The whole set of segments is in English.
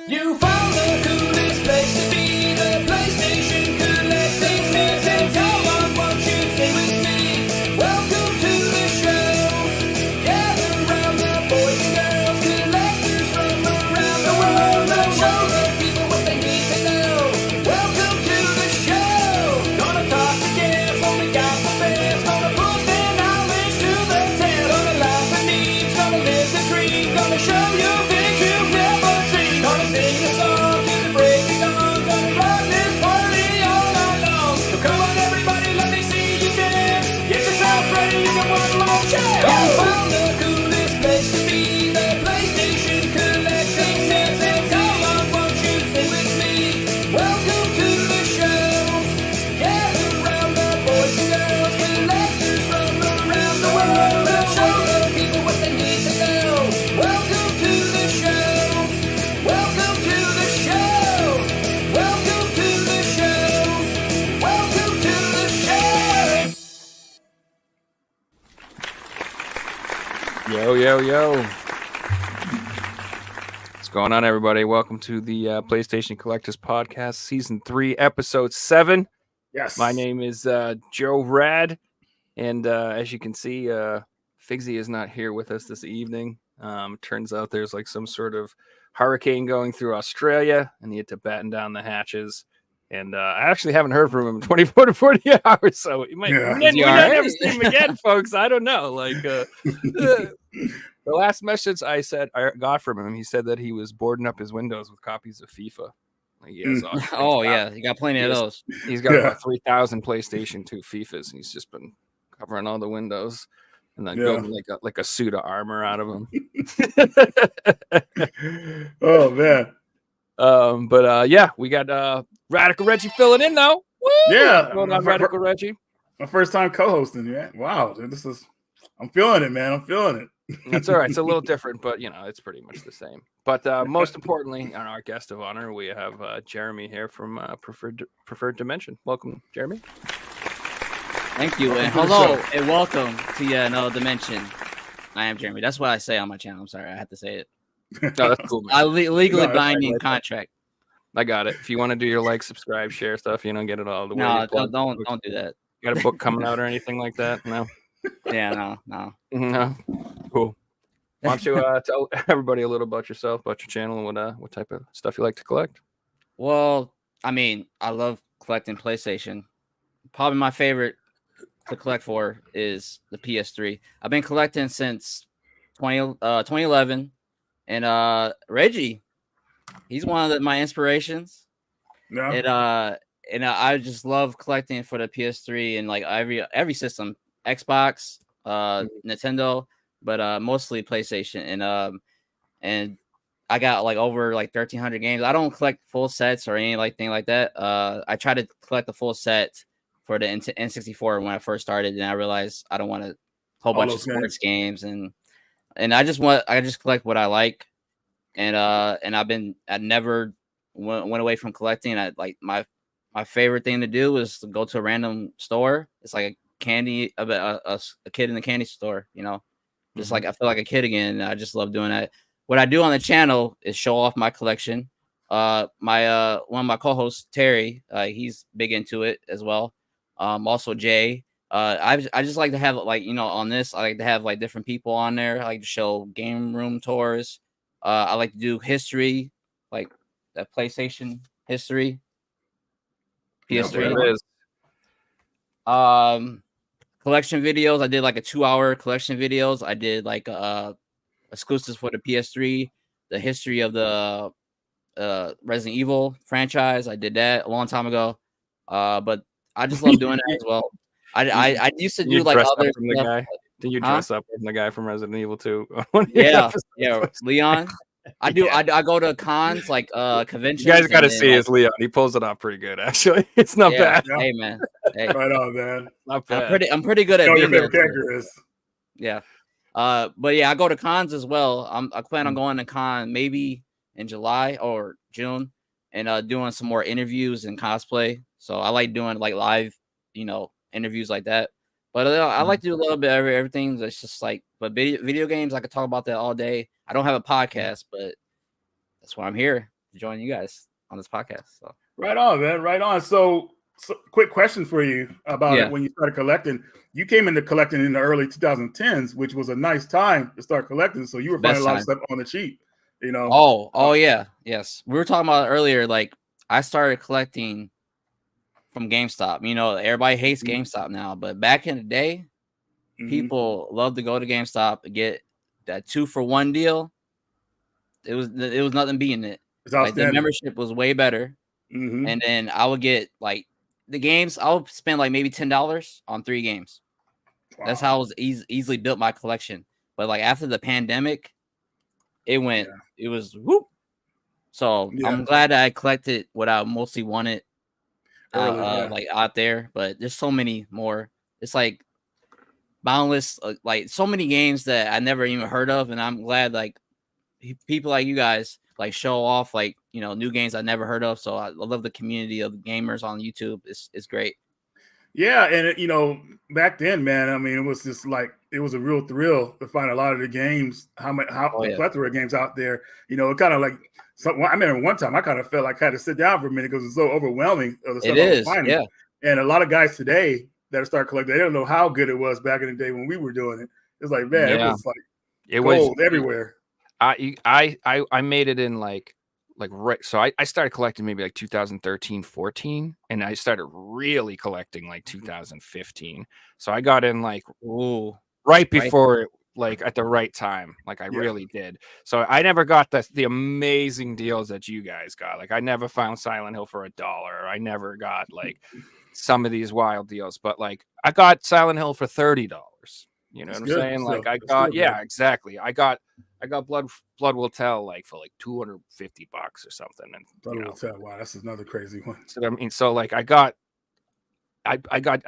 You found the coolest place to be, the PlayStation collecting sets, and come on, won't you stay with me? Welcome to the show. Gather round the boys and girls, collectors from around the world. They'll show the people what they need to know. Welcome to the show. Gonna talk to guests, only got the best. Gonna put their knowledge to the test. Gonna laugh at needs, gonna listen dreams, gonna show you things you've never seen. Gonna sing a song to the break of dawn. Gonna rock this party all night long. So come on everybody, let me see you dance. Get yourself ready, you got one more chance. You found the coolest place to be, the PlayStation collecting sets, and come on, won't you stay with me? Welcome to the show. Gather round the boys and girls, collectors from around the world. They'll show the people what they need to know. Welcome to the show. Welcome to the show. Welcome to the show. Welcome to the show. Yo. What's going on, everybody? Welcome to the PlayStation Collectors Podcast, Season 3, Episode 7. Yes. My name is Joe Rad, and as you can see, Figsy is not here with us this evening. Turns out there's like some sort of hurricane going through Australia, and he had to batten down the hatches. And I actually haven't heard from him in 24 to 40 hours, so we might never see him again, folks. I don't know. Like the last message I got from him, he said that he was boarding up his windows with copies of FIFA. Like, he has You got plenty of those. He's got about 3,000 PlayStation 2 FIFAs, and he's just been covering all the windows and then building like a suit of armor out of them. Oh man. We got Radical Reggie filling in now. Woo! Yeah. What's going on, Radical Reggie? My first time co-hosting, yeah. Wow, dude, I'm feeling it, man. I'm feeling it. That's all right. It's a little different, but it's pretty much the same. But most importantly, on our guest of honor, we have Jeremy here from Preferred Dimension. Welcome, Jeremy. Thank you, and hello, and welcome to another dimension. I am Jeremy. That's what I say on my channel. I'm sorry, I had to say it. No, that's cool, man. I legally binding contract. I got it. If you want to do your subscribe, share stuff, get it all the way. No, don't do that. You got a book coming out or anything like that? No. Yeah, no. No. Cool. Why don't you tell everybody a little about yourself, about your channel, and what type of stuff you like to collect? Well, I mean, I love collecting PlayStation. Probably my favorite to collect for is the PS3. I've been collecting since 2011, and Reggie, he's one of my inspirations. Yeah. And I just love collecting for the PS3 and like every system, Xbox, Nintendo, but mostly PlayStation. And I got like over like 1,300 games. I don't collect full sets or anything like that. I try to collect the full set for the N64 when I first started, and I realized I don't want a whole bunch of sports games, and I just collect what I like, and I never went away from collecting. I like my favorite thing to do is to go to a random store. It's like a candy, a kid in the candy store, just like I feel like a kid again. And I just love doing that. What I do on the channel is show off my collection. One of my co-hosts, Terry, he's big into it as well. Also Jay. I just like to have on this, I like to have like different people on there. I like to show game room tours. I like to do history, like the PlayStation history. PS3. Collection videos. I did like a 2-hour collection videos. I did like exclusives for the PS3, the history of the Resident Evil franchise. I did that a long time ago. But I just love doing that as well. I used to do like other stuff. Did you dress up as the guy from Resident Evil 2? Yeah, Leon. I do. I go to cons like conventions. You guys got to see his Leon. He pulls it off pretty good, actually. It's not bad. Hey man, Right on, man. Not bad. I'm pretty good at your favorite character is. Yeah. But yeah, I go to cons as well. I plan on going to con maybe in July or June, and doing some more interviews and cosplay. So I like doing like live interviews like that. But I like to do a little bit of everything. That's just like, but video games, I could talk about that all day. I don't have a podcast, but that's why I'm here to join you guys on this podcast. So Right on, man. Right on. So quick question for you about it. When you started collecting, you came into collecting in the early 2010s, which was a nice time to start collecting. So you were finding a lot of stuff on the cheap, Oh yeah, yes. We were talking about it earlier. Like I started collecting from GameStop. Everybody hates GameStop now, but back in the day, people loved to go to GameStop and get that 2-for-1 deal. It was nothing beating it. Like the membership was way better. And then I would get like the games. I would spend like maybe $10 on 3 games. Wow. That's how I was easily built my collection. But like after the pandemic, it was whoop. So I'm glad that I collected what I mostly wanted like out there. But there's so many more. It's like boundless, like so many games that I never even heard of. And I'm glad like people like you guys like show off like new games I never heard of. So I love the community of gamers on YouTube. It's great. Yeah, and back then, man, I mean, it was just like it was a real thrill to find a lot of the games, the plethora of games out there. It kind of like I remember one time I kind of felt like I had to sit down for a minute because it's so overwhelming of the stuff I was finding. Yeah. And a lot of guys today that start collecting, they don't know how good it was back in the day when we were doing it. It's like, man, it was like gold everywhere. I made it in like right. So I started collecting maybe like 2013, 14, and I started really collecting like 2015. So I got in like right before like at the right time. Like I really did. So I never got the amazing deals that you guys got. Like I never found Silent Hill for $1. I never got like some of these wild deals, but like I got Silent Hill for $30. You know what I'm saying? So, like I got, exactly. I got Blood Will Tell like for like $250 or something. And Blood Will Tell, wow, that's another crazy one. So I mean, so like I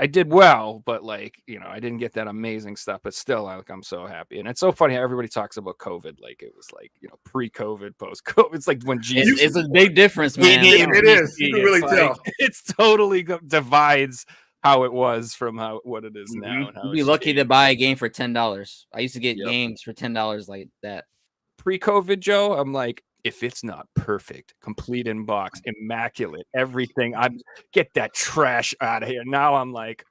did well, but like I didn't get that amazing stuff. But still, like I'm so happy, and it's so funny how everybody talks about COVID, like it was like pre-COVID, post-COVID. It's like when Jesus. It's a big difference, man. It is. You can really tell. It's totally divides how it was from what it is now. You'd be lucky to buy a game for $10. I used to get games for $10 like that. Pre-COVID, Joe, I'm like, if it's not perfect, complete in box, immaculate, everything, I'd get that trash out of here. Now I'm like,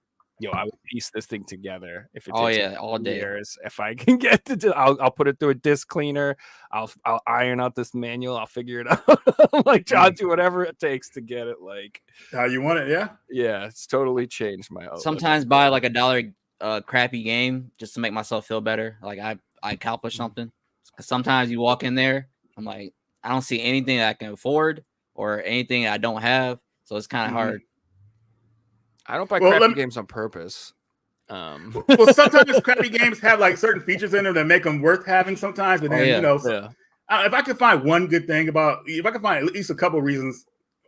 I would piece this thing together. If it takes all day. Years, if I can get I'll put it through a disc cleaner. I'll iron out this manual. I'll figure it out. Like I'll do whatever it takes to get it like how you want it. Yeah, it's totally changed my outlook. Sometimes buy like $1 crappy game just to make myself feel better. Like I accomplished something. Sometimes you walk in there, I'm like, I don't see anything that I can afford or anything I don't have, so it's kind of hard. I don't buy crappy games on purpose. Well, sometimes crappy games have like certain features in them that make them worth having sometimes. But then, if I could find one good thing if I could find at least a couple of reasons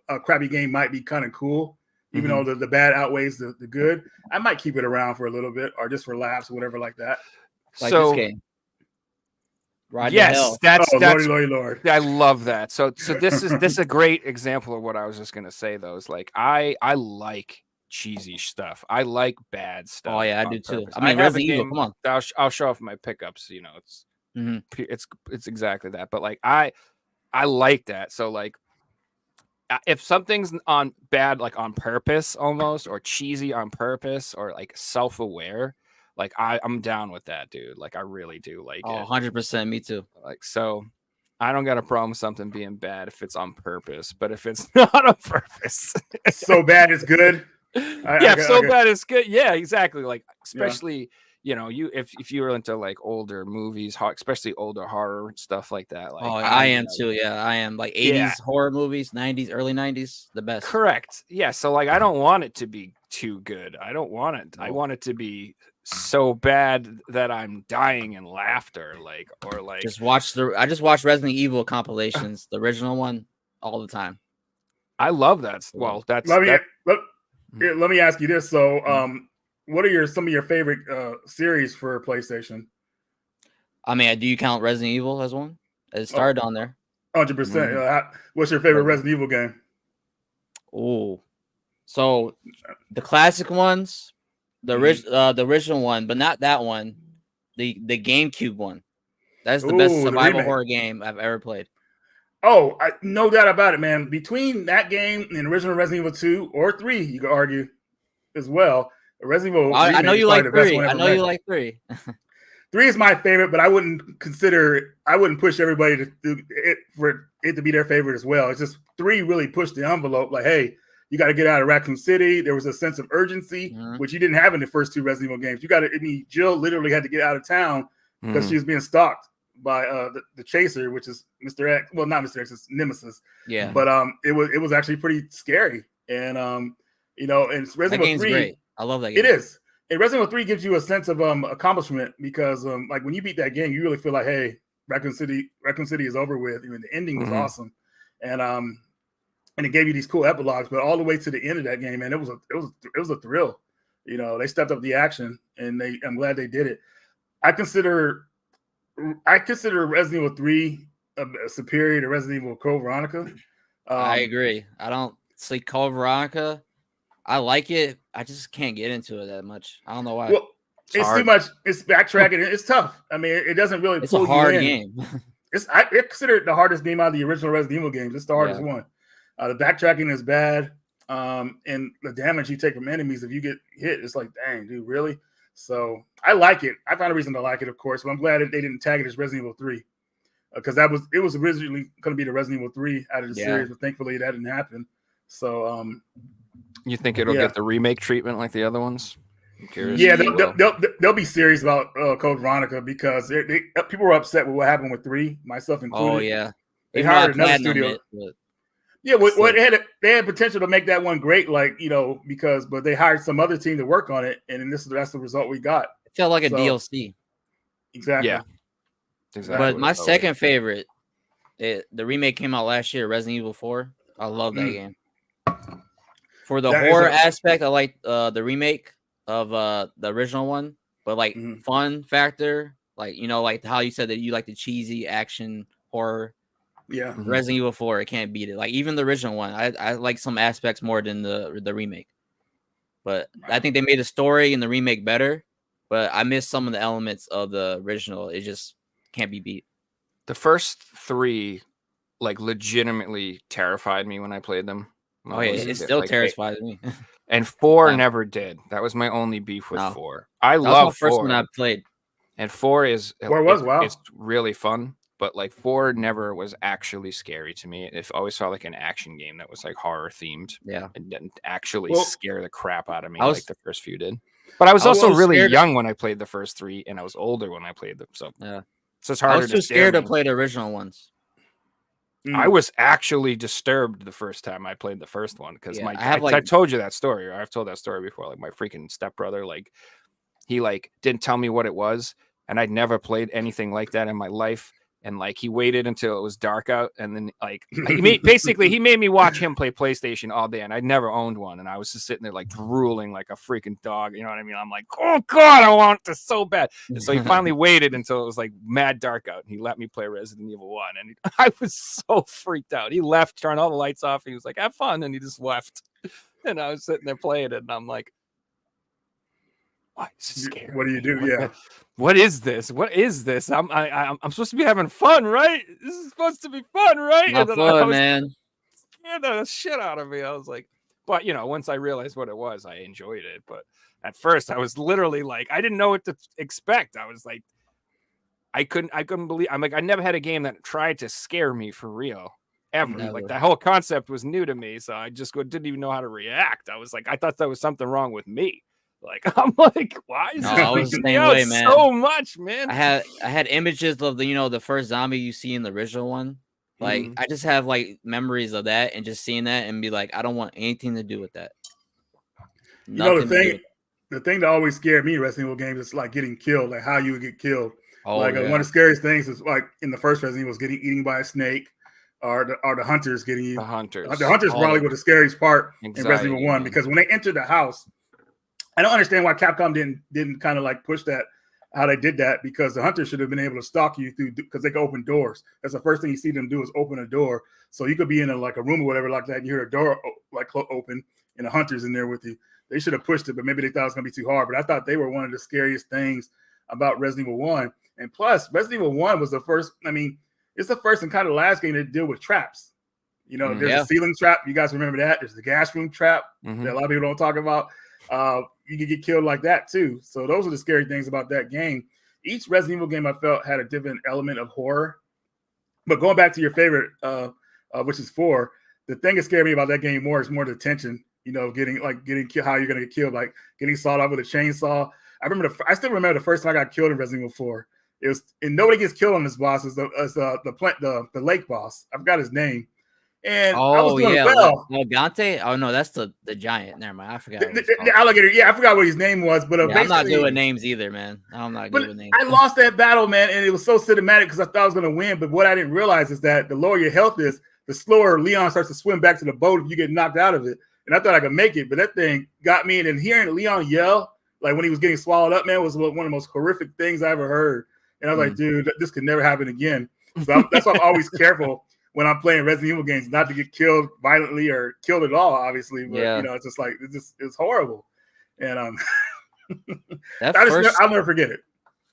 a crappy game might be kind of cool, even though the bad outweighs the good, I might keep it around for a little bit or just for laughs or whatever like that. Like this game. That's Lord. I love that. So this is a great example of what I was just gonna say though. Is like I like cheesy stuff. I like bad stuff. Oh yeah, I do too. I mean, Resident Evil. Come on, I'll show off my pickups. It's exactly that. But like I like that. So like if something's on bad, like on purpose almost, or cheesy on purpose, or like self-aware. Like I'm down with that, dude. Like I really do like it. 100%, me too. Like so, I don't got a problem with something being bad if it's on purpose. But if it's not on purpose, so bad it's good. Bad it's good. Yeah, exactly. Like especially if you were into like older movies, especially older horror stuff like that. Like I am too. Yeah, I am like 80s horror movies, 90s, early 90s, the best. Correct. Yeah. So like I don't want it to be too good. I don't want it. I want it to be so bad that I'm dying in laughter, I just watch Resident Evil compilations, the original one, all the time. I love that. Well, that's let me ask you this. So, what are some of your favorite series for PlayStation? I mean, do you count Resident Evil as one? It started on there. 100%. What's your favorite Resident Evil game? Oh, So the classic ones, the original one, but not that one. The GameCube one. That's the best survival horror game I've ever played. Oh, no doubt about it, man. Between that game and original Resident Evil 2 or 3, you could argue as well. Resident Evil. I know you like 3. I know you like 3. 3 is my favorite, but I wouldn't push everybody to do it for it to be their favorite as well. It's just 3 really pushed the envelope. Like, hey, you got to get out of Raccoon City. There was a sense of urgency, which you didn't have in the first 2 Resident Evil games. Jill literally had to get out of town because she was being stalked by the chaser, which is Mr. X. Well, not Mr. X, it's Nemesis. Yeah. But it was actually pretty scary. And and Resident Evil 3, great. I love that game. It is. And Resident Evil 3 gives you a sense of accomplishment because like when you beat that game, you really feel like, hey, Raccoon City is over with. I mean, the ending was awesome. And it gave you these cool epilogues, but all the way to the end of that game, man, it was a thrill. They stepped up the action, and I'm glad they did it. I consider Resident Evil 3 superior to Resident Evil Code Veronica. I agree. I don't see Code Veronica. I like it. I just can't get into it that much. I don't know why. Well, it's too much. It's backtracking. It's tough. I mean, it doesn't really. It's a hard game. I consider it the hardest game out of the original Resident Evil games. It's the hardest one. The backtracking is bad, and the damage you take from enemies if you get hit, it's like, dang, dude, really? So I like it. I found a reason to like it, of course, but I'm glad that they didn't tag it as Resident Evil 3 because it was originally going to be the Resident Evil 3 out of the series, but thankfully that didn't happen. So, you think it'll get the remake treatment like the other ones? I'm curious. Yeah, they'll be serious about Code Veronica because people were upset with what happened with 3, myself included. Oh yeah, they hired another studio. They had potential to make that one great, but they hired some other team to work on it, and that's the result we got. It felt like a DLC. Exactly. Yeah. Exactly. But my second favorite, the remake came out last year, Resident Evil 4. I love that game. For the horror aspect, I like the remake of the original one, but fun factor, like how you said that you like the cheesy action horror. Yeah, Resident Evil 4, it can't beat it. Like even the original one, I like some aspects more than the remake. But I think they made the story in the remake better. But I missed some of the elements of the original. It just can't be beat. The first 3, legitimately terrified me when I played them. Oh yeah, it still terrifies me. And 4 never did. That was my only beef with 4. I love 4. First one I played. And 4 is wow. It's really fun. But 4 never was actually scary to me. It always felt like an action game that was horror themed. Yeah, and didn't actually scare the crap out of me like the first few did. But I was also really young when I played the first 3, and I was older when I played them. So yeah, so it's harder. I was too scared to play the original ones. I was actually disturbed the first time I played the first one because I told you that story. I've told that story before. My freaking stepbrother, he didn't tell me what it was, and I'd never played anything like that in my life. And he waited until it was dark out, and then he made me watch him play PlayStation all day, and I'd never owned one, and I was just sitting there drooling like a freaking dog. You know what I mean? I'm like, oh god, I want this so bad. And so he finally waited until it was mad dark out, and he let me play Resident Evil 1, and I was so freaked out. He left, turned all the lights off. He was like, "Have fun," and he just left. And I was sitting there playing it, and I'm like, why is this scary? What do you do? Yeah. What is this? What is this? I'm supposed to be having fun, right? This is supposed to be fun, right? Not fun, man. Scared the shit out of me. I was like, but once I realized what it was, I enjoyed it. But at first, I was literally I didn't know what to expect. I was like, I couldn't believe. I'm like, I never had a game that tried to scare me for real. Ever. Never. That whole concept was new to me, so I just didn't even know how to react. I was like, I thought there was something wrong with me. I'm like, why is this freaking me out so much, man? I had images of the first zombie you see in the original one. I just have memories of that and just seeing that and be like, I don't want anything to do with that. The thing that always scared me in Resident Evil games is getting killed, how you would get killed. Oh, one of the scariest things is in the first Resident Evil was getting eaten by a snake, or the hunters getting you. The hunters probably were the scariest part in Resident Evil 1 because when they entered the house. I don't understand why Capcom didn't kind of push that. how they did that, because the hunter should have been able to stalk you through, because they could open doors. That's the first thing you see them do is open a door. So you could be in a room or whatever like that, and you hear a door open, and the hunter's in there with you. They should have pushed it, but maybe they thought it was going to be too hard. But I thought they were one of the scariest things about Resident Evil 1. And plus, Resident Evil 1 was the first, it's the first and kind of last game to deal with traps. There's a ceiling trap. You guys remember that? There's the gas room trap that a lot of people don't talk about. You could get killed like that too. So those are the scary things about that game. Each Resident Evil game I felt had a different element of horror. But going back to your favorite, which is 4, the thing that scared me about that game more is more the tension. Getting how you're gonna get killed, like getting sawed off with a chainsaw. I still remember the first time I got killed in Resident Evil 4. It was, and nobody gets killed on this boss. Is the lake boss. I forgot his name. And I was doing well. Gigante? Oh no, that's the giant. Never mind, I forgot. The alligator. Yeah, I forgot what his name was. But I'm not good with names either, man. I'm not good with names. I lost that battle, man, and it was so cinematic because I thought I was going to win. But what I didn't realize is that the lower your health is, the slower Leon starts to swim back to the boat if you get knocked out of it. And I thought I could make it, but that thing got me. And then hearing Leon yell, like when he was getting swallowed up, man, was one of the most horrific things I ever heard. And I was like, dude, this could never happen again. So that's why I'm always careful when I'm playing Resident Evil games, not to get killed violently or killed at all, obviously. But it's just like it's horrible. And I'll never forget it.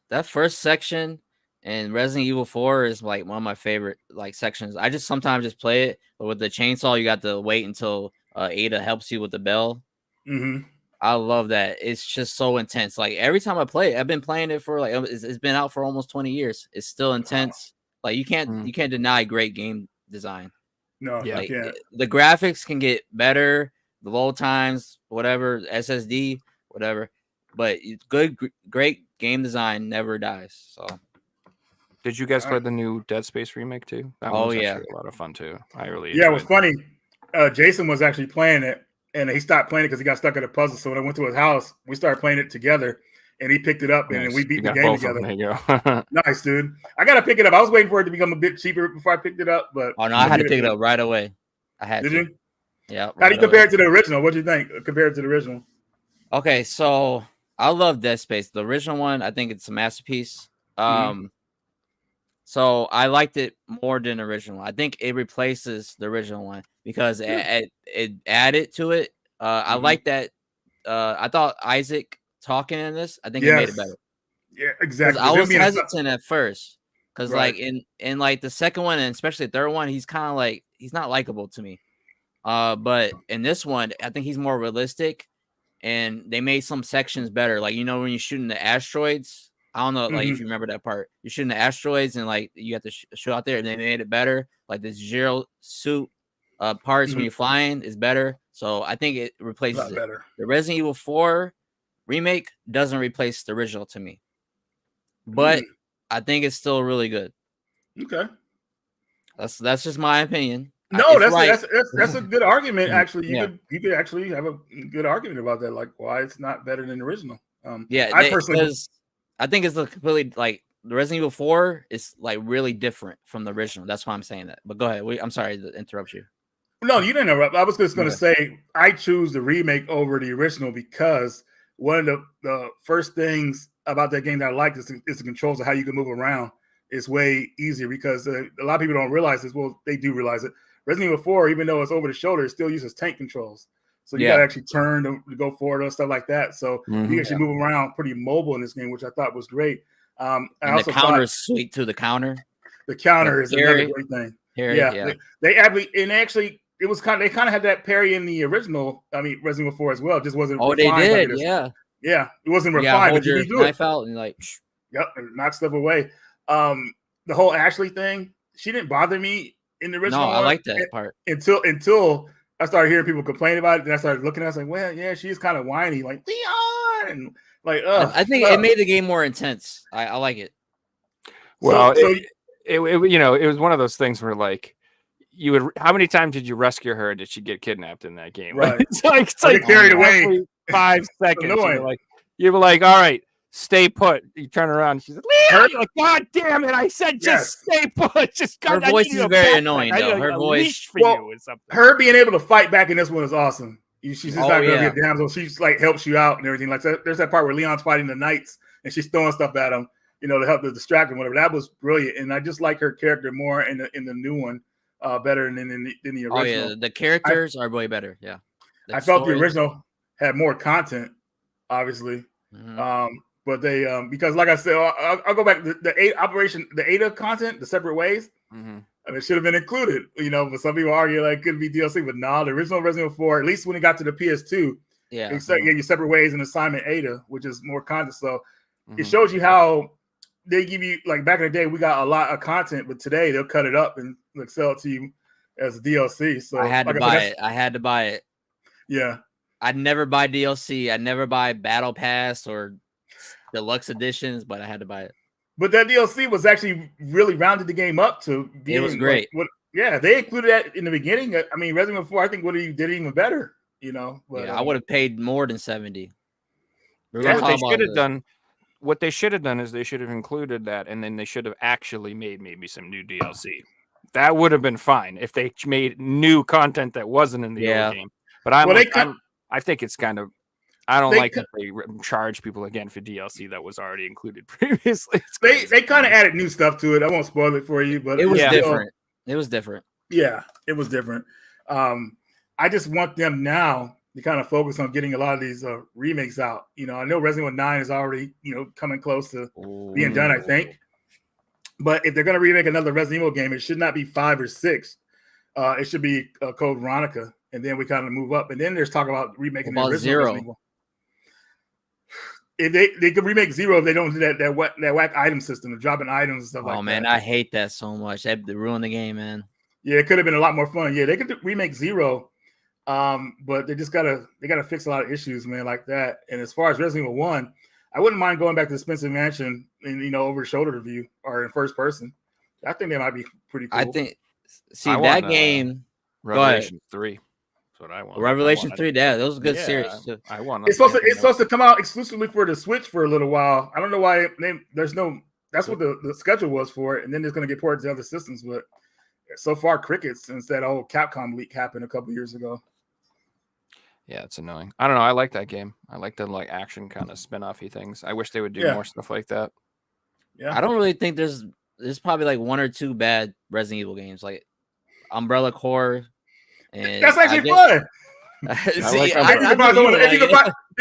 That first section in Resident Evil 4 is like one of my favorite sections. I just sometimes just play it, but with the chainsaw, you got to wait until Ada helps you with the bell. Mm-hmm. I love that. It's just so intense. Like every time I play it, I've been playing it for it's been out for almost 20 years. It's still intense. Wow. Like you can't deny great game design. No, you can't. The graphics can get better, the load times, whatever, SSD, whatever. But great game design never dies. So, did you guys play the new Dead Space remake too? That was actually a lot of fun too. I really it was funny. Jason was actually playing it, and he stopped playing it because he got stuck in a puzzle. So when I went to his house, we started playing it together, and he picked it up, and we beat the game together. There you go. Nice, dude. I got to pick it up. I was waiting for it to become a bit cheaper before I picked it up. But I had to pick it up right away. I had to. Did you? Yeah. How do you compare it to the original? What do you think compared to the original? Okay, so I love Dead Space. The original one, I think it's a masterpiece. So I liked it more than the original. I think it replaces the original one because it added to it. I like that. I thought Isaac talking in this, I think it made it better. Yeah, exactly. I was hesitant at first because like in like the second one and especially the third one, he's kind of like he's not likable to me. But in this one, I think he's more realistic, and they made some sections better. Like when you're shooting the asteroids. I don't know, like if you remember that part. You're shooting the asteroids and like you have to shoot out there, and they made it better. Like the zero suit parts when you're flying is better. So I think it replaces it. Better. The Resident Evil 4 remake doesn't replace the original to me, but I think it's still really good. Okay, that's just my opinion. No, that's a good argument. Actually, you could actually have a good argument about that. Like why it's not better than the original. I think it's completely like the Resident Evil 4 is like really different from the original. That's why I'm saying that. But go ahead. I'm sorry to interrupt you. No, you didn't interrupt. I was just going to say I choose the remake over the original because one of the first things about that game that I liked is the controls of how you can move around. It's way easier because a lot of people don't realize this. Well, they do realize it. Resident Evil 4, even though it's over the shoulder, it still uses tank controls. So you got to actually turn to go forward and stuff like that. So you can actually move around pretty mobile in this game, which I thought was great. And the counter is sweet too. The counter is another great thing. They actually it was they kind of had that parry in the original. I mean, Resident Evil 4 as well. It just wasn't. Oh, they did. Yeah. It wasn't refined. Hold your knife out and like. Yep, and knock stuff away. The whole Ashley thing, she didn't bother me in the original. No, I like that part until I started hearing people complain about it. Then I started looking at it. I was like, well, yeah, she's kind of whiny, like Leon. Like, I think it made the game more intense. I like it. Well, it was one of those things where like you would. How many times did you rescue her? Did she get kidnapped in that game? Right. It's like carried away 5 seconds. You were like, all right, stay put. You turn around. And she's like, Leon! You're like, God damn it! I said just stay put. Just her voice is very annoying though. Her voice for you or something. Her being able to fight back in this one is awesome. She's just not going to be a damsel. She's like helps you out and everything like that. There's that part where Leon's fighting the knights and she's throwing stuff at him, to help to distract him, whatever. That was brilliant, and I just like her character more in the new one, better than in the original. Oh yeah, the characters are way better. Yeah, I felt the original had more content, obviously. Mm-hmm. But they because like I said, I'll go back the Ada content, the separate ways. Mm-hmm. I mean, it should have been included, but some people argue like it could be DLC, but no, the original Resident Evil 4, at least when it got to the PS2, yeah, it gave you separate ways and assignment Ada, which is more content. So it shows you how they give you, like back in the day, we got a lot of content, but today they'll cut it up and sell it to you as DLC. So I had to buy it. I had to buy it. Yeah. I'd never buy DLC. I'd never buy Battle Pass or deluxe editions, but I had to buy it. But that DLC was actually really rounded the game up to be. It was great. They included that in the beginning. I mean, Resident Evil 4, I think did it even better. But, I would have paid more than $70. What they should have done is they should have included that, and then they should have actually made maybe some new DLC. That would have been fine if they made new content that wasn't in the old game. But I think it's kind of. I don't like that they charge people again for DLC that was already included previously. They kind of added new stuff to it. I won't spoil it for you, but it was different. It was different. Yeah, it was different. I just want them now to kind of focus on getting a lot of these remakes out. I know Resident Evil 9 is already, coming close to being done, I think. But if they're going to remake another Resident Evil game, it should not be 5 or 6. It should be Code Veronica, and then we kind of move up. And then there's talk about remaking the original Resident Evil. If they could remake 0 if they don't do that whack item system of dropping items and stuff like that. Oh man, I hate that so much. That ruined the game, man. Yeah, it could have been a lot more fun. Yeah, they could remake 0, but they gotta fix a lot of issues, man, like that. And as far as Resident Evil 1, I wouldn't mind going back to the Spencer Mansion and over the shoulder view or in first person. I think that might be pretty cool. I think that game Revelation 3. What I want. Revelation 3, that was a good series too. I want. It's supposed to come out exclusively for the Switch for a little while. I don't know why that's what the schedule was for it, and then it's going to get ported to other systems. But so far, crickets since that old Capcom leak happened a couple years ago. Yeah, it's annoying. I don't know. I like that game. I like the action kind of spin-offy things. I wish they would do more stuff like that. Yeah, I don't really think there's probably 1 or 2 bad Resident Evil games, like Umbrella Corps. And that's actually fun. See, if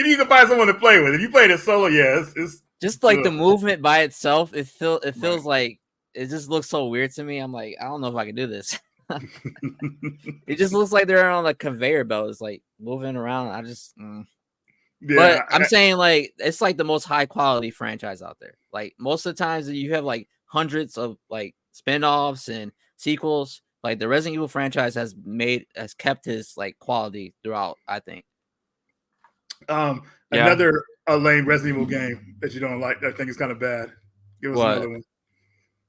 you can find someone to play with. If you play it solo, it's just like the movement by itself. It feels like it just looks so weird to me. I'm like, I don't know if I can do this. It just looks like they're on a conveyor belt. It's like moving around. I just. But I'm saying it's like the most high quality franchise out there. Like most of the times that you have hundreds of spin-offs and sequels. Like the Resident Evil franchise has kept his quality throughout, I think. Another lame Resident Evil game that you don't like, I think is kind of bad. Give us another one.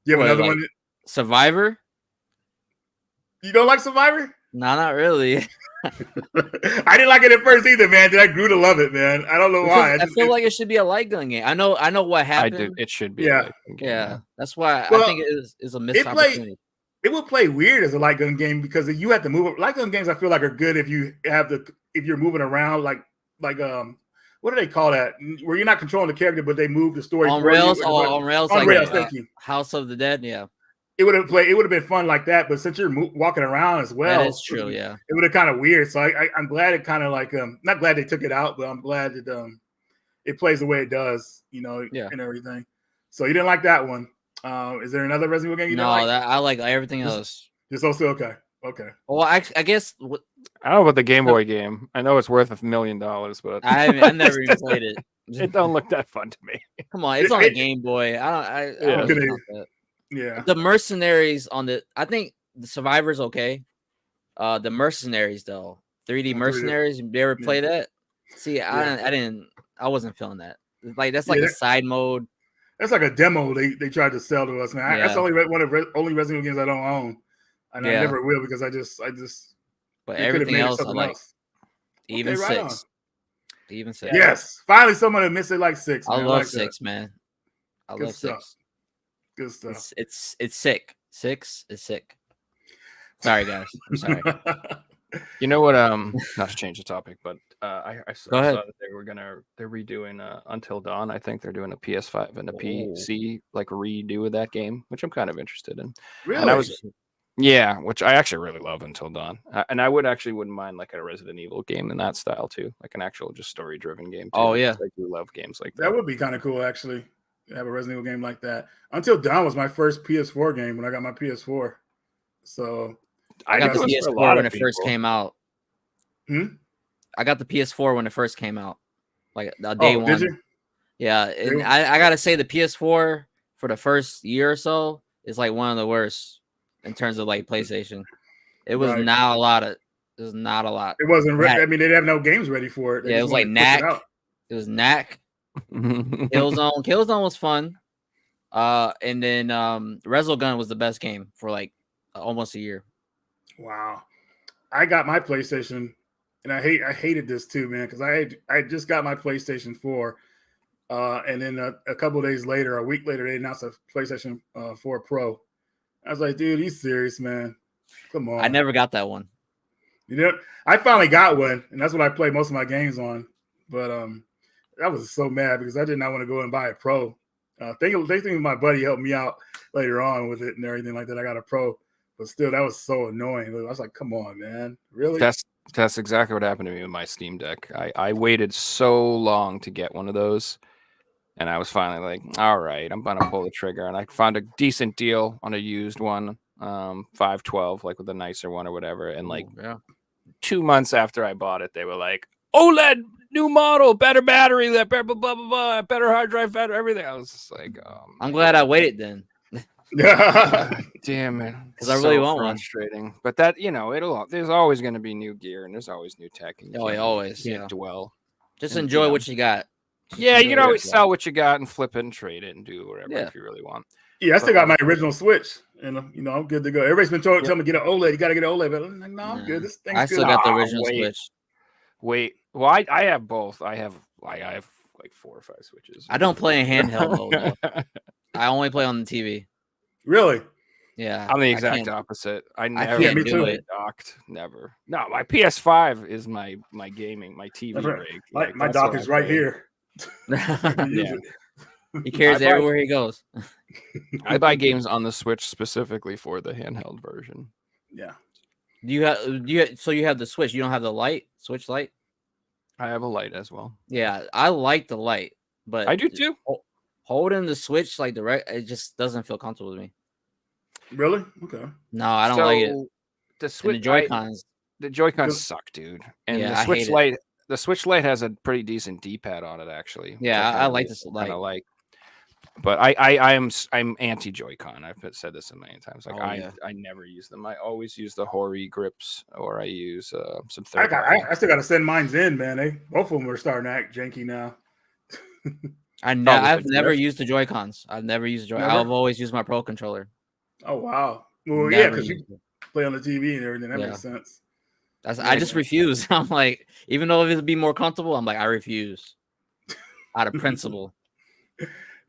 You have another one? Survivor? You don't like Survivor? No, not really. I didn't like it at first either, man. Then I grew to love it, man. I don't know why. I feel like it should be a light gun game. I know what happened. I do. It should be. Yeah. That's why I think it is a missed opportunity. It would play weird as a light gun game because you have to move. Light gun games I feel like are good if you're moving around like what do they call that? Where you're not controlling the character, but they move the story on rails. On rails. Thank you. House of the Dead. Yeah. It would have been fun like that, but since you're walking around as well, that is true. Yeah. It would have kind of weird. So I'm glad it kind of not glad they took it out, but I'm glad that it plays the way it does, and everything. So you didn't like that one. Is there another Resident Evil game you don't like? No, I like everything else. Just also okay. Okay. Well, I guess I don't know about the Game Boy game. I know it's worth $1 million, but I've never even played it. It don't look that fun to me. Come on, it's on a Game Boy. I don't that. Yeah. The Mercenaries I think the Survivor's okay. The Mercenaries though, 3D Mercenaries. You ever play that? See, I wasn't feeling that. That's a side mode. That's like a demo they tried to sell to us, man. That's only one of only Resident Evil games I don't own, and I never will because I just. But everything else, I like. Even okay, 6. Even 6. Yes, finally someone admits they like 6. Man. I love 6, man. I love 6. Good stuff. It's sick. 6 is sick. Sorry, guys. I'm sorry. You know what? Not to change the topic, but I Go ahead. saw that they're redoing Until Dawn. I think they're doing a PS5 and a PC like redo of that game, which I'm kind of interested in. And I Really? was Yeah, which I actually really love Until Dawn, and I wouldn't mind like a Resident Evil game in that style too, like an actual just story driven game too. Oh, yeah. I do love games like That that. would be kind of cool, actually. To have a Resident Evil game like that. Until Dawn was my first PS4 game when I got my PS4. So I got the think it was for a PS4 lot when of it first people. came out. I got the PS4 when it first came out, like day one. Did you? Yeah, and I gotta say the PS4 for the first year or so is like one of the worst in terms of like PlayStation. It was Right. not a lot of. It was not a lot. It wasn't. It had- I mean, they didn't have no games ready for it. They Yeah, it just was like wanted to push it Knack. out. It was Knack. Killzone. Killzone was fun. And then Resogun was the best game for like almost a year. Wow. I got my PlayStation, and I hated this too, man, because I just got my PlayStation 4, and then a couple of days later, a week later, they announced a PlayStation 4 Pro. I was like, dude, you serious, man? Come on. I never got that one. You know, I finally got one, and that's what I play most of my games on. But I was so mad because I did not want to go and buy a Pro. Thinking my buddy helped me out later on with it and everything like that. I got a Pro, but still, that was so annoying. I was like, "Come on, man, really?" That's exactly what happened to me with my Steam Deck. I waited so long to get one of those, and I was finally like, "All right, I'm gonna pull the trigger." And I found a decent deal on a used one, 512, like with a nicer one or whatever. And like 2 months after I bought it, they were like, OLED, new model, better battery, better blah, blah, blah, blah, better hard drive, better everything. I was just like, I'm glad I waited then. Damn it. Because I really want one. Frustrating. But that, there's always going to be new gear and there's always new tech. And always, can't dwell. Just enjoy what you got. Yeah, you can always sell what you got and flip it and trade it and do whatever if you really want. Yeah, I still got my original Switch, and I'm good to go. Everybody's been telling me to get an OLED. You got to get an OLED, but I'm like, no, I'm good. This thing's I still got the original Switch. Wait, well, I have both. I have like 4 or 5 Switches. I don't play in handheld mode. I only play on the TV. Really? Yeah, I'm the exact opposite. I never can't do it docked. Never. No, my PS5 is my gaming, my TV rig. My dock is right here. Yeah. He carries it everywhere he goes. I buy games on the Switch specifically for the handheld version. Yeah. So you have the Switch. You don't have the Switch Lite? I have a Lite as well. Yeah, I like the Lite, but I do too. Holding the Switch like direct, it just doesn't feel comfortable with me. Really? Okay. No, I don't like it. The Switch, and the Joy-Cons. The Joy-Cons suck, dude. And the Switch Lite, the Switch Lite has a pretty decent D-pad on it, actually. Yeah, I like this Lite. But I'm anti Joy-Con. I've said this a million times. Like I never use them. I always use the Hori grips, or I use some third. I still got to send mines in, man. Both of them are starting to act janky now. I've never used the Joy-Cons. I've never used the I've always used my Pro controller. Oh wow. Well, yeah, because you play on the TV and everything. That makes sense. I just refuse. I'm like, even though it'd be more comfortable, I'm like, I refuse. Out of principle.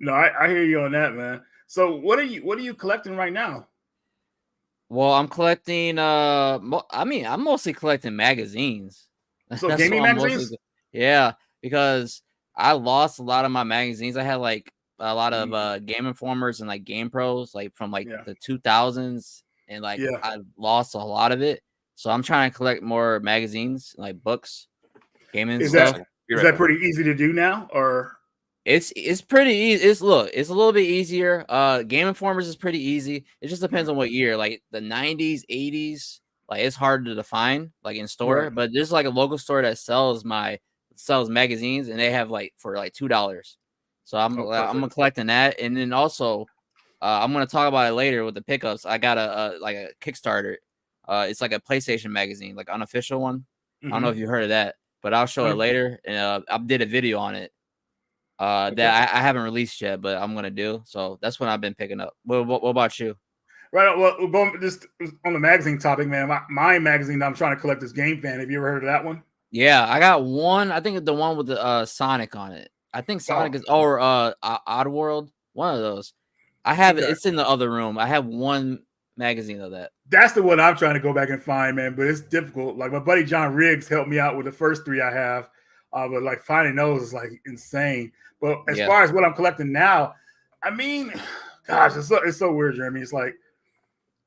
No, I hear you on that, man. So what are you collecting right now? Well, I'm collecting I'm mostly collecting magazines. So gaming magazines? Yeah, because I lost a lot of my magazines. I had like a lot of Game Informers and like Game Pros, like from like the 2000s, and like I lost a lot of it. So I'm trying to collect more magazines, like books, gaming stuff. Is that pretty easy to do now, or? It's pretty easy. It's a little bit easier. Game Informers is pretty easy. It just depends on what year. Like the 90s, 80s, like it's hard to define like in store. Right. But there's like a local store that sells magazines, and they have like for like $2. So I'm collecting that, and then also I'm gonna talk about it later with the pickups. I got a Kickstarter. It's like a PlayStation magazine, like unofficial one. Mm-hmm. I don't know if you heard of that, but I'll show it later. And I did a video on it. That I haven't released yet, but I'm gonna do. So that's what I've been picking up. What about you? Right. Well, going just on the magazine topic, man. My magazine that I'm trying to collect is Game Fan. Have you ever heard of that one? Yeah, I got one. I think the one with the Sonic on it. I think Sonic is Oddworld. One of those. I have it. It's in the other room. I have one magazine of that. That's the one I'm trying to go back and find, man. But it's difficult. Like my buddy John Riggs helped me out with the first 3 I have, but like finding those is like insane. But as far as what I'm collecting now, I mean, gosh, it's so weird, Jeremy. It's like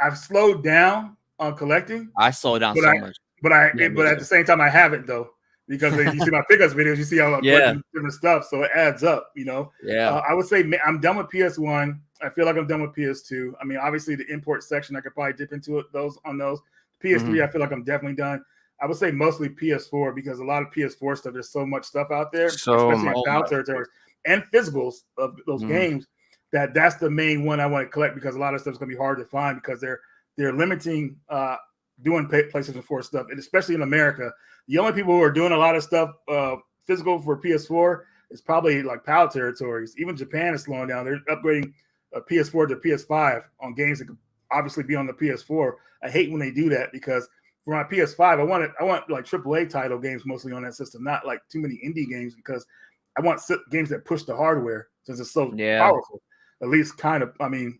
I've slowed down on collecting. I slowed down so much. But at the same time, I haven't though, because you see my pickups videos, you see how I'm collecting different stuff, so it adds up, you know. Yeah, I would say I'm done with PS1. I feel like I'm done with PS2. I mean, obviously the import section, I could probably dip into those. PS3, I feel like I'm definitely done. I would say mostly PS4 because a lot of PS4 stuff. There's so much stuff out there, especially in PAL territories and physicals of those games. That's the main one I want to collect because a lot of stuff is going to be hard to find because they're limiting doing PlayStation 4 stuff, and especially in America. The only people who are doing a lot of stuff physical for PS4 is probably like PAL territories. Even Japan is slowing down. They're upgrading PS4 to PS5 on games that could obviously be on the PS4. I hate when they do that because for my PS5, I want like AAA title games mostly on that system, not like too many indie games because I want games that push the hardware since it's so powerful. At least kind of, I mean,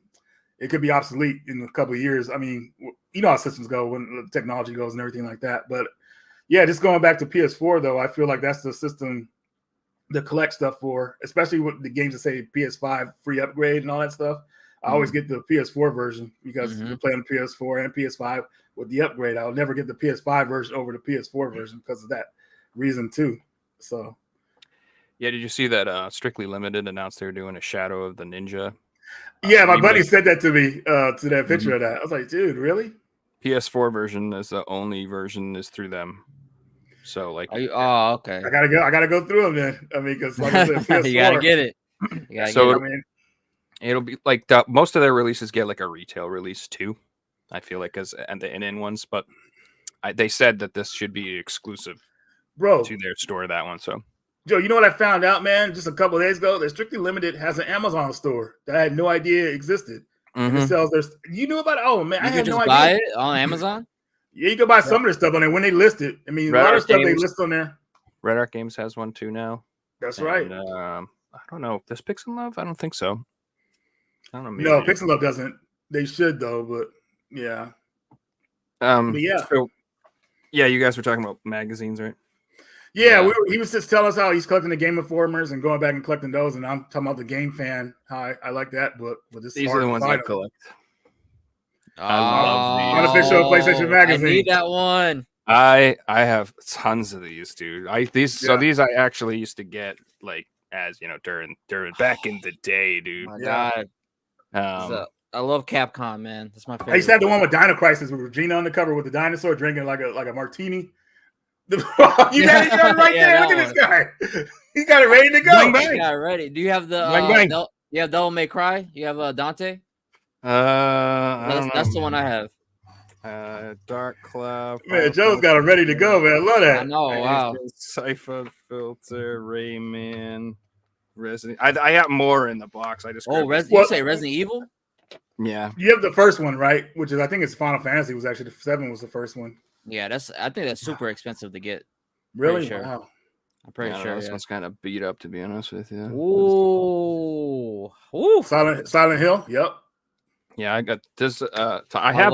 it could be obsolete in a couple of years. I mean, you know how systems go when technology goes and everything like that. But yeah, just going back to PS4 though, I feel like that's the system to collect stuff for, especially with the games that say PS5 free upgrade and all that stuff. I always get the PS4 version because you play on PS4 and PS5 with the upgrade. I'll never get the PS5 version over the PS4 version because of that reason too. So, yeah, did you see that Strictly Limited announced they were doing a Shadow of the Ninja? Yeah, my buddy said that to me, to that picture of that. I was like, dude, really? PS4 version is the only version is through them. So like, okay. I gotta go through them then. I mean, because like I said, PS4, you gotta get it. It'll be like most of their releases get like a retail release too. I feel like as and the in ones, but they said that this should be exclusive, to their store. That one, so. Joe, you know what I found out, man? Just a couple of days ago, that Strictly Limited has an Amazon store that I had no idea existed. And it sells you knew about it? Oh man, I had no idea. Buy it on Amazon. Yeah, you can buy some of their stuff on there when they list it. I mean, a lot of stuff they list on there. Red Arc Games has one too now. That's right. I don't know. Does Pixel Love? I don't think so. I don't know. No, Pixel Love doesn't. They should though, but yeah. But yeah. So, yeah, you guys were talking about magazines, right? Yeah, he was just telling us how he's collecting the Game Informers and going back and collecting those, and I'm talking about the Game Fan. How I like that book, but these are the ones I collect. I love these. Unofficial PlayStation magazine. I need that one. I have tons of these, dude. These I actually used to get like as you know during back in the day, dude. My God. I love Capcom, man. That's my favorite. I used to have the one with Dino Crisis with Regina on the cover with the dinosaur drinking like a martini. You got it right there. Look at this guy. He got it ready to go. He got it ready. Do you have the you have Devil May Cry? You have Dante? That's the one I have. Dark Cloud. Man, Joe's got it ready to go, man. I love that. I know. Wow. Cypher Filter, Rayman, Resident. I got more in the box. I just you say Resident Evil? Yeah. You have the first one, right? Which is I think it's Final Fantasy was actually 7 was the first one. Yeah, I think that's super expensive to get. Really? Sure. Wow. I'm pretty sure. This one's kind of beat up, to be honest with you. Ooh. Silent Hill. Yep. Yeah, I got this. I have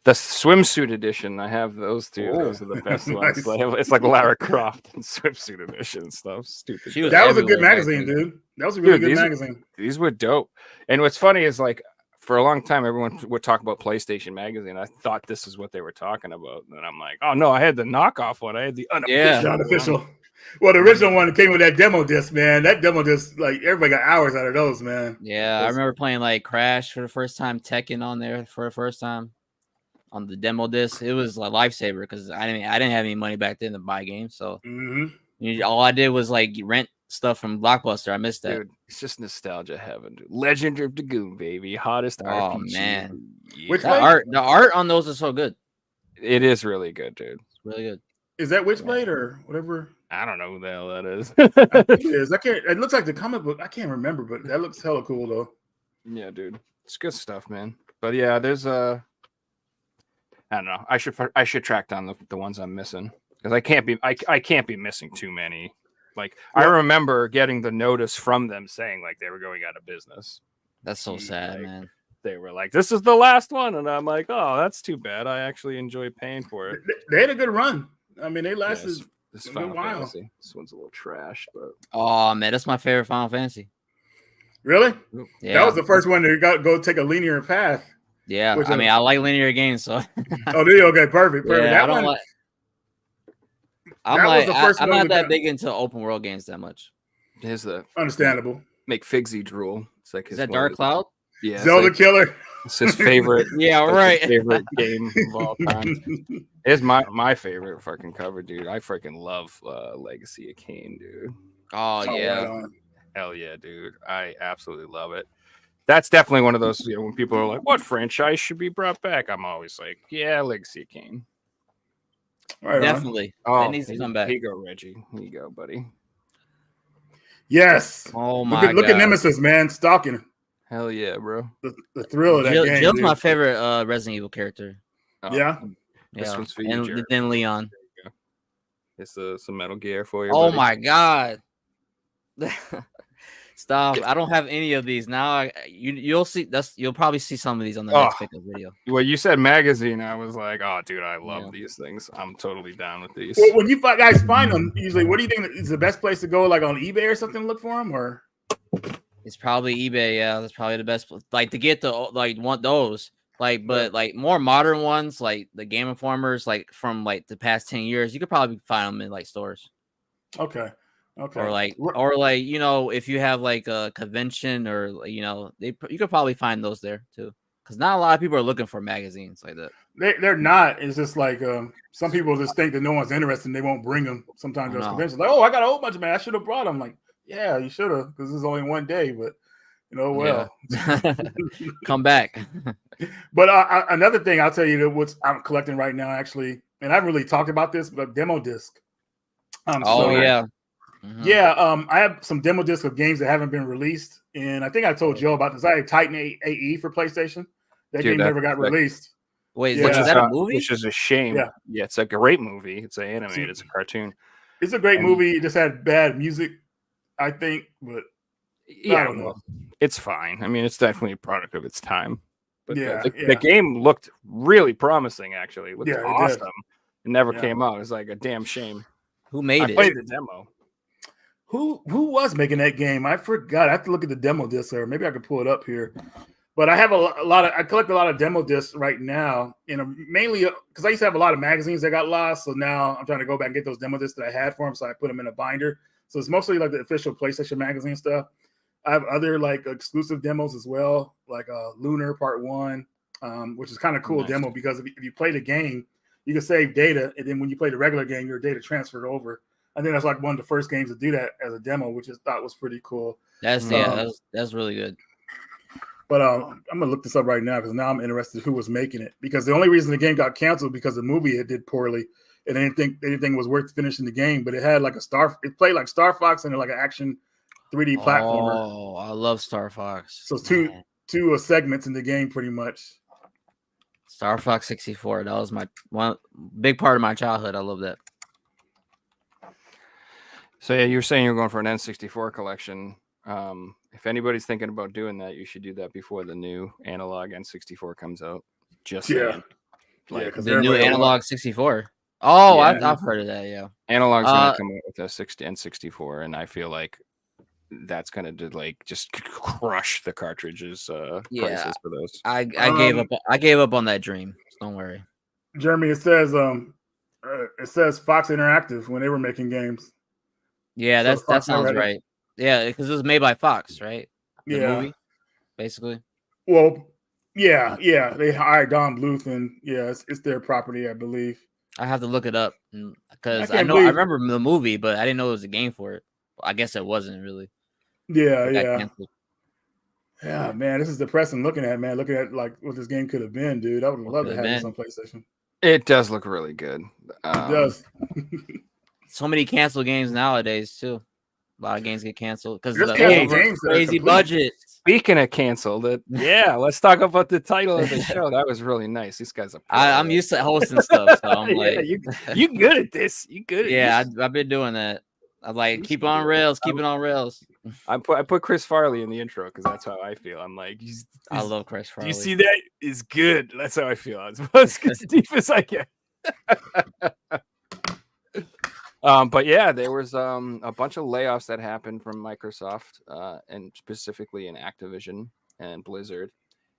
the swimsuit edition. I have those two. Ooh. Those are the best ones. It's like Lara Croft and swimsuit edition stuff. Stupid. That was a good magazine, dude. That was a really good magazine. These were dope. And what's funny is like for a long time, everyone would talk about PlayStation magazine. I thought this is what they were talking about. And I'm like, oh no, I had the knockoff one. I had the unofficial. Well, the original one came with that demo disc, man. That demo disc, like everybody got hours out of those, man. Yeah, I remember playing like Crash for the first time, Tekken on there for the first time on the demo disc. It was a lifesaver because I didn't have any money back then to buy games, so all I did was like rent stuff from Blockbuster. I missed that. Dude, it's just nostalgia heaven, dude. Legend of Dragoon, baby. Hottest RPG. Oh man. Yeah. The art on those is so good. It is really good, dude. It's really good. Is that Witchblade or whatever? I don't know who the hell that is. It is. It looks like the comic book. I can't remember, but that looks hella cool though. Yeah, dude. It's good stuff, man. But yeah, there's I don't know. I should track down the ones I'm missing because I can't be missing too many. Like I remember getting the notice from them saying like they were going out of business. That's so sad, man. they were like, "This is the last one," and I'm like, "Oh, that's too bad. I actually enjoy paying for it." They had a good run. I mean, they Yeah, lasted this a good Final while. Fantasy. This one's a little trash, but Oh man, that's my favorite Final Fantasy. Really? Yeah, That was the first one to go take a linear path. Yeah, Which I mean, I like linear games, so. Oh, do you? Okay, perfect. Yeah, That I don't one. like. That was the first I'm one not with that that- big into open world games that much. here's the Understandable. make Figsy drool. It's like Is his that one of Dark his- Cloud? Yeah, it's Zelda like- Killer. It's his favorite. Yeah, it's like right. his favorite game of all time. It's my favorite fucking cover, dude. I freaking love Legacy of Kain, dude. Oh Oh, yeah. right on. Hell yeah, dude. I absolutely love it. That's definitely one of those, when people are like, what franchise should be brought back? I'm always like, yeah, Legacy of Kain. Right on. Definitely. Oh, That needs to come back. Here you go, Reggie. Here you go, buddy. Yes. Oh Look my at, look at God. Nemesis, man, stalking Hell yeah, bro. the thrill of that game. Jill's dude. my favorite Resident Evil character. Oh, Yeah. This Yeah. one's for you, And Jared. then Leon. It's some Metal Gear for you. Oh buddy. my God. Stop. I don't have any of these. Now you'll see you'll probably see some of these on the next pickup video. Well, you said magazine. I was like, oh, dude, I love Yeah. these things. I'm totally down with these. Well, when you guys find them, usually, what do you think is the best place to go? Like on eBay or something, to look for them, or It's probably eBay. Yeah, that's probably the best. Like to get the want those. Like, but like more modern ones, like the Game Informers, like from like the past 10 years, you could probably find them in like stores. okay, Or like if you have like a convention or you could probably find those there too, because not a lot of people are looking for magazines like that. they're not. It's just like some people just think that no one's interested and they won't bring them. Sometimes those No. conventions, like, oh, I got a whole bunch of man, I should have brought them. Like, yeah, you should have, because this is only one day, but well. Come back. But another thing I'll tell you that what I'm collecting right now, actually, and I haven't really talked about this, but demo disc. Yeah. Mhm. Yeah, I have some demo discs of games that haven't been released, and I think I told Joe about this. I have Titan AE for PlayStation. That Dude, game never got released. Wait, Yeah. is that a movie? Which is a shame. Yeah. Yeah, it's a great movie. It's an animated. It's a cartoon. It's a great And- movie. It just had bad music, I think, but Yeah, don't know. well, it's fine. I mean, it's definitely a product of its time. But Yeah, the game looked really promising. Actually, it looked Yeah, it did. awesome. It never Yeah. came out. It was like a damn shame. Who made I it? played the demo. who was making that game? I forgot. I have to look at the demo disc, or maybe I could pull it up here. But I have a lot of. I collect a lot of demo discs right now, and mainly because I used to have a lot of magazines that got lost. So now I'm trying to go back and get those demo discs that I had for them. So I put them in a binder. So it's mostly like the official PlayStation magazine stuff. I have other like exclusive demos as well, like Lunar Part 1, which is kind of cool Nice. demo because if you play the game, you can save data, and then when you play the regular game, your data transferred over. I think that's like one of the first games to do that as a demo, which I thought was pretty cool. That's that's really good. But I'm gonna look this up right now because now I'm interested who was making it. Because the only reason the game got canceled because the movie it did poorly, and they didn't think anything was worth finishing the game. But it had like it played like Star Fox and like an action 3D platformer. Oh, I love Star Fox. So Man. two segments in the game pretty much. Star Fox 64. That was my one big part of my childhood. I love that. So yeah, you were saying you're going for an N64 collection. If anybody's thinking about doing that, you should do that before the new analog N64 comes out. Just Yeah. saying. Yeah, Like, because The new analog 64. Oh, Yeah. I've heard of that. Yeah. analog's gonna come out with a N64, and I feel like that's gonna just crush the cartridges Yeah. prices for those. I gave up. I gave up on that dream. Don't worry. Jeremy, it says Fox Interactive when they were making games. Yeah, So that Fox sounds already- right. Yeah, because it was made by Fox, right? The Yeah. movie, basically. Well, yeah. They hired Don Bluth, and yeah, it's their property, I believe. I have to look it up because I I can't know I believe- remember the movie, but I didn't know it was a game for it. I guess it wasn't really. Yeah, It got yeah. canceled. Yeah, man, this is depressing looking at like what this game could have been, dude. I would love to could've have this been. on PlayStation. It does look really good. It does. So many canceled games nowadays too. A lot of games get canceled because There's of canceled the games that are crazy complete. budget. Speaking of canceled, let's talk about the title of the show. That was really nice. These guys are. I'm used to hosting stuff, so I'm Yeah, like, you good at this. You good at yeah, this. I've been doing that. I'm like, keep it on rails, keep it on rails. I put Chris Farley in the intro because that's how I feel. I'm like, I love Chris do Farley. you see that? Is good. That's how I feel. As most as deep as I get. But yeah, there was a bunch of layoffs that happened from Microsoft, and specifically in Activision and Blizzard,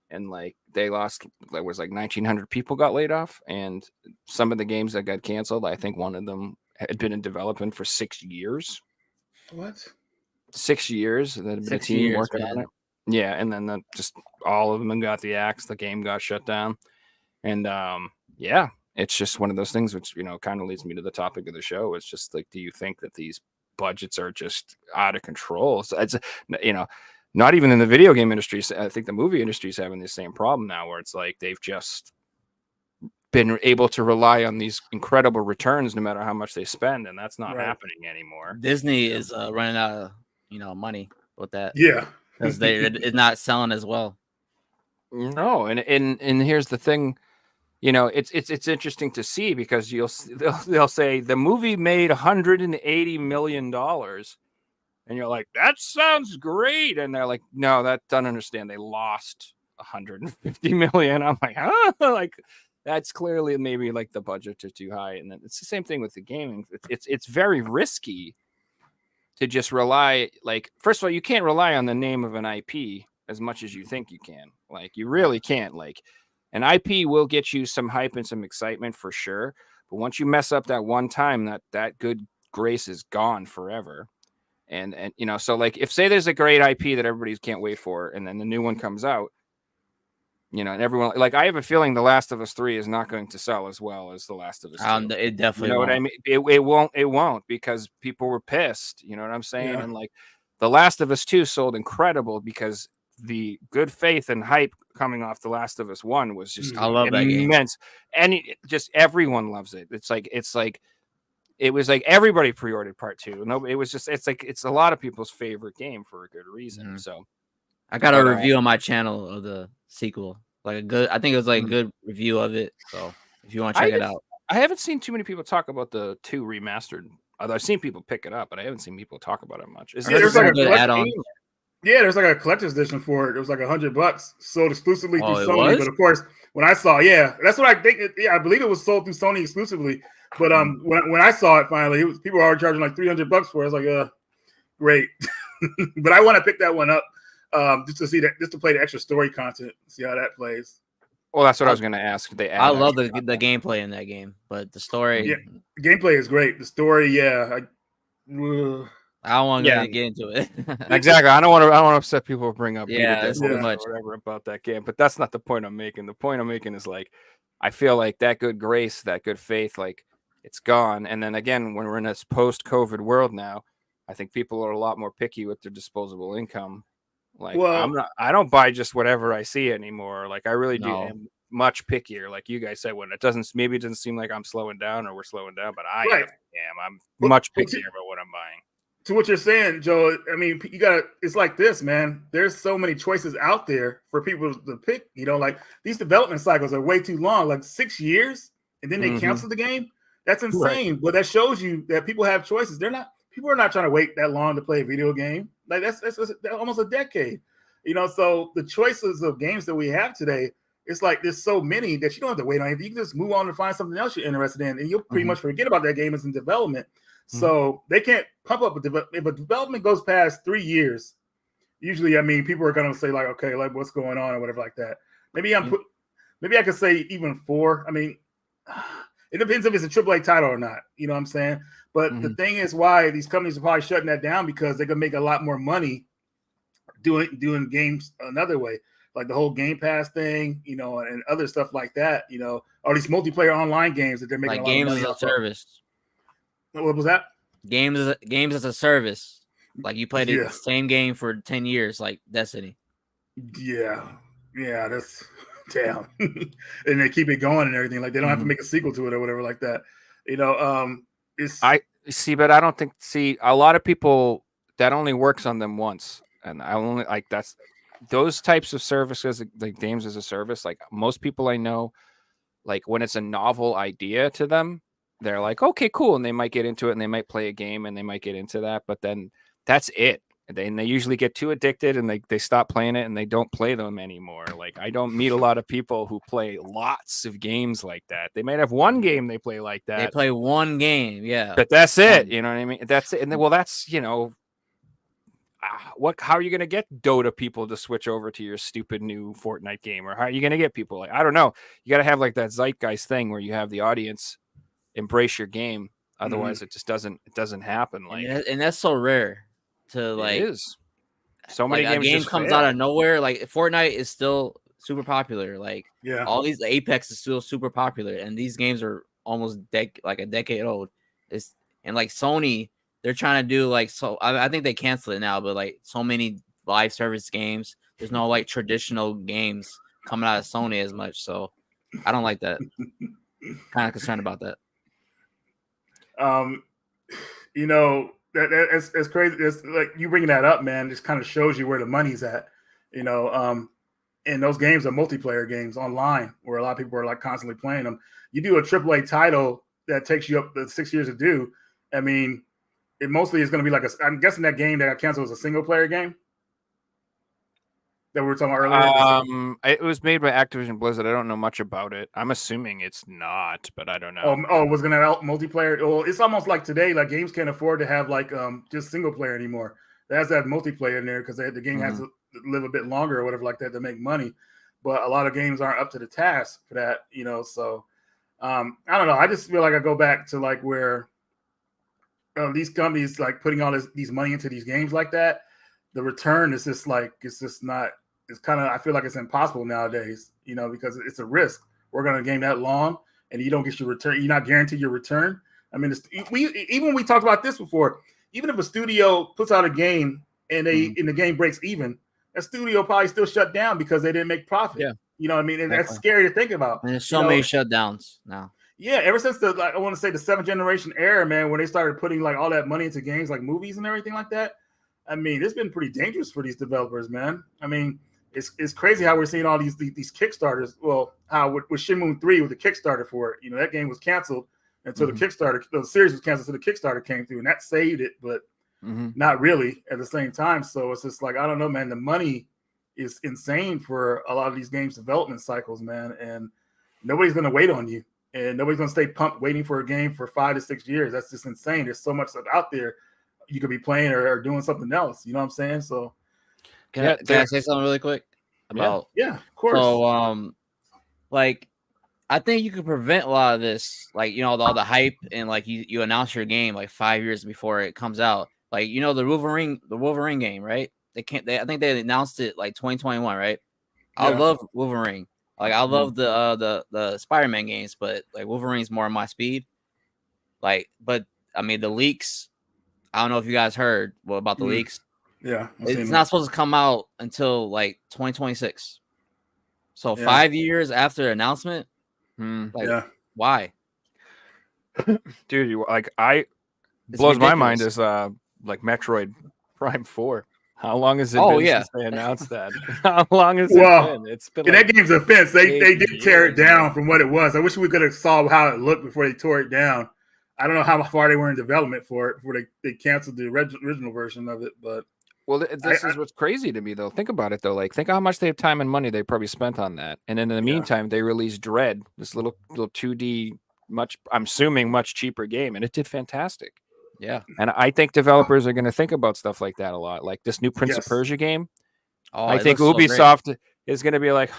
and like they lost. There was like 1,900 people got laid off, and some of the games that got canceled. I think one of them had been in development for 6 years. What? 6 years. And then a team working on it. Yeah, and then just all of them got the axe. The game got shut down, and yeah. It's just one of those things which, kind of leads me to the topic of the show. It's just like, do you think that these budgets are just out of control? So it's, not even in the video game industry. I think the movie industry is having the same problem now where it's like they've just been able to rely on these incredible returns no matter how much they spend. And that's not happening anymore. Disney is running out of, money with that. Yeah. Because it's not selling as well. No. And here's the thing. It's interesting to see because they'll say the movie made $180 million, and you're like, that sounds great, and they're like, no, that don't understand. They lost $150 million. I'm like, huh? Like that's clearly maybe like the budgets are too high, and then it's the same thing with the gaming. It's very risky to just rely. Like, first of all, you can't rely on the name of an IP as much as you think you can. Like, you really can't. Like. An IP will get you some hype and some excitement for sure. But once you mess up that one time, that good grace is gone forever. And so like if say there's a great IP that everybody can't wait for, and then the new one comes out, and everyone like I have a feeling The Last of Us 3 is not going to sell as well as The Last of Us 2. It definitely what I mean? It won't because people were pissed. You know what I'm saying? Yeah. And like The Last of Us 2 sold incredible because the good faith and hype coming off The Last of Us 1 was just I love that game. immense, and just everyone loves it. It's like it was like everybody pre-ordered part 2. No, it was just it's a lot of people's favorite game for a good reason. Mm-hmm. So I got a review on my channel of the sequel, I think it was like a good review of it. So if you want to check it out, I haven't seen too many people talk about the 2 remastered. Although I've seen people pick it up, but I haven't seen people talk about it much. There's like a good add-on. Yeah, there's like a collector's edition for it. It was like $100 sold exclusively through Sony. But of course, when I saw, that's what I think. I believe it was sold through Sony exclusively. But when I saw it finally, people were already charging like $300 for it. I was like, great. But I want to pick that one up just to see that, just to play the extra story content, see how that plays. Well, that's what I was going to ask. I love the gameplay in that game, but the story, the gameplay is great. The story, I don't want to get into it. Exactly. I don't want to upset people or bring up too much or whatever about that game. But that's not the point I'm making. The point I'm making is like I feel like that good grace, that good faith, like it's gone. And then again, when we're in this post-COVID world now, I think people are a lot more picky with their disposable income. Like I don't buy just whatever I see anymore. Like I really am much pickier. Like you guys said, when it doesn't seem like I'm slowing down or we're slowing down, but I am. I'm much pickier about what I'm buying. To what you're saying, Joe, I mean, it's like this, man. There's so many choices out there for people to pick. Like these development cycles are way too long, like 6 years, and then they cancel the game. That's insane. Right. But that shows you that people have choices. People are not trying to wait that long to play a video game. Like that's almost a decade. So the choices of games that we have today, it's like there's so many that you don't have to wait on anything. You can just move on and find something else you're interested in, and you'll pretty much forget about that game as in development. So they can't pump up if a development goes past 3 years. Usually, I mean, people are gonna say like, okay, like what's going on or whatever like that. Maybe I could say even 4. I mean, it depends if it's a AAA title or not. You know what I'm saying? But the thing is, why these companies are probably shutting that down because they can make a lot more money doing games another way, like the whole Game Pass thing, and other stuff like that. All these multiplayer online games that they're making like games as a service. What was that? Games as a service. Like you played the same game for 10 years, like Destiny. Yeah, that's damn. And they keep it going and everything. Like they don't have to make a sequel to it or whatever like that. I see, but I don't think a lot of people that only works on them once, and I only like that's those types of services, like games as a service. Like most people I know, like when it's a novel idea to them. they're like, okay, cool, and they might get into it and they might play a game and they might get into that, but then that's it. And they usually get too addicted and they stop playing it and they don't play them anymore. Like, I don't meet a lot of people who play lots of games like that. They might have one game they play like that. They play one game, yeah. But that's it. You know what I mean? That's it. And then, well, that's, how are you going to get Dota people to switch over to your stupid new Fortnite game? Or how are you going to get people? Like, I don't know. You got to have like that zeitgeist thing where you have the audience embrace your game. Otherwise, it just doesn't happen. Like, and that's so rare to like. It is. So many like games a game just comes fail. out of nowhere. Like Fortnite is still super popular. Like all these Apex is still super popular, and these games are almost like a decade old. And like Sony, they're trying to do like I think they canceled it now, but like so many live service games. There's no like traditional games coming out of Sony as much. So I don't like that. Kind of concerned about that. It's crazy. It's like you bringing that up, man. Just kind of shows you where the money's at. And those games are multiplayer games online, where a lot of people are like constantly playing them. You do a AAA title that takes you up to 6 years to do. I mean, it mostly is going to be like I'm guessing that game that got canceled was a single player game that we were talking about earlier. It was made by Activision Blizzard. I don't know much about it. I'm assuming it's not, but I don't know. Oh, was going to have multiplayer? Well, it's almost like today, like games can't afford to have like just single player anymore. It has to have multiplayer in there because the game has to live a bit longer or whatever like that to make money. But a lot of games aren't up to the task for that, So I don't know. I just feel like I go back to like where these companies like putting all these money into these games like that. The return is just like it's kind of I feel like it's impossible nowadays, because it's a risk. We're going to game that long and you don't get your return. You're not guaranteed your return. I mean, even we talked about this before. Even if a studio puts out a game and and the game breaks even, that studio probably still shut down because they didn't make profit. Yeah. You know what I mean? And that's scary to think about. And there's so many shutdowns now. Yeah, ever since I want to say the 7th generation era, man, when they started putting like all that money into games like movies and everything like that. I mean, it's been pretty dangerous for these developers, man. I mean, it's crazy how we're seeing all these Kickstarters. Well, how with Shenmue 3 with the Kickstarter for it, that game was canceled until the series was canceled until the Kickstarter came through, and that saved it, but not really at the same time. So it's just like, I don't know, man, the money is insane for a lot of these games development cycles, man, and nobody's going to wait on you, and nobody's going to stay pumped waiting for a game for 5 to 6 years. That's just insane. There's so much stuff out there you could be playing or doing something else. You know what I'm saying? So can I say something really quick about? Yeah, of course. So, like, I think you could prevent a lot of this, like, all the hype and like you announce your game like 5 years before it comes out. Like, the Wolverine game, right? I think they announced it like 2021, right? Yeah. I love Wolverine. Like, I love the Spider-Man games, but like Wolverine's more my speed. Like, but I mean the leaks. I don't know if you guys heard about the leaks. Yeah, it's not supposed to come out until like 2026. So 5 years after the announcement. Why? Dude, blows my mind is like Metroid Prime 4. How long has it been since they announced that? How long has it been? It's been that game's a fence. They did tear it down from what it was. I wish we could have saw how it looked before they tore it down. I don't know how far they were in development for it before they canceled the original version of it. But this is what's crazy to me, though. Think about it, though. Like, think how much they have time and money they probably spent on that. And then in the meantime, they released Dread, this little 2D, I'm assuming much cheaper game, and it did fantastic. Yeah. And I think developers are going to think about stuff like that a lot. Like this new Prince of Persia game. I think Ubisoft is going to be like,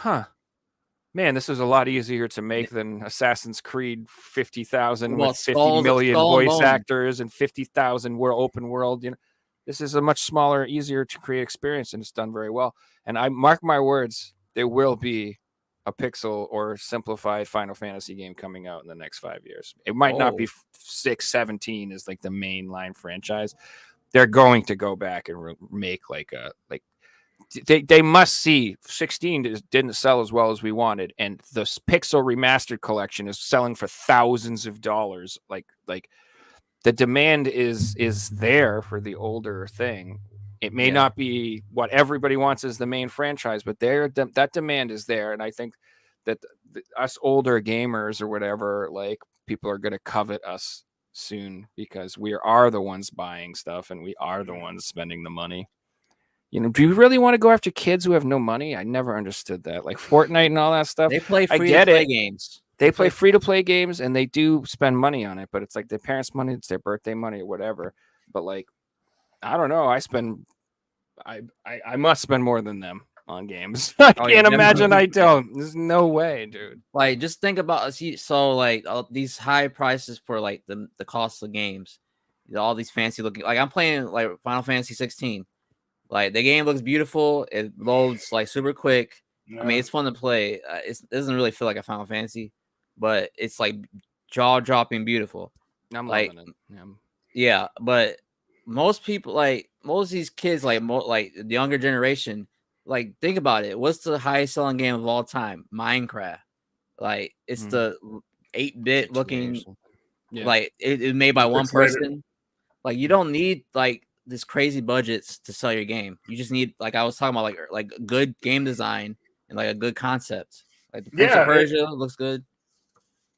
man, this is a lot easier to make than Assassin's Creed 50,000 with 50 million voice actors and 50,000 open world. This is a much smaller, easier to create experience, and it's done very well. And I mark my words, there will be a pixel or simplified Final Fantasy game coming out in the next 5 years. It might not be 17 is like the mainline franchise. They're going to go back and make they must see 16 didn't sell as well as we wanted, and the pixel remastered collection is selling for thousands of dollars. Like the demand is there for the older thing. It may not be what everybody wants as the main franchise, but that demand is there. And I think that us older gamers or whatever, like people are going to covet us soon because we are the ones buying stuff and we are the ones spending the money. You know, do you really want to go after kids who have no money? I never understood that. Like Fortnite and all that stuff. They play I free get to play it. games. They play free to play games and they do spend money on it, but it's like their parents' money, it's their birthday money or whatever. But like, I don't know. I must spend more than them on games. I can't imagine I don't. There's no way, dude. Like, just think about so like these high prices for like the cost of games, all these fancy looking. Like I'm playing like Final Fantasy 16. Like the game looks beautiful. It loads like super quick. Yeah. I mean, it's fun to play. It doesn't really feel like a Final Fantasy, but it's like jaw dropping beautiful. I'm like, loving it. Yeah, but most people, like most of these kids, like the younger generation, like think about it. What's the highest selling game of all time? Minecraft. Like it's the 8-bit looking. Yeah. Like it made by one person. Like you don't need like this crazy budgets to sell your game. You just need, like I was talking about, like good game design and like a good concept. Like the Prince of Persia looks good.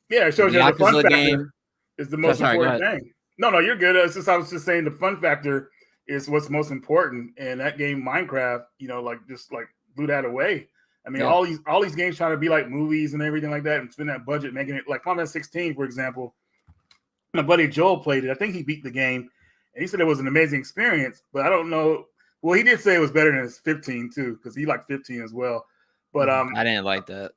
Yeah, it shows you the fun factor game is the most important thing. No, you're good. It's just I was just saying the fun factor is what's most important. And that game, Minecraft, you know, like just like blew that away. I mean, all these games trying to be like movies and everything like that and spend that budget making it like Final Fantasy 16, for example. My buddy Joel played it. I think he beat the game. And he said it was an amazing experience, but I don't know. Well, he did say it was better than his 15 too, because he liked 15 as well. But I didn't like that.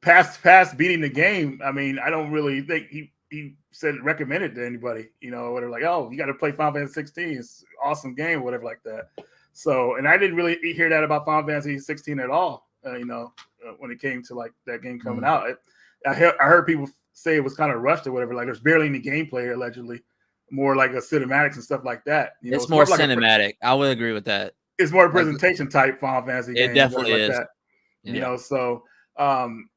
past beating the game, I mean, I don't really think he said recommend it to anybody, you know, whatever, like, oh, you got to play Final Fantasy 16. It's an awesome game, whatever like that. So, and I didn't really hear that about Final Fantasy 16 at all, you know, when it came to like that game coming out. I heard people say it was kind of rushed or whatever. Like there's barely any gameplay allegedly. More like a cinematics and stuff like that. You know, it's more cinematic. I would agree with that. It's more a presentation type Final Fantasy game. It definitely is. That. Yeah. You know, so I mean,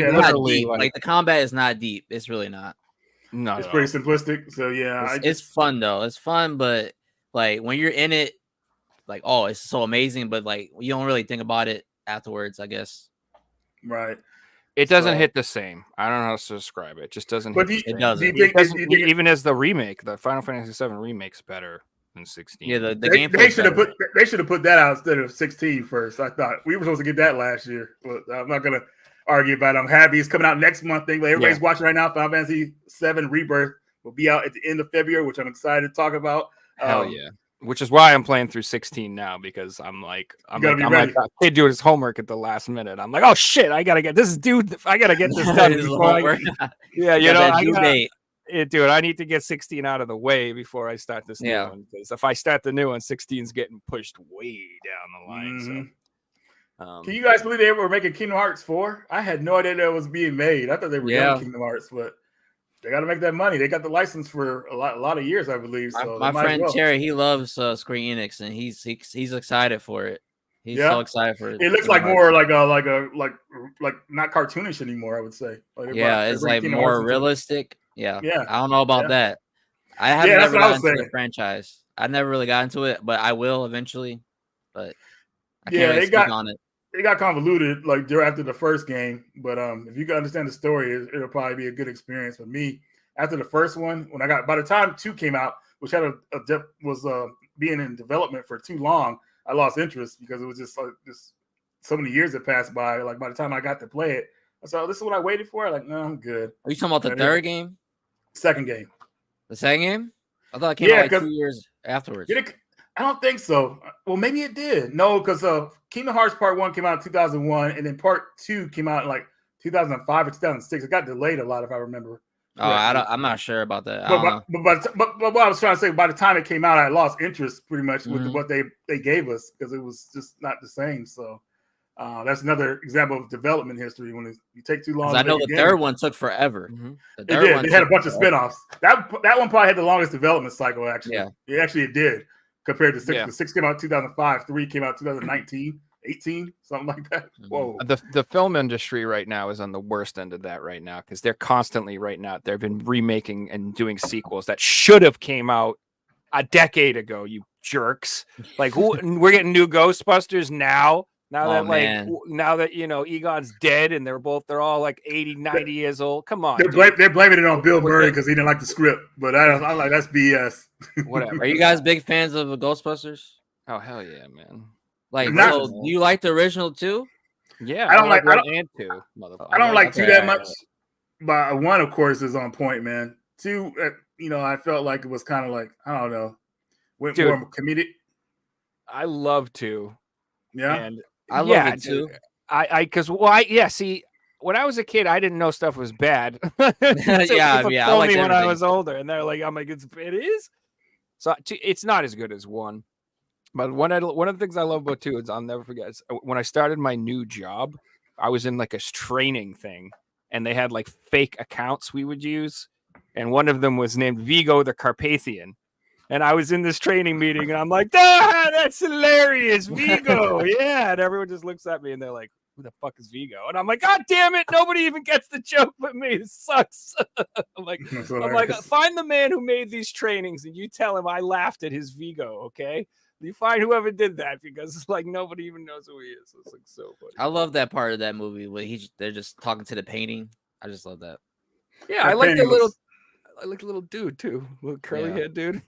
it's not deep. Like the combat is not deep. It's really not. No, it's pretty simplistic. So yeah, it's fun though. It's fun, but like when you're in it, like it's so amazing, but like you don't really think about it afterwards, I guess. Right. It doesn't hit the same. I don't know how to describe it. It just doesn't. It doesn't. Even as the remake, the Final Fantasy 7 remake's better than 16. Yeah, the game. They should have put that out instead of 16 first. I thought we were supposed to get that last year, but I'm not gonna argue about it. I'm happy it's coming out next month. Everybody's watching right now. Final Fantasy 7 Rebirth will be out at the end of February, which I'm excited to talk about. Hell yeah. Which is why I'm playing through 16 now, because I'm like a kid doing his homework at the last minute. I'm like, oh shit, I gotta get this done before dude, I need to get 16 out of the way before I start this new one. Because if I start the new one, 16's getting pushed way down the line. So can you guys believe they were making Kingdom Hearts 4? I had no idea that was being made. I thought they were doing Kingdom Hearts, but they got to make that money. They got the license for a lot of years, I believe. So my friend Terry, he loves Square Enix, and he's excited for it. He's so excited for it. It looks like more like not cartoonish anymore, I would say. It's like more realistic. Yeah. I don't know about that. I haven't never got into the franchise. I never really got into it, but I will eventually. But I can't really speak on it. It got convoluted like after the first game, but if you can understand the story, it'll probably be a good experience for me. After the first one, by the time 2 came out, which had was being in development for too long, I lost interest because it was just so many years that passed by. Like by the time I got to play it, I said, "This is what I waited for." Like, no, I'm good. Are you talking about the third game? Second game. The second game? I thought it came out like 2 years afterwards. I don't think so. Well, maybe it did. No, because Kingdom Hearts Part 1 came out in 2001, and then Part 2 came out in like 2005 or 2006. It got delayed a lot, if I remember. I'm not sure about that. But what I was trying to say, by the time it came out, I lost interest pretty much with what they gave us because it was just not the same. So that's another example of development history when you take too long. I know the third one took forever. It did. They had a bunch of spinoffs. That one probably had the longest development cycle, actually. Yeah. It did. Compared to 6. Yeah. 6 came out in 2005, 3 came out in 2019, 18, something like that. Whoa. The film industry right now is on the worst end of that right now because they're constantly right now. They've been remaking and doing sequels that should have came out a decade ago, you jerks. Like we're getting new Ghostbusters now Now that now that Egon's dead and they're all like 80, 90 years old. Come on. They're blaming it on Bill Murray because he didn't like the script. But I'm like, that's BS. Whatever. Are you guys big fans of Ghostbusters? Oh hell yeah, man. Like, so do you like the original too? Yeah, I don't like and two. I don't like two that much. But one, of course, is on point, man. Two, I felt like it was kind of like, I don't know, went more comedic. I love two. Yeah. And I love it too. See, when I was a kid, I didn't know stuff was bad. Yeah. I like when I was older, and they're like, "I'm like, it is." So it's not as good as one. But one of the things I love about two is I'll never forget. Is when I started my new job, I was in like a training thing, and they had like fake accounts we would use, and one of them was named Vigo the Carpathian. And I was in this training meeting, and I'm like, that's hilarious, Vigo. Yeah. And everyone just looks at me, and they're like, who the fuck is Vigo? And I'm like, God damn it. Nobody even gets the joke but me. This sucks. I'm like, find the man who made these trainings, and you tell him I laughed at his Vigo, okay? You find whoever did that, because it's like nobody even knows who he is. It's like so funny. I love that part of that movie where they're just talking to the painting. I just love that. Yeah, I like the little dude too. Little curly head dude.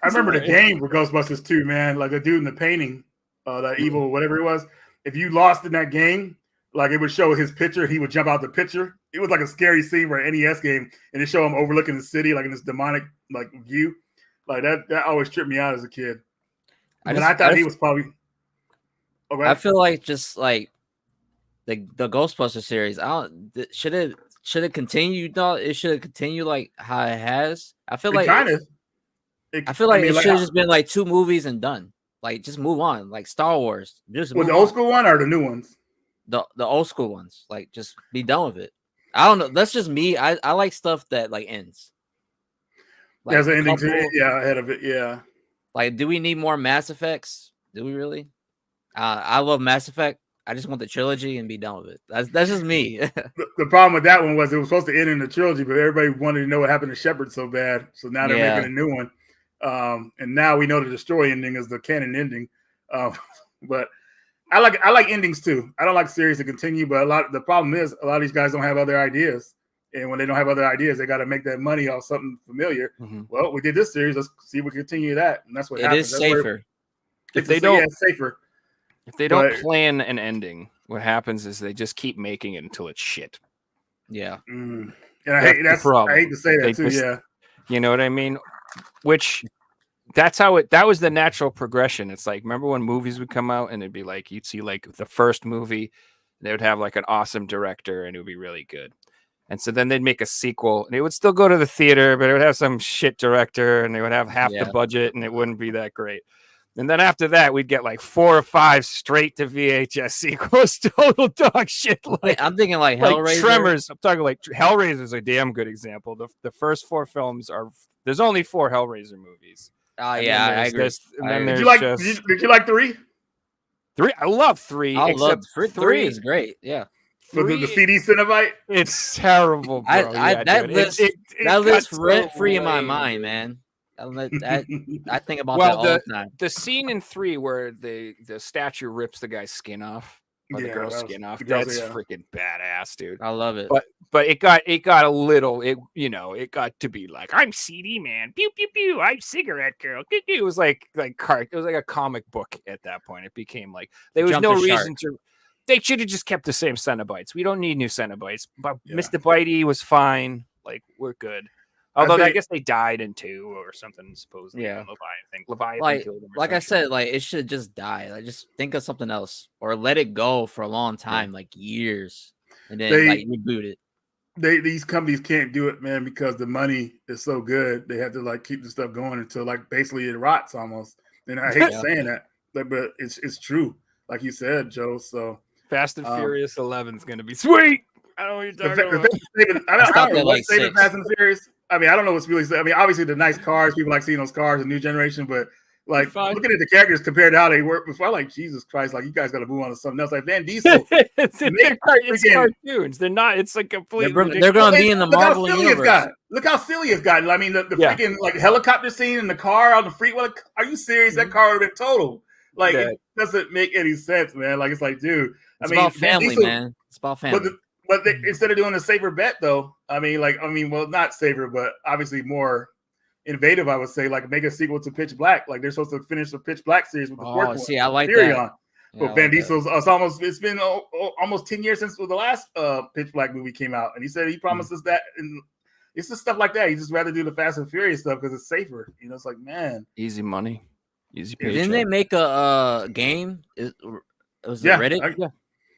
I remember the game for Ghostbusters 2, man. Like the dude in the painting, that evil, whatever it was. If you lost in that game, like it would show his picture, he would jump out the picture. It was like a scary scene for an NES game, and it showed him overlooking the city, like in this demonic like view. Like that always tripped me out as a kid. I thought he was probably. Okay. I feel like just like the Ghostbusters series. Should it continue? Though it should continue like how it has. I feel like it should have just been like 2 movies and done. Like just move on. Like Star Wars. Just the old school one or the new ones? The old school ones. Like just be done with it. I don't know. That's just me. I like stuff that like ends. Like, there's an ending to it. Yeah, ahead of it. Yeah. Like, do we need more Mass Effects? Do we really? I love Mass Effect. I just want the trilogy and be done with it. That's just me. The problem with that one was it was supposed to end in the trilogy, but everybody wanted to know what happened to Shepard so bad. So now they're making a new one. And now we know the Destroy ending is the canon ending. But I like endings too. I don't like series to continue, but the problem is a lot of these guys don't have other ideas. And when they don't have other ideas, they got to make that money off something familiar. Mm-hmm. Well, we did this series. Let's see if we continue that. And that's what happens. It is safer. If they don't, it's safer. If they don't plan an ending, what happens is they just keep making it until it's shit. Yeah. And I hate to say that too. Yeah. You know what I mean? Which that was the natural progression. It's like, remember when movies would come out and it'd be like, you'd see like the first movie, they would have like an awesome director and it would be really good. And so then they'd make a sequel and it would still go to the theater, but it would have some shit director and they would have half the budget and it wouldn't be that great. And then after that, we'd get like 4 or 5 straight to VHS sequels, total dog shit. Like, I'm thinking like Hellraiser. Like Tremors. I'm talking like Hellraiser is a damn good example. The first 4 films there's only 4 Hellraiser movies. Oh yeah, I agree. Did you like 3? 3, I love 3. I love 3 is great. Yeah. The CD Cinnabite? It's terrible, bro. That lives rent free in my mind, man. I think about that all the time. The scene in 3 where the statue rips the guy's skin off, or the girl's skin off, that's freaking badass, dude. I love it. But it got a little, it got to be like, I'm CD man, pew pew pew, I'm cigarette girl. It was like it was like a comic book at that point. It became like there was no reason to. They should have just kept the same Cenobites. We don't need new Cenobites. But Mr. Bitey was fine. Like, we're good. Although I guess they died in 2 or something, supposedly. Yeah. Leviathan killed them. Like I said, like it should just die. Like just think of something else. Or let it go for a long time, like years. And then reboot it. These companies can't do it, man, because the money is so good. They have to like keep the stuff going until like basically it rots almost. And I hate saying that, but it's true. Like you said, Joe. So Fast and Furious 11 is going to be sweet. I don't know what you're talking about. I don't know what's saving Fast and Furious. I mean, I don't know what's really. I mean, obviously the nice cars. People like seeing those cars, the new generation. But like looking at the characters compared to how they work before, I'm like, Jesus Christ! Like you guys got to move on to something else. Like Van Diesel. it's cartoons. They're not. It's like completely. They're going to be in the Marvel universe. Look how silly it's gotten. I mean, the freaking like helicopter scene in the car on the freeway. Are you serious? That car would have been total. Like that it doesn't make any sense, man. Like it's like, dude. It's I mean, about family, man. It's about family. But instead of doing a safer bet, though, well, not safer, but obviously more innovative, I would say, like make a sequel to Pitch Black. Like they're supposed to finish the Pitch Black series with the fourth one. See, I like Theory that. on. Yeah, But Van Diesel's it's been almost 10 years since the last Pitch Black movie came out, and he said he promised us that, and it's just stuff like that. He just rather do the Fast and Furious stuff because it's safer. You know, it's like, man, easy money, easy. Didn't they make a game? Was it Riddick?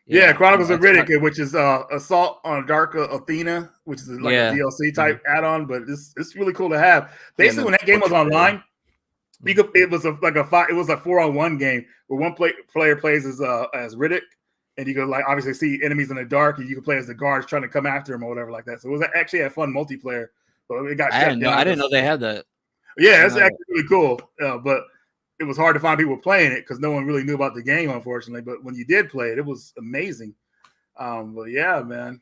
Yeah, Chronicles of Riddick, which is Assault on Dark Athena, which is like a DLC type add-on, but it's really cool to have. Basically, when that game was online, it was a 4-on-1 game where one player plays as Riddick, and you could like obviously see enemies in the dark, and you could play as the guards trying to come after him or whatever like that. So it was actually a fun multiplayer, but it got shut down. I didn't know they had that. Yeah, it's actually really cool, but it was hard to find people playing it because no one really knew about the game, unfortunately. But when you did play it, it was amazing. But yeah, man.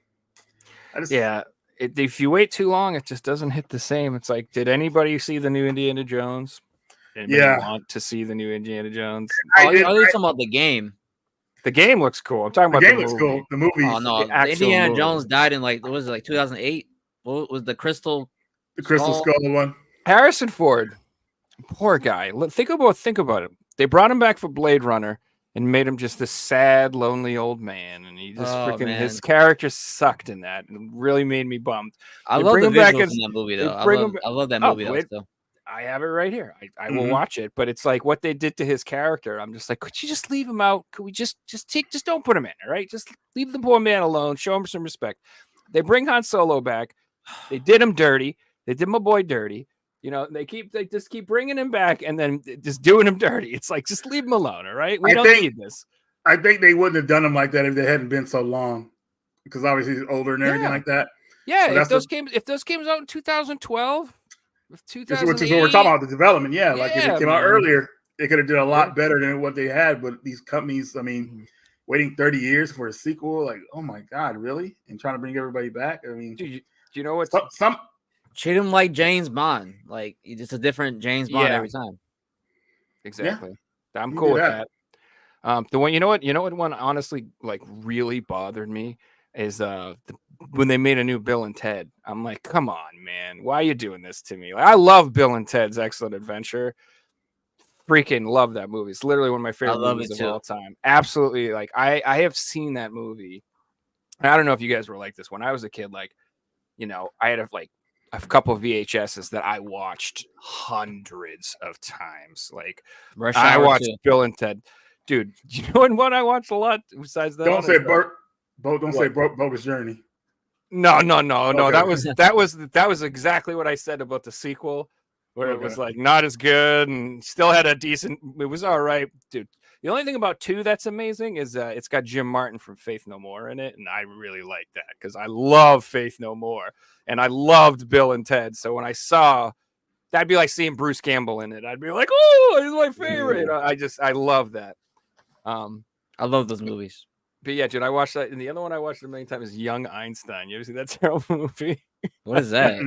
If you wait too long, it just doesn't hit the same. It's like, did anybody see the new Indiana Jones? Anybody want to see the new Indiana Jones? Are you talking about the game? The game looks cool. I'm talking about the movie. Looks cool. The movie. Oh no, Indiana Jones died in what was it, 2008? What was the Crystal Skull one? Harrison Ford. Poor guy. Think about it. They brought him back for Blade Runner and made him just this sad, lonely old man, and he just his character sucked in that, and really made me bummed. I love the visuals in that movie, though. I love that movie. I have it right here. I will watch it, but it's like what they did to his character. I'm just like, could you just leave him out? Could we just don't put him in, all right? Just leave the poor man alone. Show him some respect. They bring Han Solo back. They did him dirty. They did my boy dirty. You know, they just keep bringing him back and then just doing him dirty. It's like, just leave him alone, all right? We don't need this. I think they wouldn't have done him like that if they hadn't been so long, because obviously he's older and everything like that. Yeah, so if those came out in 2012, 2008, which is what we're talking about, the development. Yeah, like if it came out earlier, they could have did a lot better than what they had. But these companies, I mean, waiting 30 years for a sequel, like, oh my God, really? And trying to bring everybody back. I mean, do you know what? Treat him like James Bond. Like, it's a different James Bond every time. Exactly. Yeah. I'm cool with that. The one, you know what one honestly like really bothered me is when they made a new Bill and Ted. I'm like, come on, man, why are you doing this to me? Like, I love Bill and Ted's Excellent Adventure. Freaking love that movie. It's literally one of my favorite movies of all time. Absolutely. Like, I have seen that movie. I don't know if you guys were like this when I was a kid. Like, you know, I had a couple of VHSs that I watched hundreds of times. Like, I watched Bill and Ted. Dude, you know what I watched a lot besides that? Don't say Bogus Journey. No. That was exactly what I said about the sequel, where it was like not as good and still had a decent. It was all right, dude. The only thing about 2 that's amazing is it's got Jim Martin from Faith No More in it, and I really like that because I love Faith No More and I loved Bill and Ted. So when I saw that'd be like seeing Bruce Campbell in it, I'd be like, oh, he's my favorite. I love that. I love those movies. But yeah, dude, I watched that, and the other one I watched a million times is Young Einstein. You ever see that terrible movie? What is that?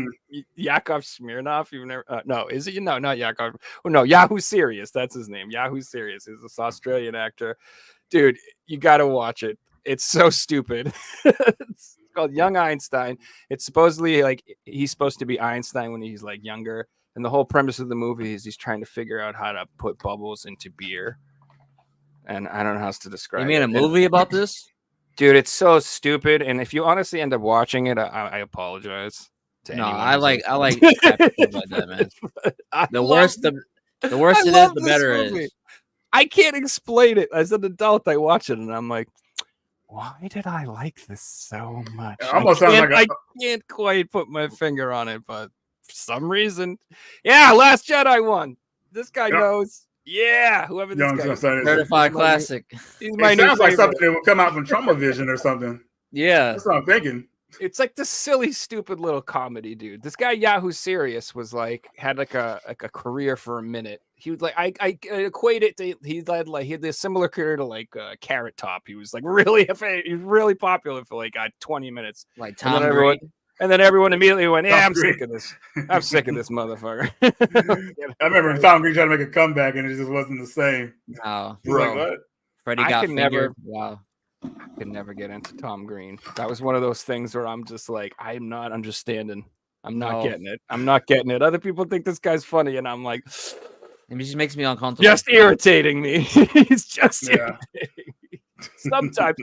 Yakov Smirnoff. You've never? No, is it? No, not Yakov. Oh no, Yahoo Serious. That's his name. Yahoo Serious is this Australian actor. Dude, you got to watch it. It's so stupid. It's called Young Einstein. It's supposedly like he's supposed to be Einstein when he's like younger, and the whole premise of the movie is he's trying to figure out how to put bubbles into beer. And I don't know how else to describe it. You made a movie about this? Dude, it's so stupid. And if you honestly end up watching it, I apologize. I like like that, man. The worse it is, the better it is. I can't explain it. As an adult, I watch it and I'm like, why did I like this so much? I can't quite put my finger on it, but for some reason, Last Jedi won. This guy knows. Yeah, whoever this guy is. Certified classic. He's my sounds like something that would come out from Trauma Vision or something. Yeah. That's what I'm thinking. It's like this silly, stupid little comedy, dude. This guy, Yahoo Serious, was like, had like a career for a minute. He was like, I equate it to, he had a similar career to like Carrot Top. He was like really popular for like 20 minutes. Like Tom Green. And then everyone immediately went, "Yeah, Tom I'm Green. sick of this. I'm sick of this motherfucker." I remember Tom Green trying to make a comeback, and it just wasn't the same. No, He's like, Bro. what? Freddie I got could fingered. never- Wow. Could never get into Tom Green. That was one of those things where I'm just like, I'm not understanding. I'm not No. getting it. I'm not getting it. Other people think this guy's funny, and I'm like, It just makes me uncomfortable. just irritating me. He's just Yeah. irritating me. Sometimes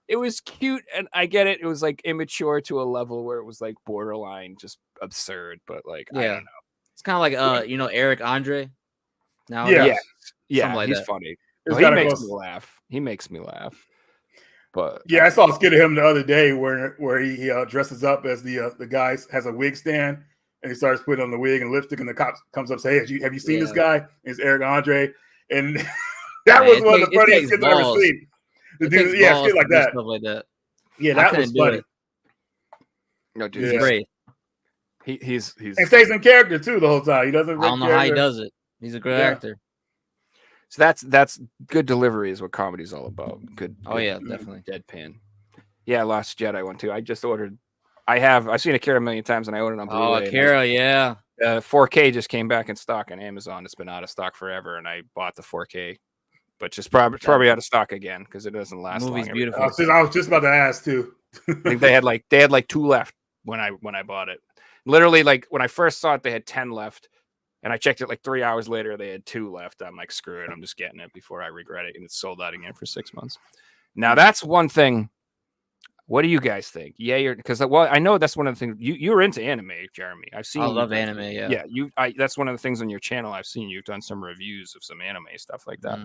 it was cute, and I get it. It was like immature to a level where it was like borderline just absurd. But like, I Yeah. don't know. It's kind of like Eric Andre. Now, Yeah. Yeah, like he's that. funny. It's Well, he kinda makes close. me laugh. He makes me laugh. But Yeah, I saw a skit of him the other day where he dresses up as the guy, has a wig stand, and he starts putting on the wig and lipstick, and the cop comes up and says, "Hey, have you seen this guy?" And it's Eric Andre, and that was one of the funniest skits I've ever seen. The dude, skit like that. Stuff like that. Yeah, that was funny. no, dude, He's great. He's And stays in character too the whole time. He doesn't. I don't know how he does it. He's a great actor. So that's good delivery is what comedy's all about. Good. Oh yeah, definitely. Deadpan. Yeah, Lost Jedi one too. I just ordered. I've seen Akira a million times, and I ordered it on Blu-ray. Oh, Akira, yeah. 4K just came back in stock on Amazon. It's been out of stock forever, and I bought the 4K, but just probably out of stock again because it doesn't last Movie's long. beautiful. I was just about to ask too. I think they had like 2 left when I bought it. Literally, like when I first saw it, they had 10 left. And I checked it like 3 hours later, they had 2 left. I'm like, screw it. I'm just getting it before I regret it. And it's sold out again for 6 months. Now, that's one thing. What do you guys think? Yeah, because I know that's one of the things you're into anime, Jeremy. I've seen. I love anime. Yeah. Yeah, that's one of the things on your channel. I've seen you've done some reviews of some anime stuff like that.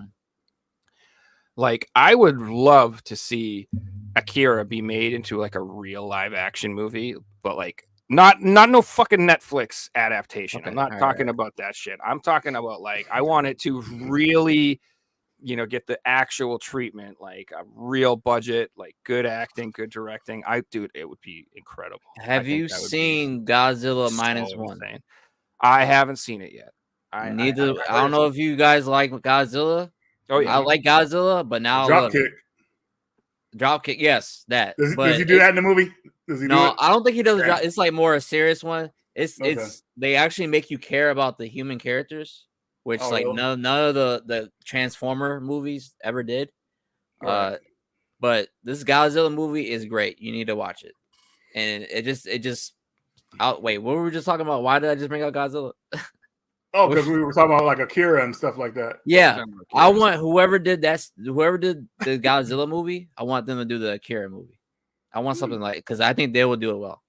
Like, I would love to see Akira be made into like a real live action movie, but like. Not no fucking Netflix adaptation. Okay, I'm not talking about that shit. I'm talking about like I want it to really, get the actual treatment, like a real budget, like good acting, good directing. Dude, it would be incredible. Have you seen Godzilla Minus One? Insane. I haven't seen it yet. I don't know if you guys like Godzilla. Oh yeah, I like Godzilla, but now Dropkick, yes, that. Does he do that in the movie? Does he do it? I don't think he does. It's like more a serious one. It's they actually make you care about the human characters, which really? none of the Transformer movies ever did. Right. But this Godzilla movie is great. You need to watch it. And it just wait, what were we just talking about? Why did I just bring out Godzilla? Oh, because we were talking about like Akira and stuff like that. Yeah, I want whoever did the Godzilla movie, I want them to do the Akira movie. I want something like, because I think they will do it well.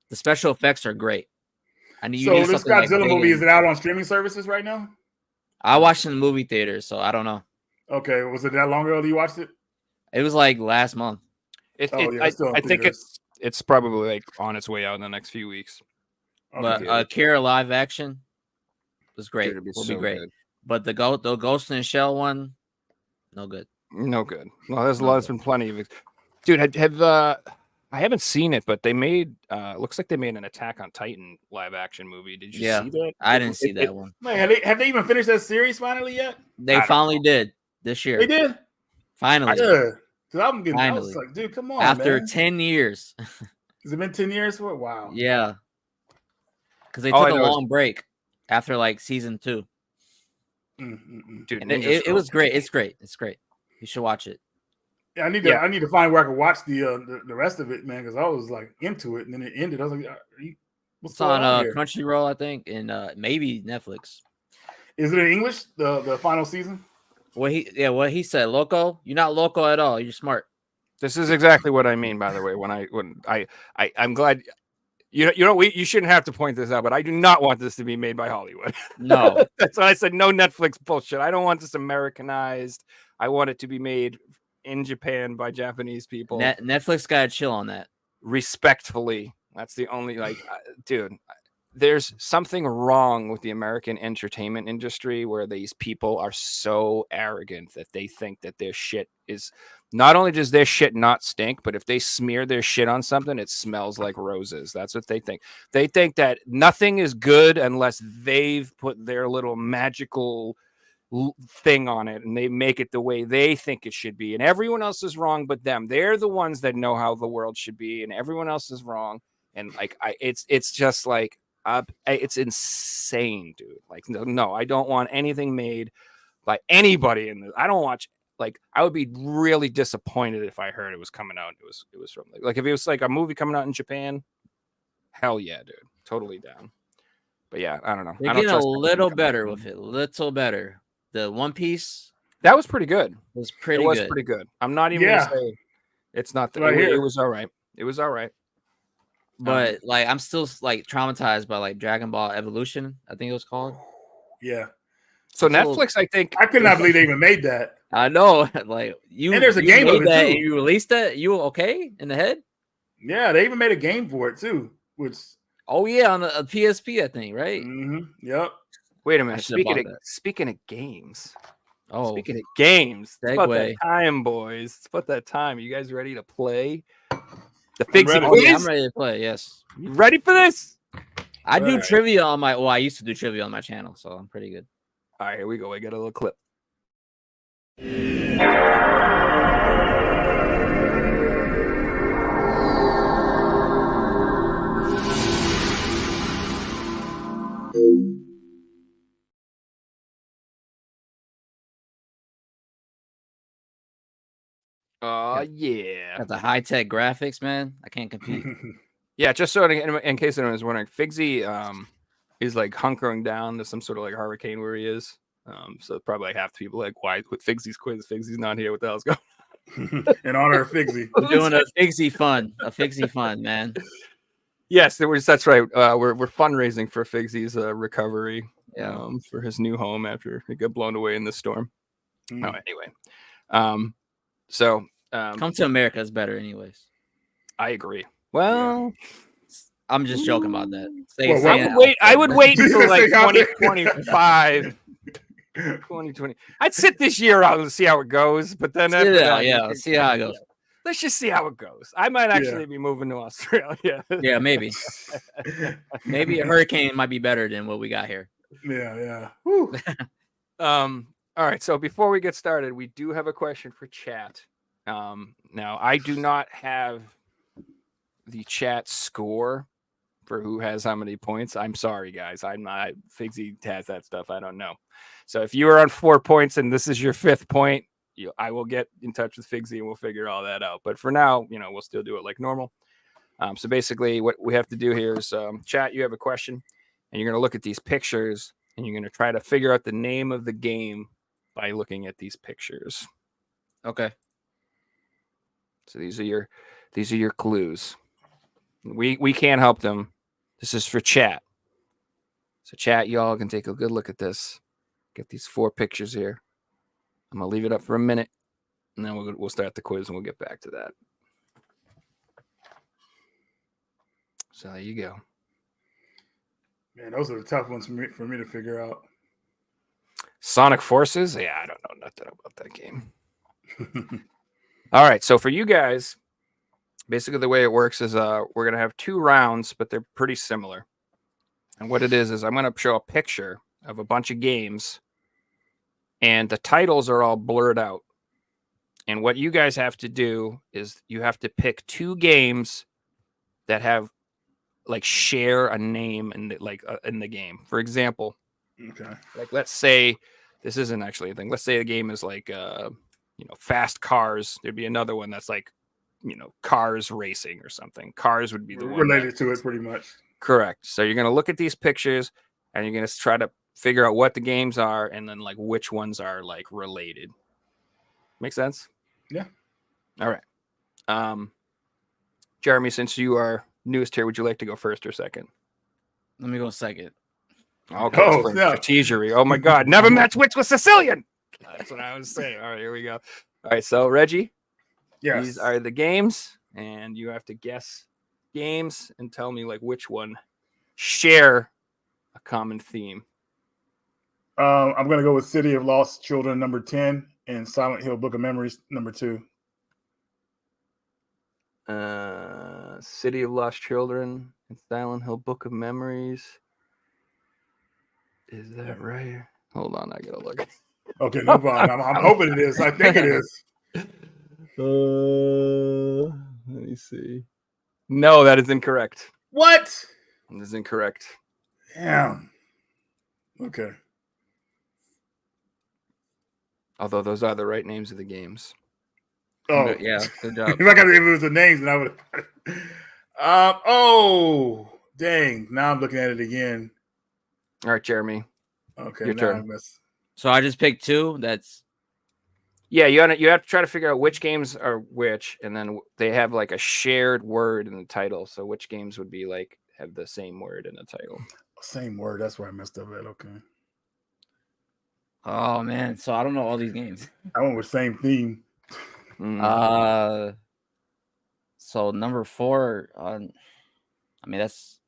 The special effects are great. So this Godzilla movie, is it out on streaming services right now? I watched it in the movie theater, so I don't know. Okay, was it that long ago that you watched it? It was like last month. I think it's probably like on its way out in the next few weeks. But Akira live action was great. Dude, will be great. Good. But the Ghost in the Shell one, no good. No good. Well, there's been plenty of. Dude, I haven't seen it, but they made looks like they made an Attack on Titan live action movie. Did you see that? I didn't see that one. Man, have they even finished that series finally yet? They finally did this year. They did? Finally. Yeah. I was like, dude, come on. After man. 10 years. Has it been 10 years for it? Wow. Yeah. Because they took a long break after like season 2. Dude, and it was great. It's great. It's great. You should watch it. Yeah, I need to find where I can watch the rest of it, man, because I was like into it, and then it ended. I was like, what's on Crunchyroll, I think, and maybe Netflix. Is it in English? The final season? What he said, loco. You're not loco at all. You're smart. This is exactly what I mean. By the way, I'm glad. You shouldn't have to point this out, but I do not want this to be made by Hollywood. No, that's why I said no Netflix bullshit. I don't want this Americanized. I want it to be made in Japan by Japanese people. Netflix gotta chill on that. Respectfully, that's the only dude. There's something wrong with the American entertainment industry where these people are so arrogant that they think that their shit is not only does their shit not stink, but if they smear their shit on something, it smells like roses. That's what they think. They think that nothing is good unless they've put their little magical thing on it and they make it the way they think it should be. And everyone else is wrong but them. They're the ones that know how the world should be, and everyone else is wrong. and like it's just like it's insane, dude. Like no, I don't want anything made by anybody in this. I don't watch. Like I would be really disappointed if I heard it was coming out. It was from like if it was like a movie coming out in Japan. Hell yeah, dude, totally down. But yeah, I don't know. They're getting a little better with it. Little better. The One Piece that was pretty good. was pretty good. Pretty good. I'm not even gonna say it's not that it was all right. It was all right. But like I'm still like traumatized by like Dragon Ball Evolution, I think it was called. Yeah. So Netflix, I think I could not believe they even made that. I know, like and there's a game of it that too. And you released that. You okay in the head? Yeah, they even made a game for it too. Which on a PSP, I think, right? Yep. Wait a minute. Speaking of games. Oh, speaking of games, it's about that segue. time, boys. It's about that time. You guys ready to play the Figsy ready. quiz? I'm ready to play. Yes. You ready for this? I do trivia on my. Well, I used to do trivia on my channel, so I'm pretty good. All right, here we go. I got a little clip. Oh yeah. Got the high tech graphics, man. I can't compete. Yeah, just so in case anyone was wondering, Figsy is like hunkering down to some sort of like hurricane where he is. So probably like half the people like, why with Figsy's quiz? Figsy's not here. What the hell's going on? In honor of Figsy. We're doing a Figsy fun, man. Yes, that's right. We're fundraising for Figsy's recovery. Yeah. For his new home after he got blown away in the storm. Oh, anyway. Come to America is better, anyways. I agree. Well, I'm just joking about that. I would wait until like 2025. 2020. I'd sit this year out and see how it goes, but then see how it goes. Let's just see how it goes. I might actually be moving to Australia. Yeah, maybe. Maybe a hurricane might be better than what we got here. Yeah. All right. So before we get started, we do have a question for chat. Now I do not have the chat score for who has how many points. I'm sorry, guys. I'm not. Figsy has that stuff. I don't know. So if you are on 4 points and this is your 5th point, I will get in touch with Figsy and we'll figure all that out. But for now, we'll still do it like normal. So basically, what we have to do here is chat. You have a question, and you're going to look at these pictures, and you're going to try to figure out the name of the game by looking at these pictures. Okay. So these are your clues. We can't help them. This is for chat. So chat, y'all can take a good look at this. Get these 4 pictures here. I'm gonna leave it up for a minute, and then we'll start the quiz, and we'll get back to that. So there you go. Man, those are the tough ones for me to figure out. Sonic Forces? Yeah, I don't know nothing about that game. All right, so for you guys, basically the way it works is we're going to have 2 rounds, but they're pretty similar. And what it is I'm going to show a picture of a bunch of games, and the titles are all blurred out. And what you guys have to do is you have to pick 2 games that have like share a name in the game. For example, like let's say this isn't actually a thing. Let's say the game is like fast cars. There'd be another one that's like cars racing or something. Cars would be the one related to it pretty much. Correct. So you're going to look at these pictures and you're going to try to figure out what the games are and then like which ones are like related. Make sense? Yeah. All right. Jeremy, since you are newest here, would you like to go first or second? Let me go second. Okay. Strategery. Oh my God. Never match wits with Sicilian. That's what I was saying. All right, here we go. All right. So Reggie. Yes. These are the games, and you have to guess games and tell me like which one share a common theme. I'm gonna go with City of Lost Children number 10 and Silent Hill Book of Memories number 2. City of Lost Children and Silent Hill Book of Memories. Is that right? Hold on, I gotta look. Okay, no problem. I'm hoping it is. I think it is. Let me see. No, that is incorrect. What? This is incorrect. Damn. Okay. Although those are the right names of the games. Oh, Yeah, good job. if it was the names, then I would have. Oh, dang. Now I'm looking at it again. All right, Jeremy. Okay, Your now turn. I missed. So I just picked 2. That's Yeah, you have to try to figure out which games are which, and then they have like a shared word in the title. So which games would be like have the same word in the title? Same word. That's where I messed up at. Okay. oh man. So I don't know all these games. I went with same theme. So number 4 on. I mean that's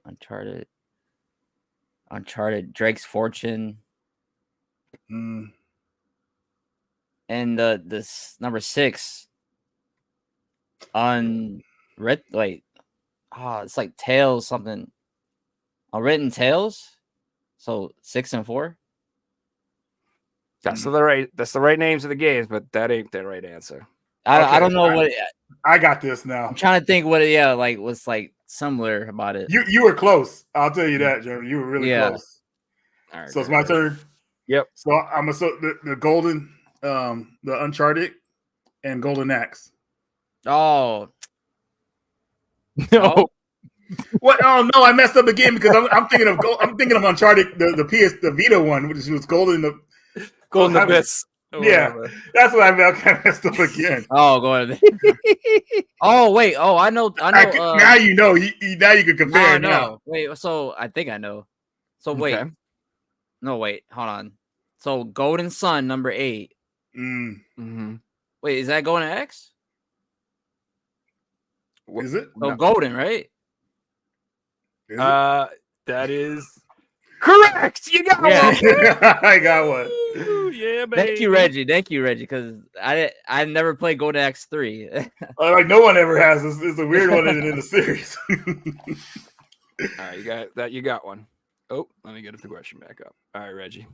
Uncharted, Drake's Fortune, Mm. and this number 6 on red. Wait, it's like Tales something. Unwritten Tales. So 6 and 4. That's the right names of the games, but that ain't the right answer. I don't know what. I got this now. I'm trying to think what was like similar about it. You were close. I'll tell you that, Jeremy. You were really close. All right, So it's my turn. Yep. So I'm the Golden, the Uncharted, and Golden Axe. Oh No. What? Oh no, I messed up again because I'm thinking of Uncharted, the Vita one, which was Golden Abyss. Yeah, that's what I messed up again. Oh, go ahead. Oh wait. Oh, I know. Now you know. Now you can compare. No. Wait. So I think I know. So wait. Okay. No, wait. Hold on. So Golden Sun number 8. Mm-hmm. Wait, is that Golden X? Is it? So Golden, right? Is it? That is correct. You got one. I got one. Yeah, baby. Thank you, Reggie, because I never played Golden Axe 3. Like no one ever has. It's a weird one in the series. All right, you got that. You got one. Oh, let me get the question back up. All right, Reggie.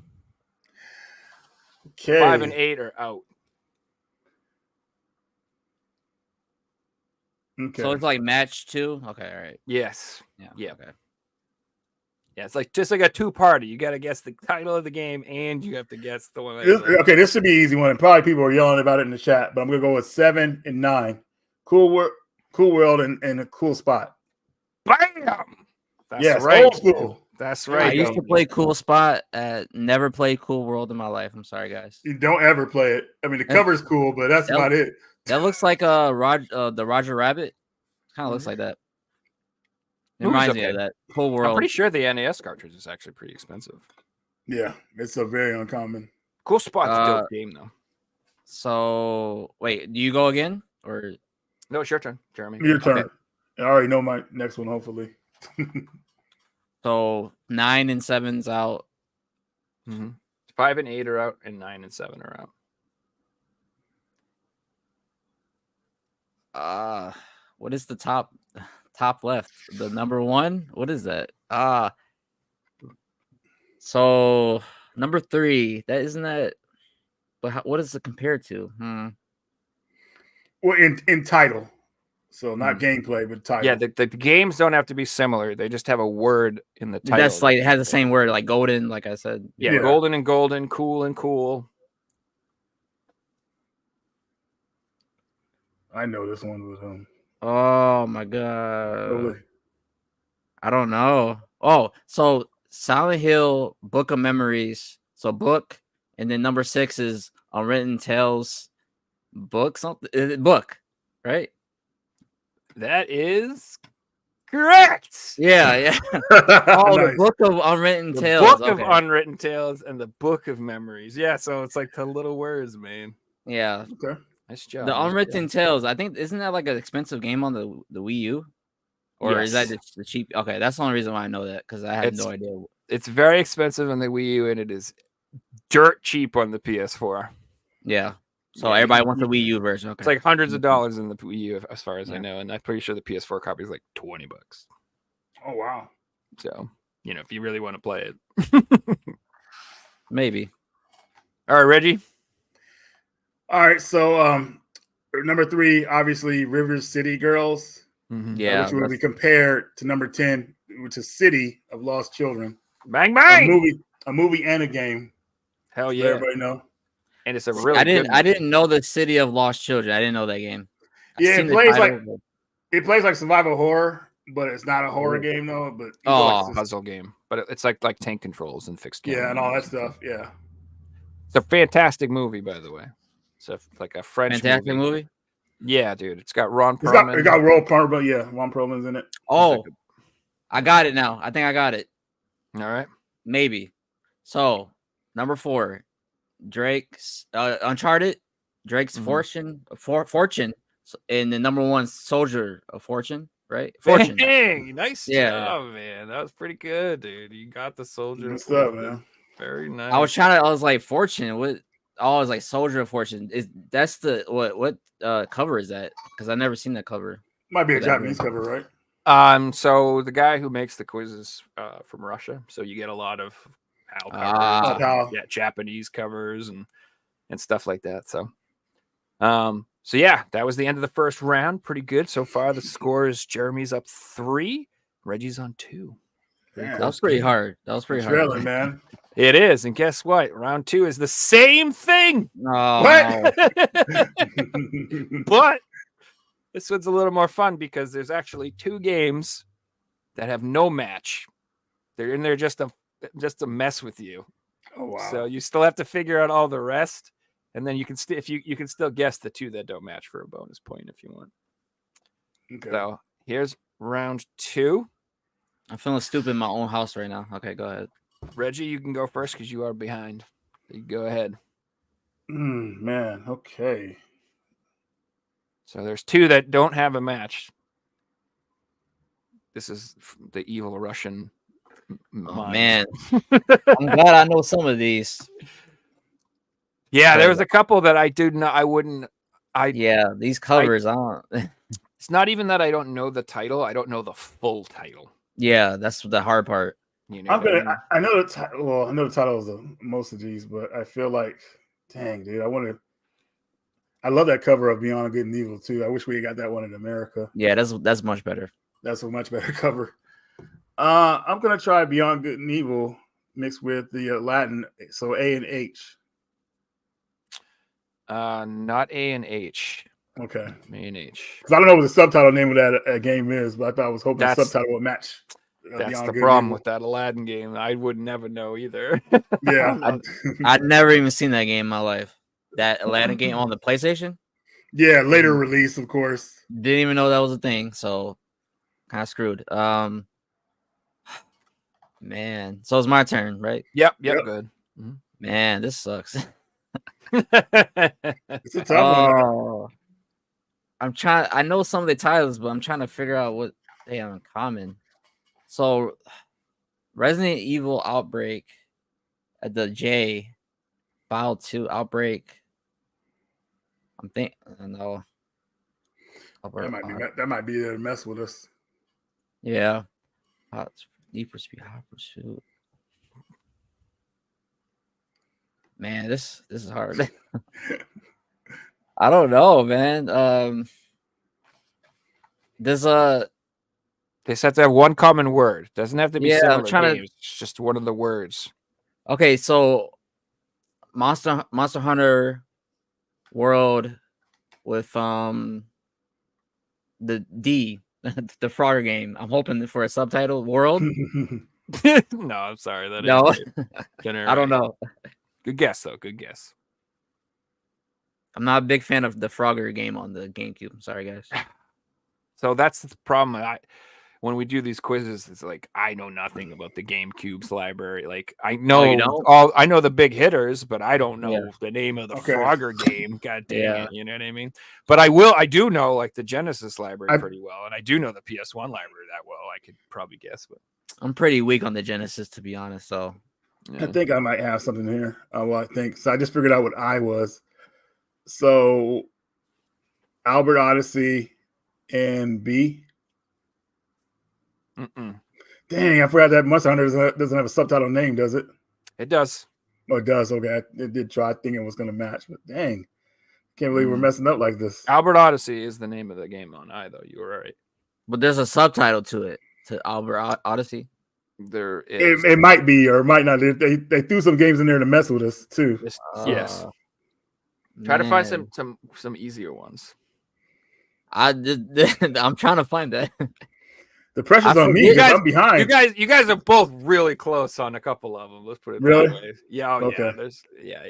Okay. 5 and 8 are out. Okay. So it's like match 2. Okay, all right. Yes. Yeah. Okay. Yeah, it's just like a 2-party. You got to guess the title of the game, and you have to guess the one. Okay, this should be an easy one. Probably people are yelling about it in the chat, but I'm gonna go with 7 and 9. Cool world, and a cool spot. Bam! That's yes, right. old school. That's right. I used to play Cool Spot. Never played Cool World in my life. I'm sorry, guys. You don't ever play it. I mean, the cover's cool, but that's about it. That looks like the Roger Rabbit. Kind of looks like that. It reminds me of that. Cool World. I'm pretty sure the NES cartridge is actually pretty expensive. Yeah, it's a very uncommon. Cool Spot's a dope game, though. So, wait, do you go again? Or no, it's your turn, Jeremy. Your turn. Okay. I already know my next one, hopefully. So 9 and 7's out. Mm-hmm. 5 and 8 are out, and 9 and 7 are out. What is the top left? The number 1? What is that? So number 3. That isn't that. But what does it compare to? Well, in title, so not gameplay, but title. Yeah, the games don't have to be similar. They just have a word in the title. That's like it has the same word, like golden, like I said. Yeah, golden and golden, cool and cool. I know this one was Oh my god. I don't know. Oh, so Silent Hill Book of Memories. So book, and then number 6 is Unwritten Tales book, book, right? That is correct. Yeah. Oh, nice. The Book of Unwritten Tales. Book of Unwritten Tales and the Book of Memories. Yeah, so it's like the little words, man. Yeah. Okay. Nice job. The Unwritten Tales. I think isn't that like an expensive game on the Wii U? Or is that just the cheap? Okay, that's the only reason why I know that, because I had no idea. It's very expensive on the Wii U, and it is dirt cheap on the PS4. Yeah. So everybody wants the Wii U version. Okay. It's like hundreds of dollars in the Wii U, as far as I know, and I'm pretty sure the PS4 copy is like $20. Oh wow! So if you really want to play it, maybe. All right, Reggie. All right, so number 3, obviously, River City Girls. Yeah, which would be compared to number 10, which is City of Lost Children. Bang bang. A movie and a game. Hell Let yeah. everybody know. And it's a really I good didn't know the City of Lost Children. I didn't know that game. Yeah, it plays like survival horror, but it's not a horror game though. But puzzle game, but it's like tank controls and fixed camera. Yeah, and all that stuff. Yeah, it's a fantastic movie, by the way. It's like a French fantastic movie. Yeah, dude, it's got Ron Perlman. It got Ron Perlman. Yeah, Ron Perlman's in it. Oh, I got it now. I think I got it. All right, maybe. So number 4, Drake's Uncharted. Drake's Fortune, and the number 1 Soldier of Fortune, right? Fortune. Dang, nice job, man. That was pretty good, dude. You got the Soldier. Good stuff, man. Very nice. I was like Fortune. What? Oh, I was like Soldier of Fortune. That's the what cover is that? Because I've never seen that cover. Might be a Japanese cover, right? So the guy who makes the quizzes from Russia, so you get a lot of HAL covers, Japanese covers and stuff like that. So yeah, that was the end of the first round. Pretty good so far. The score is Jeremy's up 3, Reggie's on 2. Yeah, that was pretty hard. Really, man. It is, and guess what? Round 2 is the same thing. What? But this one's a little more fun because there's actually 2 games that have no match. They're in there just to mess with you. Oh wow! So you still have to figure out all the rest, and then you can you can still guess the 2 that don't match for a bonus point if you want. Okay. So here's round 2. I'm feeling stupid in my own house right now. Okay, go ahead. Reggie, you can go first because you are behind. You go ahead. Man, okay. So there's 2 that don't have a match. This is the evil Russian mind. Man. I'm glad I know some of these. Yeah, there was a couple that I wouldn't. These covers, It's not even that I don't know the title. I don't know the full title. Yeah, that's the hard part. You know, I know the title. Well, I know the titles of most of these, but I feel like, dang, dude, I love that cover of Beyond Good and Evil too. I wish we had got that one in America. Yeah, that's much better. That's a much better cover. I'm gonna try Beyond Good and Evil mixed with the Latin, so A and H. Not A and H. Okay. A and H. Because I don't know what the subtitle name of that game is, but I was hoping the subtitle would match. That's the problem with that Aladdin game. I would never know either. Yeah. I'd never even seen that game in my life. That Aladdin game on the PlayStation? Yeah, later release, of course. Didn't even know that was a thing, so kind of screwed. Man. So it's my turn, right? Yep. Good. Mm-hmm. Man, this sucks. It's a tough one. I know some of the titles, but I'm trying to figure out what they have in common. So Resident Evil Outbreak at the J, File 2 Outbreak. No. That might be there to mess with us. Yeah. Need for Speed Hot Pursuit. Man, this is hard. I don't know, man. They have to have one common word. Doesn't have to be similar I'm trying games. It's just one of the words. Okay, so Monster Hunter World with the D, the Frogger game. I'm hoping for a subtitle. World. No, I'm sorry. No, I don't know. Good guess though. Good guess. I'm not a big fan of the Frogger game on the GameCube. I'm sorry, guys. So that's the problem. When we do these quizzes, it's like I know nothing about the GameCube's library. Like I know I know the big hitters, but I don't know the name of the Frogger game. God damn it, you know what I mean? But I do know like the Genesis library pretty well, and I do know the PS1 library that well. I could probably guess, but I'm pretty weak on the Genesis, to be honest. So I think I might have something here. I think so. I just figured out what I was. So Albert Odyssey and B. Dang, I forgot that Monster Hunter doesn't have a subtitle name, does it? It does. Oh, it does. Okay, it did try thinking it was going to match, but dang, can't believe we're messing up like this. Albert Odyssey is the name of the game on I though. You were right. But there's a subtitle to it, to Albert Odyssey. There is. It might be or it might not. They threw some games in there to mess with us too. Yes. Try to find some easier ones. I'm trying to find that. The pressure's on me because I'm behind. You guys are both really close on a couple of them. Let's put it Really? that way. Yeah. Oh, Okay. yeah. There's yeah.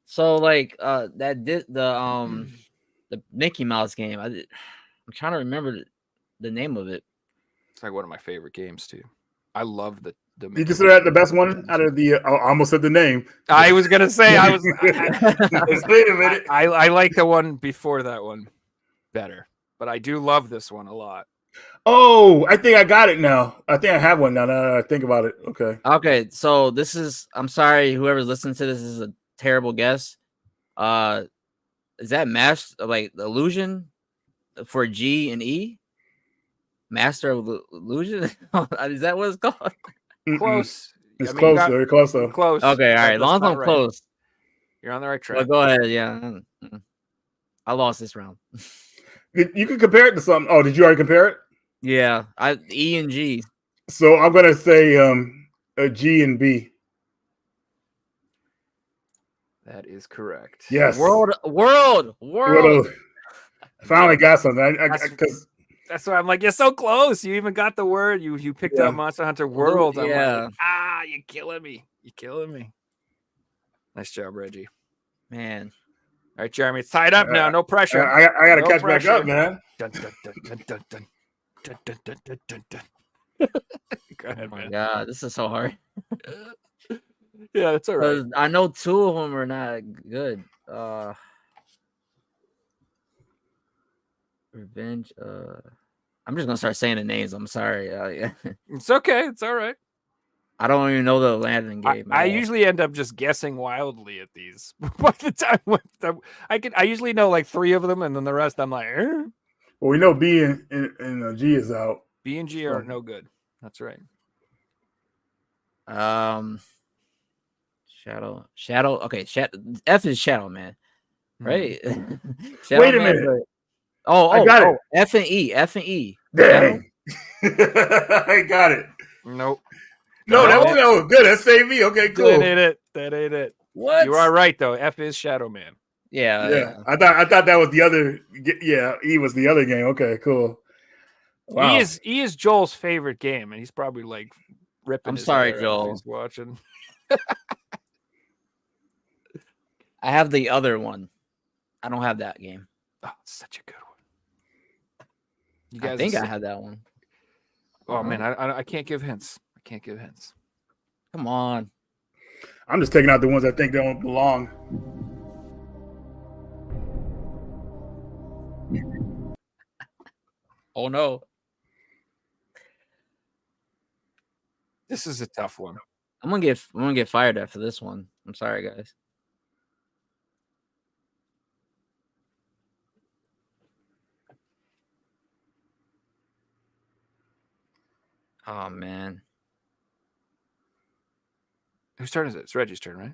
So like that did the Mickey Mouse game. I'm trying to remember the name of it. It's like one of my favorite games too. I love the. You consider that the best one out of the? I almost said the name. I was gonna say I was. Wait a minute. I like the one before that one better, but I do love this one a lot. Oh, I think I got it now. I think I have one now. Now that I think about it. Okay. Okay, so this is. I'm sorry, whoever's listening to this is a terrible guess. Is that like Illusion for G and E? Master of Illusion? Is that what it's called? Close. It's close though. You're close though. Close. Okay, all right. As long as I'm close, you're on the right track. Well, go ahead. Yeah, I lost this round. You can compare it to something. Oh, did you already compare it? Yeah, E and G. So I'm gonna say a G and B. That is correct. Yes. World. I finally got something. Because that's why I'm like, you're so close. You even got the word. You picked up Monster Hunter World. I'm like, you're killing me. You're killing me. Nice job, Reggie. Man. All right, Jeremy, it's tied up now. No pressure. I got to catch back up, man. Dun, dun, dun, dun, dun, dun. Dun, dun, dun, dun, dun, dun. Go ahead, Oh my man. God, this is so hard. Yeah, it's all right. I know two of them are not good. Revenge. I'm just gonna start saying the names. I'm sorry. It's okay. It's all right. I don't even know the Landon game. I usually end up just guessing wildly at these. By the time I usually know like 3 of them, and then the rest I'm like, eh? Well, we know B and G is out. B and G are no good. That's right. Shadow. Okay, F is Shadow Man, right? Shadow Wait a minute. I got it. F and E. Dang. I got it. Nope. No, that was good. That saved me. Okay, cool. That ain't it. What? You are right though. F is Shadow Man. Yeah. I thought that was the other. Yeah, E was the other game. Okay, cool. Wow. E is Joel's favorite game, and he's probably like ripping. I'm sorry, Joel. He's watching. I have the other one. I don't have that game. Oh, it's such a good one. You guys, I think I had that one. Oh man, I can't give hints. Come on. I'm just taking out the ones I think don't belong. Oh no. This is a tough one. I'm gonna get fired after this one. I'm sorry, guys. Oh man. Whose turn is it? It's Reggie's turn, right?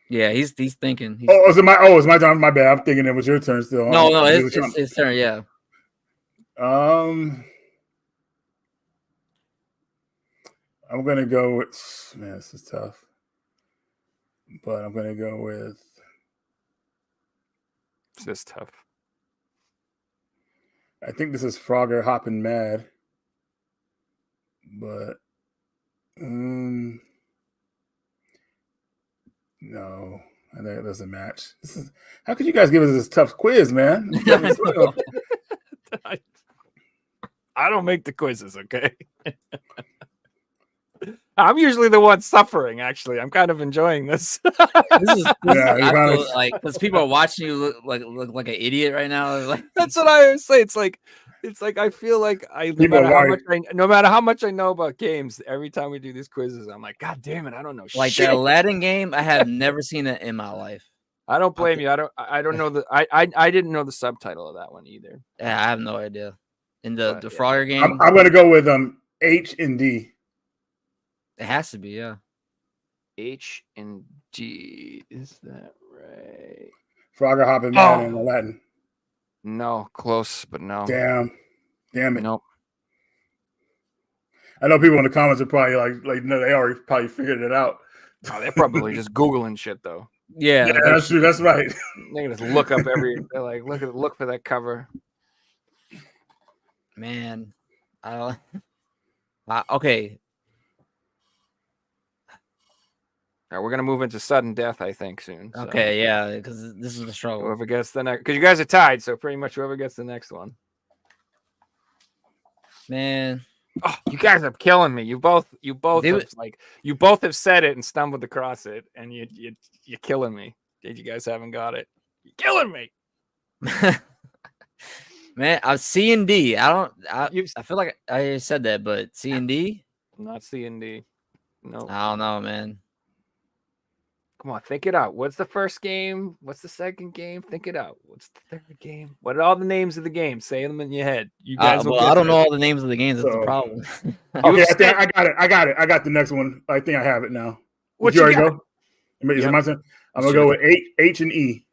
Yeah, he's thinking. It's my turn. My bad. I'm thinking it was your turn still. No, it's his turn. Yeah. I'm gonna go with. Man, this is tough. But I'm gonna go with. This is tough. I think this is Frogger Hoppin' Mad. But no, I think it doesn't match. How could you guys give us this tough quiz, man? I don't make the quizzes, okay? I'm usually the one suffering. Actually, I'm kind of enjoying this. Like because people are watching you look like an idiot right now. Like that's what I always say. It's like I feel like no matter how much I know about games, every time we do these quizzes, I'm like, God damn it, I don't know like shit. That Aladdin game, I have never seen it in my life. I don't blame you. I don't know I didn't know the subtitle of that one either. Yeah, I have no idea. In the Frogger game, I'm gonna go with H and D. It has to be, yeah. H and D, is that right? Frogger Hoppin' Mad and Aladdin. No, close, but no. Damn it. Nope. I know people in the comments are probably like no, they already probably figured it out. Oh, they're probably just Googling shit though. Yeah, Yeah, that's true. That's right. They can just look up they're like, look for that cover. man. I don't. Okay. All right, we're gonna move into sudden death, I think, soon. So Okay, yeah, because this is the struggle. whoever gets the next, because you guys are tied, so pretty much whoever gets the next one. Man, Oh, you guys are killing me. You both have said it and stumbled across it, and you're killing me. You guys haven't got it. You're killing me. man, I'm C and D. I feel like I said that, but C and D. Not C and D. No. I don't know, man. Come on, think it out. What's the first game? What's the second game? Think it out. What's the third game? What are all the names of the games? Say them in your head. You guys. Well, I don't know all the names of the games. That's the problem. Okay, I got it. I got the next one. I think I have it now. What you already got? go? Is it my turn? I'm gonna go with H and E.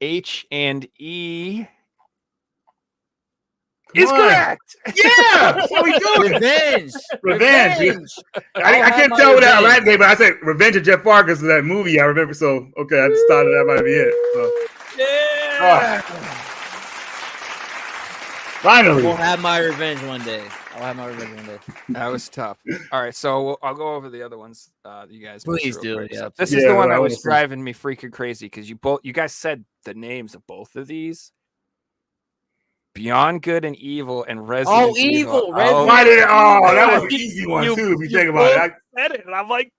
H and E. Come Is on. correct. Yeah, that's what we do. Revenge. I can't tell what that last name, but I said Revenge of Jeff Farkas of that movie. I remember. So okay, I just thought that might be it. So. Yeah. Finally, I'll have my revenge one day. That was tough. All right, so I'll go over the other ones. You guys, Please real do. quick. Yeah. So this is the one that was driving me freaking crazy because you guys said the names of both of these. Beyond Good and Evil and Resident Evil. Oh, why did it? Oh, that was an easy one too. If you think about it, I said it, and I'm like,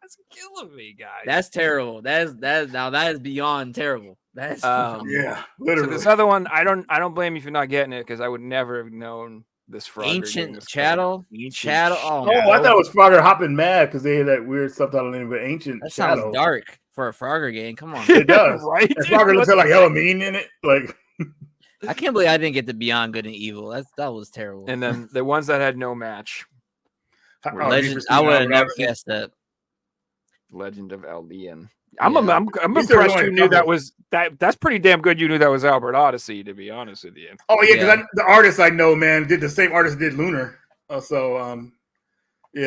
that's killing me, guys. That's terrible. That is beyond terrible. That's yeah, literally. So this other one, I don't blame you for not getting it because I would never have known this. Ancient Chattel. Chattel. Oh, I thought it was Frogger Hopping Mad because they had that weird subtitle name, but Ancient. That sounds dark for a Frogger game. Come on, it does. Right? And Frogger looks like hella mean in it, like. I can't believe I didn't get the Beyond Good and Evil. That was terrible. And then the ones that had no match. Legend, I would have never guessed that. Legend of Albion. I'm impressed you knew that was that's pretty damn good. You knew that was Albert Odyssey, to be honest with you. Oh yeah, because the artist I know, man, did the same artist did Lunar. Yeah,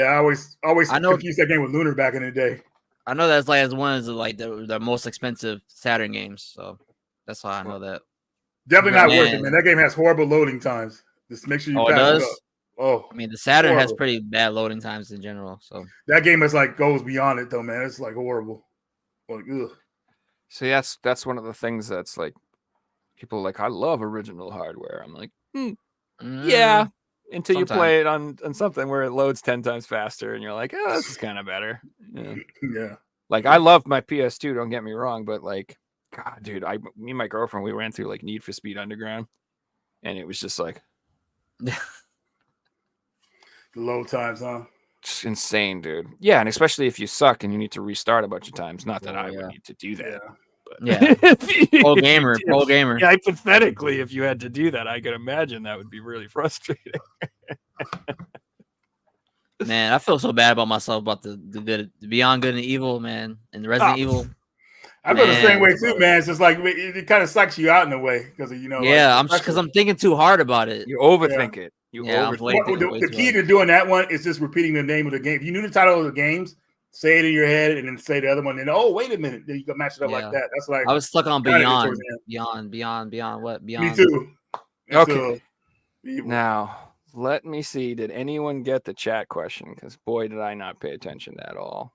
I always confused that game with Lunar back in the day. I know that's like as one of the most expensive Saturn games, so that's why I know that. Definitely not worth it, man. That game has horrible loading times. Just make sure you pass it up. Oh, I mean, the Saturn has pretty bad loading times in general. So that game is like goes beyond it, though, man. It's like horrible. Like, ugh. So that's one of the things that's like people are like, I love original hardware. I'm like, yeah, until you play it on something where it loads 10 times faster, and you're like, oh, this is kind of better. Yeah. Like I love my PS2. Don't get me wrong, but like. God, dude, me and my girlfriend, we ran through like Need for Speed Underground, and it was just like low times, huh? It's insane, dude. Yeah, and especially if you suck and you need to restart a bunch of times. Not that I would need to do that. Yeah, pro gamer. Yeah, hypothetically, if you had to do that, I could imagine that would be really frustrating. Man, I feel so bad about myself about the Beyond Good and Evil, man, and the Resident Evil. I feel the same way too, man. It's just like it kind of sucks you out in a way because Yeah, like, I'm thinking too hard about it. You overthink it. The key to doing that one is just repeating the name of the game. If you knew the title of the games, say it in your head and then say the other one. And wait a minute, then you can match it up like that. That's like I was stuck on Beyond what? Beyond. Me too. Okay. Now let me see. Did anyone get the chat question? Because boy, did I not pay attention at all.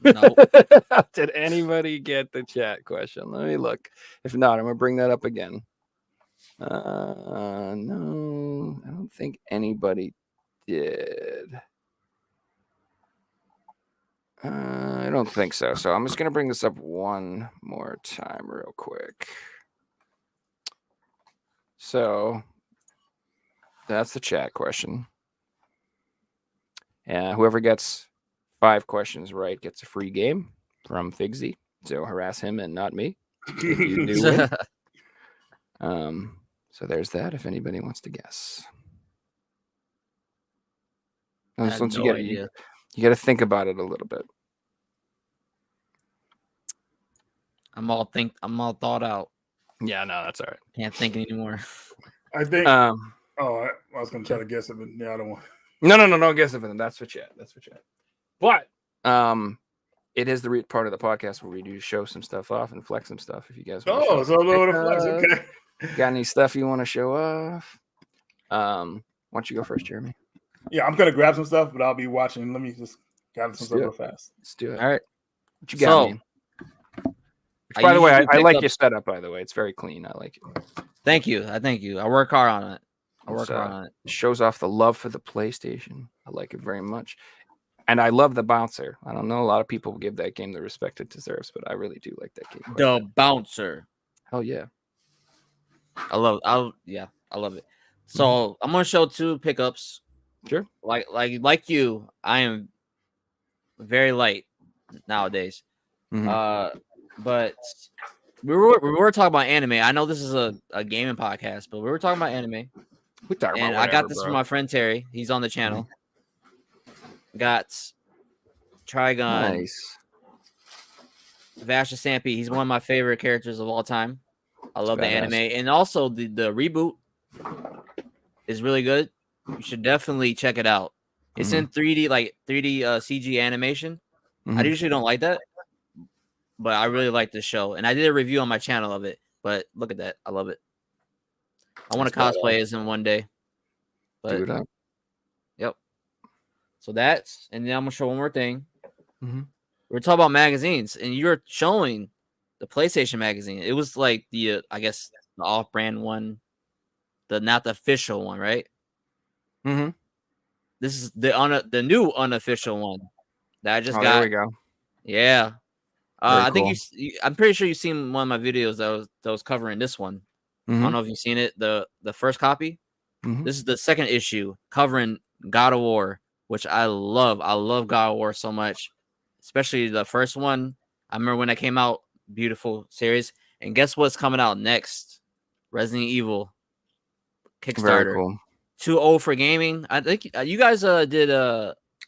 No. Did anybody get the chat question? Let me look. If not, I'm gonna bring that up again. No, I don't think anybody did. I don't think so. So I'm just gonna bring this up one more time real quick. So that's the chat question. And whoever gets 5 questions right gets a free game from Figsy. So harass him and not me. You do win. So there's that. If anybody wants to guess, once you get it, you got to think about it a little bit. I'm all thought out. Yeah, no, that's all right. Can't think anymore. I think Oh, I was gonna try to guess it, but yeah, I don't want. No, guess it for them. That's for chat. But it is the part of the podcast where we do show some stuff off and flex some stuff. If you guys want to show So a little bit of flex. Okay. Got any stuff you want to show off? Why don't you go first, Jeremy? Yeah, I'm gonna grab some stuff, but I'll be watching. Let me just grab some stuff real fast. Let's do it. All right. What you got, man? Which, by the way, I like your setup. By the way, it's very clean. I like it. Thank you. I work hard on it. It shows off the love for the PlayStation. I like it very much. And I love the bouncer. I don't know. A lot of people give that game the respect it deserves, but I really do like that game. The bouncer. Hell yeah. I love it. So I'm gonna show 2 pickups. Sure. Like you, I am very light nowadays. But we were talking about anime. I know this is a gaming podcast, but we were talking about anime. I got this from my friend Terry. He's on the channel. Got Trigon. Nice. Vasha Sampi. He's one of my favorite characters of all time. I love the anime. And also the reboot is really good. You should definitely check it out. It's in 3D, like 3D CG animation. I usually don't like that, but I really like this show. And I did a review on my channel of it. But look at that. I love it. I want to cosplay as him one day. But, do it up. Yep. So that's, and then I'm going to show one more thing. We're talking about magazines, and you're showing the PlayStation magazine. It was like the, I guess, the off-brand one, not the official one, right? This is the new unofficial one that I just got. There we go. Yeah. I cool. think I'm pretty sure you've seen one of my videos that was covering this one. I don't know if you've seen it. The first copy. This is the second issue covering God of War, which I love. I love God of War so much, especially the first one. I remember when it came out. Beautiful series. And guess what's coming out next? Resident Evil Kickstarter. Very cool. Too old for gaming. I think you guys did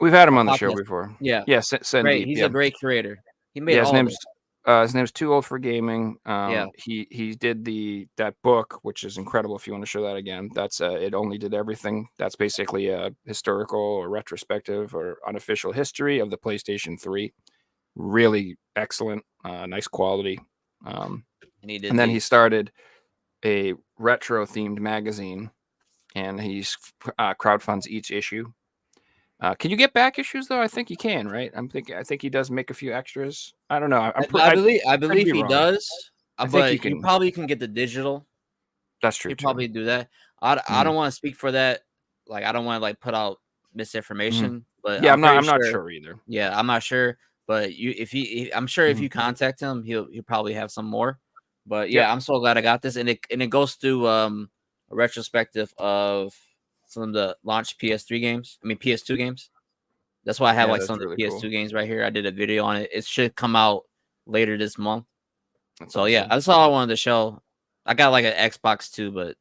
we've had him on the show before. Yeah. Great. He's a great creator. He made his name's Too Old for Gaming. He did that book, which is incredible. If you want to show that again, that's It Only Did Everything. That's basically a historical or retrospective or unofficial history of the PlayStation 3. Really excellent, nice quality. And then he started a retro themed magazine, and he's crowdfunds each issue. Can you get back issues though? I think you can, right? I think he does make a few extras. I don't know. I believe he does. But you probably can get the digital. That's true. You probably do that. I don't want to speak for that. Like I don't want to like put out misinformation. But yeah, I'm not sure either. Yeah, I'm not sure. But I'm sure if you contact him, he'll probably have some more. But yeah, I'm so glad I got this, and it goes through a retrospective of some of the launch PS2 games. That's why I have some of the PS2 games right here. I did a video on it. It should come out later this month. That's awesome. That's all I wanted to show. I got like an Xbox too, but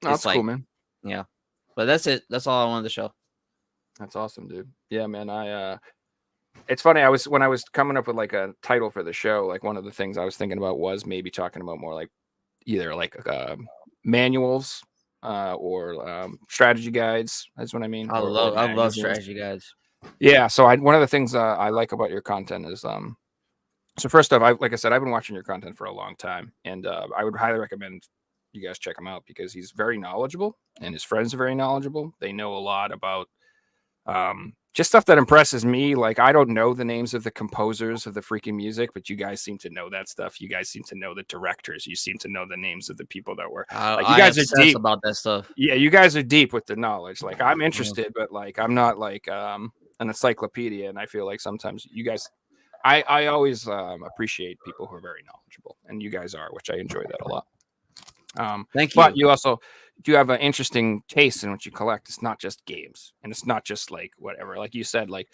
that's cool, man. Yeah, but that's it. That's all I wanted to show. That's awesome, dude. Yeah, man. It's funny. When I was coming up with like a title for the show, like one of the things I was thinking about was maybe talking about more like either like manuals or strategy guides. That's what I mean. I love strategy guides. Yeah. So one of the things I like about your content is so first off, like I said, I've been watching your content for a long time, and I would highly recommend you guys check him out because he's very knowledgeable and his friends are very knowledgeable. They know a lot about just stuff that impresses me. Like, I don't know the names of the composers of the freaking music, but you guys seem to know that stuff. You guys seem to know the directors. You seem to know the names of the people that were like, you guys are deep about that stuff. Yeah, you guys are deep with the knowledge. Like, I'm interested, but like, I'm not like an encyclopedia. And I feel like sometimes you guys, I always appreciate people who are very knowledgeable, and you guys are, which I enjoy that a lot. Thank you. But you also do have an interesting taste in what you collect. It's not just games, and it's not just like whatever. Like you said, like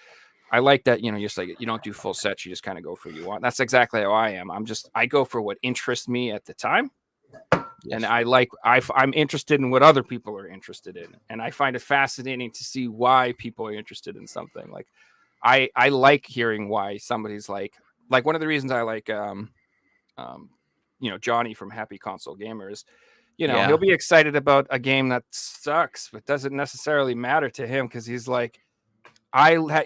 I like that. You know, just like you don't do full sets. You just kind of go for what you want. That's exactly how I am. I go for what interests me at the time, and I'm interested in what other people are interested in, and I find it fascinating to see why people are interested in something. Like I like hearing why somebody's like one of the reasons I like Johnny from Happy Console Gamers. You know, Yeah. he'll be excited about a game that sucks, but doesn't necessarily matter to him because he's like,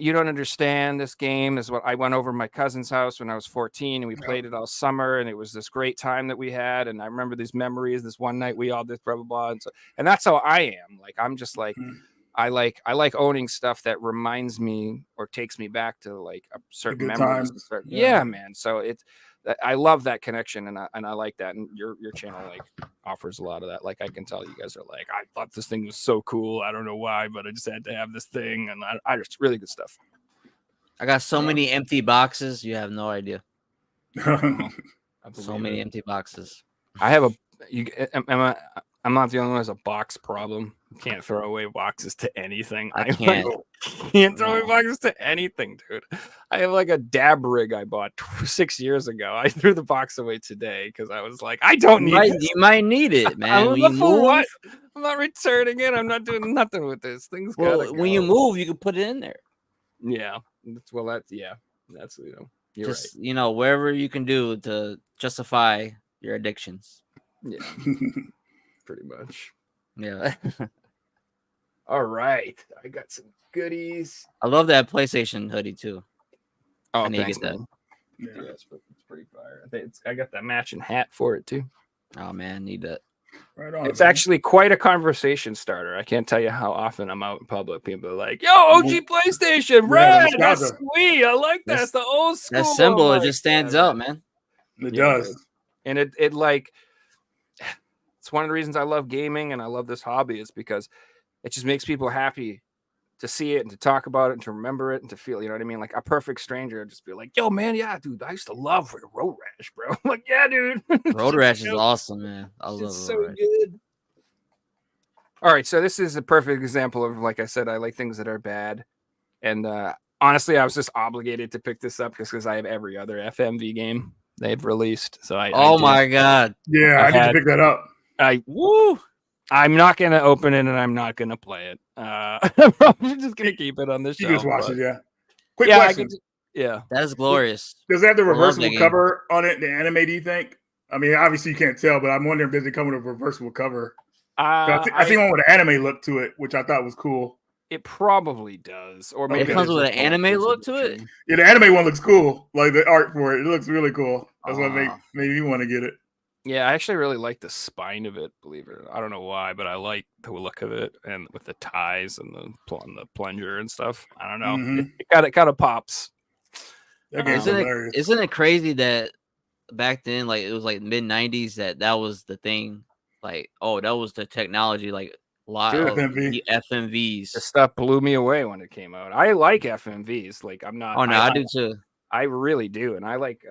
you don't understand. This game is what I went over to my cousin's house when I was 14 and we played it all summer and it was this great time that we had. And I remember these memories. This one night we all did blah, blah, blah. And that's how I am. Like, I'm just like, I like owning stuff that reminds me or takes me back to like a certain memories. Yeah, man. So I love that connection and I like that. And your channel like offers a lot of that. Like I can tell you guys are like, I thought this thing was so cool. I don't know why, but I just had to have this thing. And I just really good stuff. I got so many empty boxes. You have no idea. So many empty boxes. I have I'm not the only one who has a box problem. Can't throw away boxes to anything. I can't. Can't throw away boxes to anything, dude. I have like a dab rig I bought 6 years ago. I threw the box away today because I was like, I don't need this. You might need it, man. When you move, what? I'm not returning it. I'm not doing nothing with this. Things when you move, you can put it in there. Yeah. That's you're just right. Wherever you can do to justify your addictions. Yeah. Pretty much. Yeah. All right. I got some goodies. I love that PlayStation hoodie too. Oh, I need thanks, to get that. Yeah, it's pretty fire. I got that matching hat for it too. Oh man, need that. Right on. It's actually quite a conversation starter. I can't tell you how often I'm out in public. People are like, "Yo, OG PlayStation, red, that's sweet. I like that. That's the old school." That symbol it just stands out, man. It does, and it like. It's one of the reasons I love gaming and I love this hobby is because it just makes people happy to see it and to talk about it and to remember it and to feel, you know what I mean? Like a perfect stranger would just be like, yo, man, yeah, dude, I used to love Road Rash, bro. I'm like, yeah, dude. Road Rash is awesome, man. I love it. So good. All right, so this is a perfect example of, like I said, I like things that are bad. And honestly, I was just obligated to pick this up just because I have every other FMV game they've released. So my God. Yeah, I need to pick that up. I'm not gonna open it and I'm not gonna play it. I'm just gonna keep it on the shelf. You just watch it, yeah. Quick question. That is glorious. Does it have the reversible cover on it? The anime? Do you think? I mean, obviously you can't tell, but I'm wondering if does it come with a reversible cover? I see one with an anime look to it, which I thought was cool. It probably does, or maybe it comes with an anime look to it. Yeah, the anime one looks cool. Like the art for it looks really cool. That's what made me want to get it. Yeah, I actually really like the spine of it, believe it or not. I don't know why, but I like the look of it and with the ties and the plunger and stuff. I don't know. Mm-hmm. It kind of pops. Isn't it crazy that back then, like it was like mid 90s that was the thing? Like, that was the technology, like a lot of the FMVs. The stuff blew me away when it came out. I like FMVs. Like I'm not. Oh no, I do too. I really do, and I like.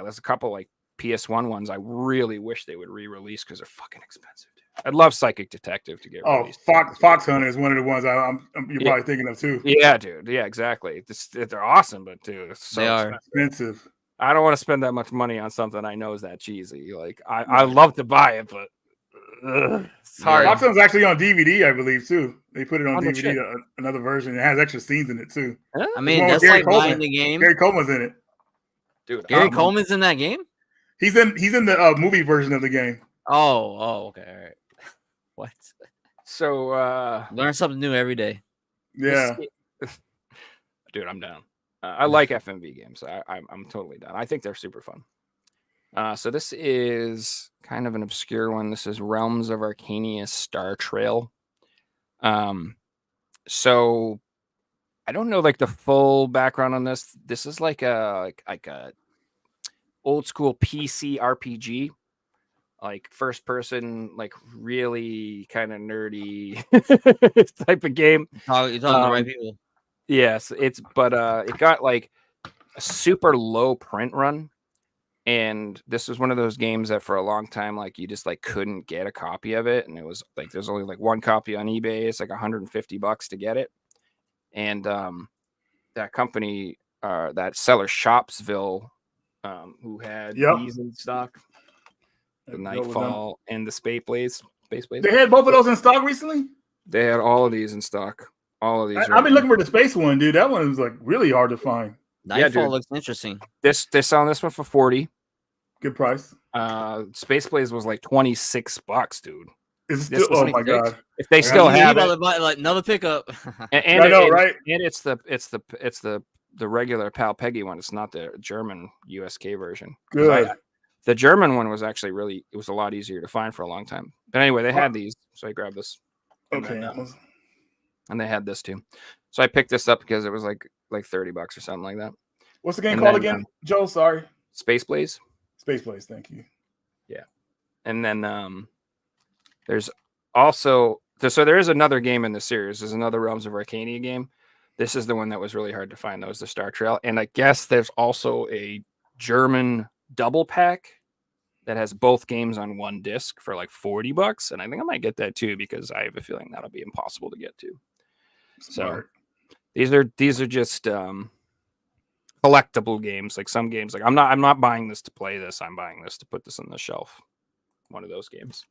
There's a couple like PS1 ones I really wish they would re-release because they're fucking expensive. Dude. I'd love Psychic Detective to get released. Fox Hunter is one of the ones you're probably thinking of too. Yeah, dude. Yeah, exactly. They're awesome, but dude, they are expensive. I don't want to spend that much money on something I know is that cheesy. Like I love to buy it, but it's hard. Fox Hunter's actually on DVD, I believe too. They put it on DVD, another version. It has extra scenes in it too. I mean, that's like buying the game. Gary Coleman's in it. Dude, Gary Coleman's in that game? He's in the movie version of the game. Oh, okay, all right. What? So learn something new every day. Yeah, dude, I'm down. I like FMV games. I'm totally down. I think they're super fun. So this is kind of an obscure one. This is Realms of Arcania Star Trail. So I don't know like the full background on this. This is like a old school PC RPG, like first person, like really kind of nerdy type of game. You're talking to the right people. Yes, it got like a super low print run, and this was one of those games that for a long time like you just like couldn't get a copy of it, and it was like there's only like one copy on eBay. It's like $150 to get it, and that company, that seller Shopsville. Who had these in stock, the Nightfall and the Space Blaze. They had both of those in stock recently? They had all of these in stock. All of these. I've been looking for the space one, dude. That one was like really hard to find. Nightfall looks interesting. They're selling this one for $40. Good price. Space Blaze was like $26, dude. Is it This still? was Oh like my god! If they I still gotta- He have about it, to buy, like another pickup. and I know, right? And it's the regular Pal Peggy one. It's not the German USK version. 'Cause Good. the German one was actually it was a lot easier to find for a long time. But anyway, they had these, so I grabbed this. And Okay. then, and they had this too. So I picked this up because it was like $30 or something like that. What's the game And called then, again, Joe? Sorry. Space Blaze. Space Blaze. Thank you. Yeah. And then there's also so there is another game in the series. There's another Realms of Arcania game. This is the one that was really hard to find. That was the Star Trail. And I guess there's also a German double pack that has both games on one disc for like $40. And I think I might get that too, because I have a feeling that'll be impossible to get to. Smart. So these are just collectible games. Like some games, like I'm not buying this to play this. I'm buying this to put this on the shelf. One of those games.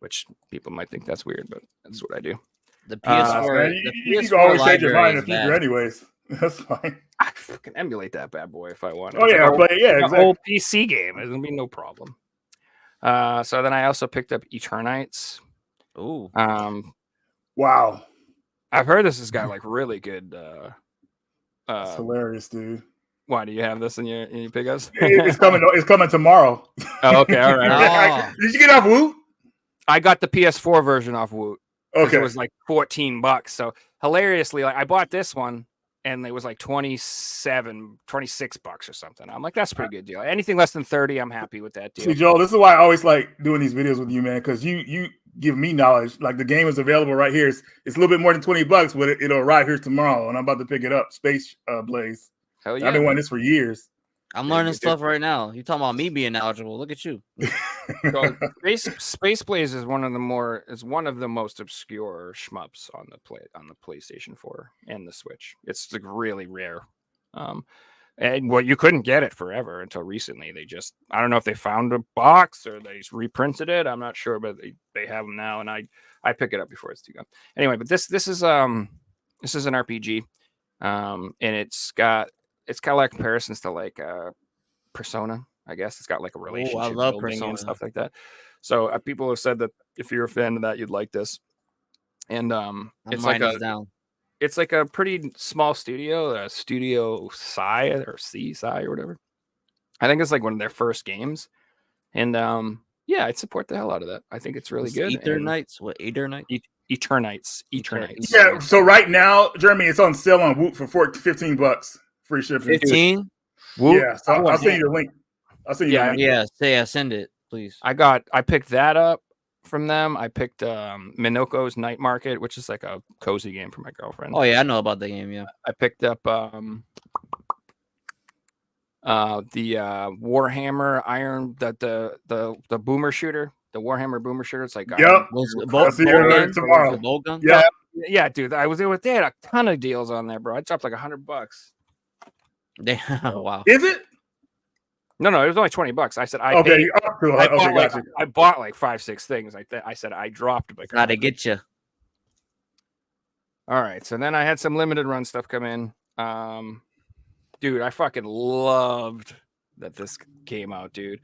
Which people might think that's weird, but that's what I do. The PS4, Man, the you PS4 can always change your mind library in is the future, bad. anyways. That's fine. I can emulate that bad boy if I want. Oh yeah, but yeah, an exactly. old PC game. It's gonna be no problem. So then I also picked up Eternites. Ooh, Wow, I've heard this has got like really good. that's hilarious, dude. Why do you have this in your pickups? It's coming. It's coming tomorrow. Oh, okay, all right. Oh. Did you get off Woot? I got the PS4 version off Woot. Okay. It was like $14. So hilariously, like I bought this one and it was like $26 or something. I'm like, that's a pretty good deal. Anything less than 30, I'm happy with that deal. See, Joel, this is why I always like doing these videos with you, man, because you give me knowledge. Like the game is available right here. It's a little bit more than $20, but it'll arrive here tomorrow, and I'm about to pick it up. Space Blaze. Hell yeah. I've been wanting this for years. I'm Yeah, learning you stuff right now. You talking about me being knowledgeable? Look at you. So Space Blaze is one of the most obscure shmups on the PlayStation 4 and the Switch. It's like really rare. And you couldn't get it forever until recently. I don't know if they found a box or they just reprinted it. I'm not sure, but they have them now, and I pick it up before it's too gone. Anyway, but this is an RPG, and it's got like comparisons to like Persona. I guess it's got like a relationship I love building Persona and stuff like that. So people have said that if you're a fan of that, you'd like this. And it's like a pretty small studio, Studio Psy or Psy or whatever. I think it's like one of their first games. And yeah, I'd support the hell out of that. I think it's really good. Eternites? What, Eternites? Eternites. Yeah, so right now, Jeremy, it's on sale on Woot for $15. Free shipping. 15? Yeah, so I'll send you the link. I'll send you the link. Yeah, send it, please. I picked that up from them. I picked Minoko's Night Market, which is like a cozy game for my girlfriend. Oh yeah, I know about the game. Yeah, I picked up the Warhammer Iron, the boomer shooter, the Warhammer boomer shooter. It's like Yep. I'll see you tomorrow. Yeah, dude. They had a ton of deals on there, bro. I dropped like $100. Wow. Is it? No, it was only $20. I said I bought like 5-6 things. I said I dropped like Gotta get you. All right, so then I had some limited run stuff come in. Dude, I fucking loved that this came out, dude.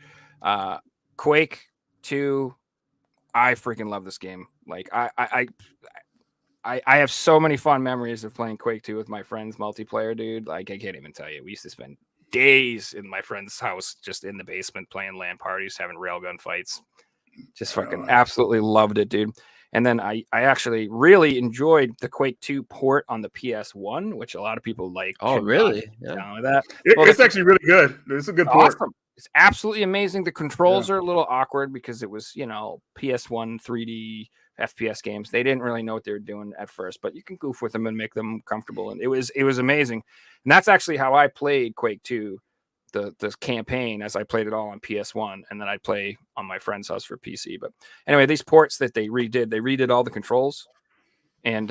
Quake 2, I freaking love this game. Like I have so many fond memories of playing Quake 2 with my friends multiplayer, dude. Like I can't even tell you. We used to spend days in my friend's house, just in the basement, playing LAN parties, having railgun fights. Just fucking absolutely loved it, dude. And then I actually really enjoyed the Quake 2 port on the PS1, which a lot of people like. Oh, really? Yeah. With that. It's actually really good. It's a good port. Awesome. It's absolutely amazing. The controls are a little awkward because it was, PS1 3D FPS games. They didn't really know what they were doing at first, but you can goof with them and make them comfortable. And it was amazing. And that's actually how I played Quake 2, the campaign, as I played it all on PS1, and then I play on my friend's house for PC. But anyway, these ports that they redid all the controls, and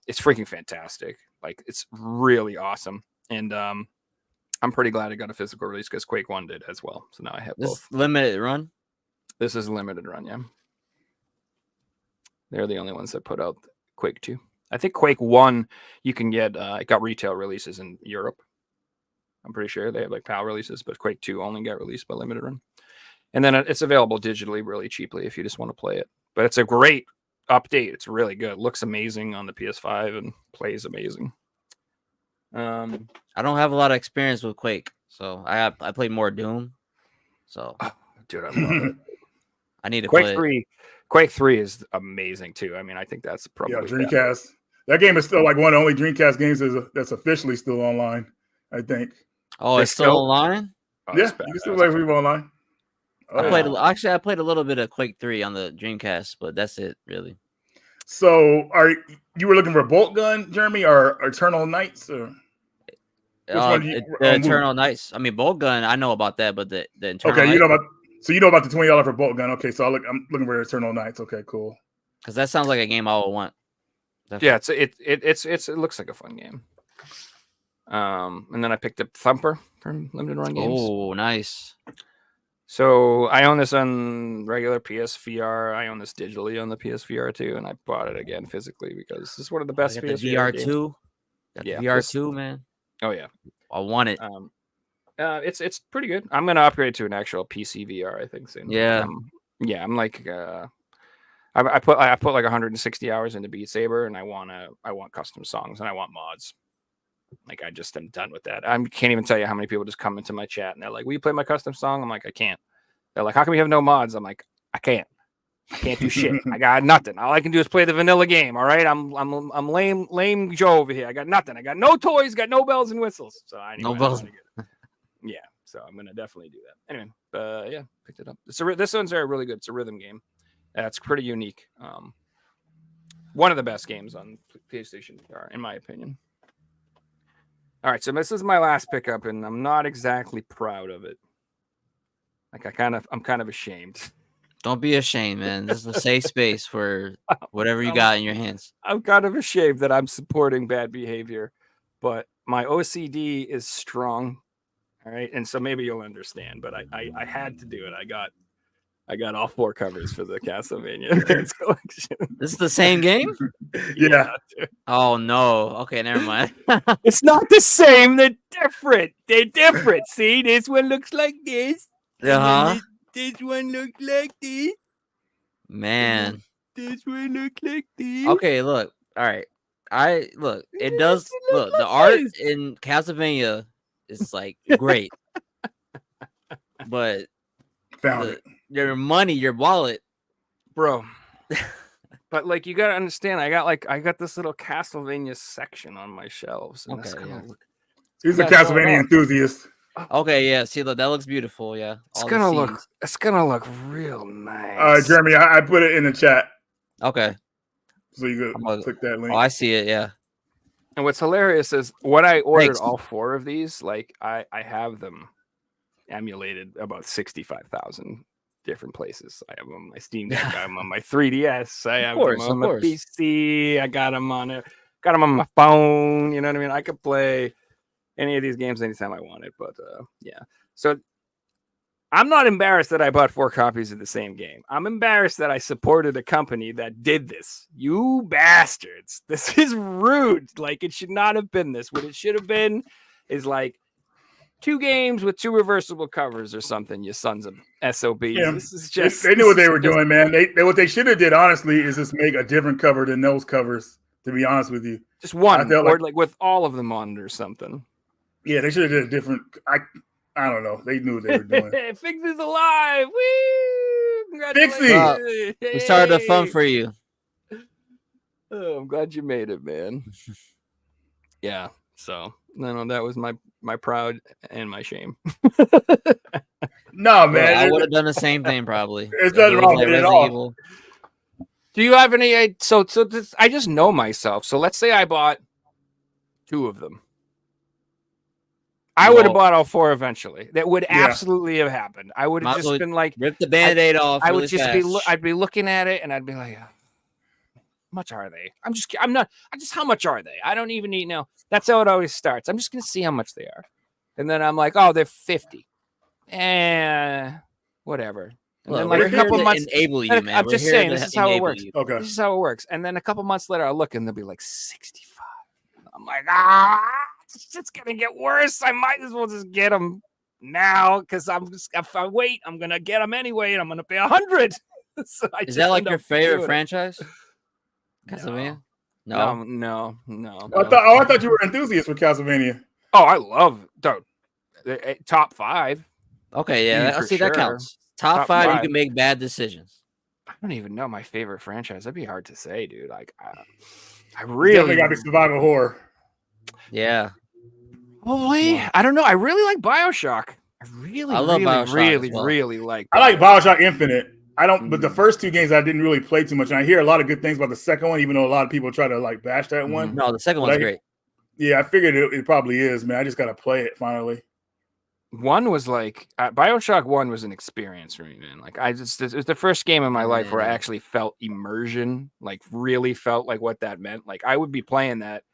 it's freaking fantastic. Like it's really awesome. And I'm pretty glad it got a physical release because Quake 1 did as well. So now I have both. Limited run? This is a limited run, yeah. They're the only ones that put out Quake 2. I think Quake 1, you can get, it got retail releases in Europe. I'm pretty sure they have like PAL releases, but Quake 2 only got released by limited run. And then it's available digitally really cheaply if you just want to play it. But it's a great update. It's really good. It looks amazing on the PS5 and plays amazing. I don't have a lot of experience with Quake, so I played more Doom. So, dude, I love it. I need to Quake play 3. Quake 3 is amazing too. I mean, I think that's probably Dreamcast. That game is still like one of the only Dreamcast games that's officially still online, I think. Oh, it's still online? Oh, yeah, you can still play Revo online. Oh, I played a little bit of Quake 3 on the Dreamcast, but that's it, really. So, you were looking for Bolt Gun, Jeremy, or Eternal Nights? Or which one? The Eternal Nights. I mean, Bolt Gun, I know about that, but the Eternal Nights. Okay, you know about the $20 for Bolt Gun. Okay, so I'm looking for Eternal Nights. Okay, cool. Because that sounds like a game I would want. Definitely. Yeah, it looks like a fun game. And then I picked up Thumper from Limited Run Games. Oh, nice. So I own this on regular PSVR. I own this digitally on the PSVR too, and I bought it again physically because this is one of the best PSVR games. VR2. Yeah, VR2, man. Oh yeah, I want it. It's pretty good. I'm gonna upgrade to an actual PC VR, I think soon. Yeah. I'm like I put like 160 hours into Beat Saber, and I want custom songs and I want mods. Like I just am done with that. I can't even tell you how many people just come into my chat and they're like, "Will you play my custom song?" I'm like, "I can't." They're like, "How come you have no mods?" I'm like, "I can't do shit. I got nothing. All I can do is play the vanilla game. All right, I'm lame Joe over here. I got nothing. I got no toys. Got no bells and whistles. So anyway, no bells. Yeah, so I'm gonna definitely do that. Anyway, yeah, picked it up. This one's really good. It's a rhythm game. It's pretty unique. One of the best games on PlayStation VR, in my opinion. All right, so this is my last pickup, and I'm not exactly proud of it. Like I'm kind of ashamed. Don't be ashamed, man. This is a safe space for whatever you got in your hands. I'm kind of ashamed that I'm supporting bad behavior, but my OCD is strong. All right, and so maybe you'll understand. But I had to do it. I got all 4 covers for the Castlevania Advance Collection. This is the same game? Yeah. Oh no. Okay, never mind. It's not the same. They're different. See, this one looks like this. This one looks like this. Man. This one looks like this. Okay, look. All right. It does look the art in Castlevania is like great. But your money, your wallet, bro. But like you gotta understand, I got this little Castlevania section on my shelves. And he's a Castlevania enthusiast. Okay, yeah. See, look, that looks beautiful. Yeah, it's gonna look real nice. All right, Jeremy, I put it in the chat. Okay, so you could click that link. Oh, I see it. Yeah. And what's hilarious is when I ordered all 4 of these, like I have them emulated about 65,000 different places. I have them on my Steam Deck. I have them on my 3DS. I have them on my PC. I got them on my phone. You know what I mean? I could play any of these games anytime I wanted. But yeah. So I'm not embarrassed that I bought 4 copies of the same game. I'm embarrassed that I supported a company that did this. You bastards. This is rude. Like, it should not have been this. What it should have been is like 2 games with 2 reversible covers or something, you sons of SOBs. Yeah. This is just... They knew what they were doing, man. What they should have did, honestly, is just make a different cover than those covers, to be honest with you. Just one, or like with all of them on it or something. Yeah, they should have did a different... I don't know. They knew what they were doing. Fix is alive! Woo! Fixie! We started the fun for you. Oh, I'm glad you made it, man. Yeah, so... No, that was my proud and my shame. No, man. I would have done the same thing probably. There's nothing wrong with it at all. Evil. Do you have any? So this, I just know myself. So let's say I bought 2 of them. I would have bought all 4 eventually. That would absolutely have happened. I would have just been like, rip the Band-Aid off. I would just I'd be looking at it and I'd be like, how much are they? How much are they? I don't even need now. That's how it always starts. I'm just going to see how much they are. And then I'm like, oh, they're 50. Whatever. And then like a couple months. Enable you, man. I'm just saying, this is how it works. Okay. This is how it works. And then a couple months later, I'll look and they'll be like 65. I'm like, it's just gonna get worse. I might as well just get them now because if I wait, I'm gonna get them anyway, and I'm gonna pay 100. So Is that like your favorite franchise? Castlevania? No. I thought you were enthusiast for Castlevania. Oh, I love top 5. Okay, yeah. For See, sure. that counts. Top 5, you can make bad decisions. I don't even know my favorite franchise. That'd be hard to say, dude. Like, I really got to be survival horror. Yeah. Holy, I don't know. I really like BioShock. I love BioShock really like. I like BioShock Infinite. I don't, but the first 2 games I didn't really play too much. And I hear a lot of good things about the second one, even though a lot of people try to like bash that one. No, the second one's great. Yeah, I figured it probably is, man. I just got to play it finally. One was like BioShock 1 was an experience for me, man. Like it was the first game in my life where I actually felt immersion, like really felt like what that meant. Like I would be playing that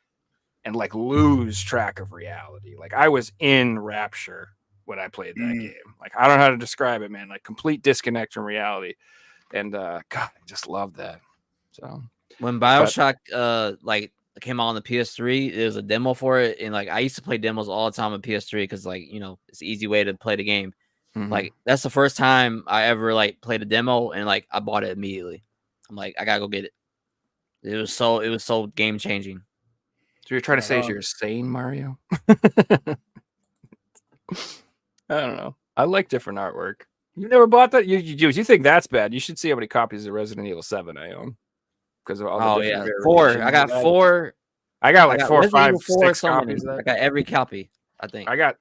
and like lose track of reality. Like I was in rapture when I played that game. Like I don't know how to describe it, man. Like complete disconnect from reality. And God, I just love that. So when BioShock like came out on the PS3, there was a demo for it, and like I used to play demos all the time on PS3 because like it's an easy way to play the game. Like that's the first time I ever like played a demo, and like I bought it immediately. I'm like, I gotta go get it. It was so game changing. So you're trying to say you're sane, Mario? I don't know. I like different artwork. You never bought that? You think that's bad? You should see how many copies of Resident Evil 7 I own. Because of all the different 4. I got 4. I got like 4, 5, 6 copies of that. I got every copy, I think. I got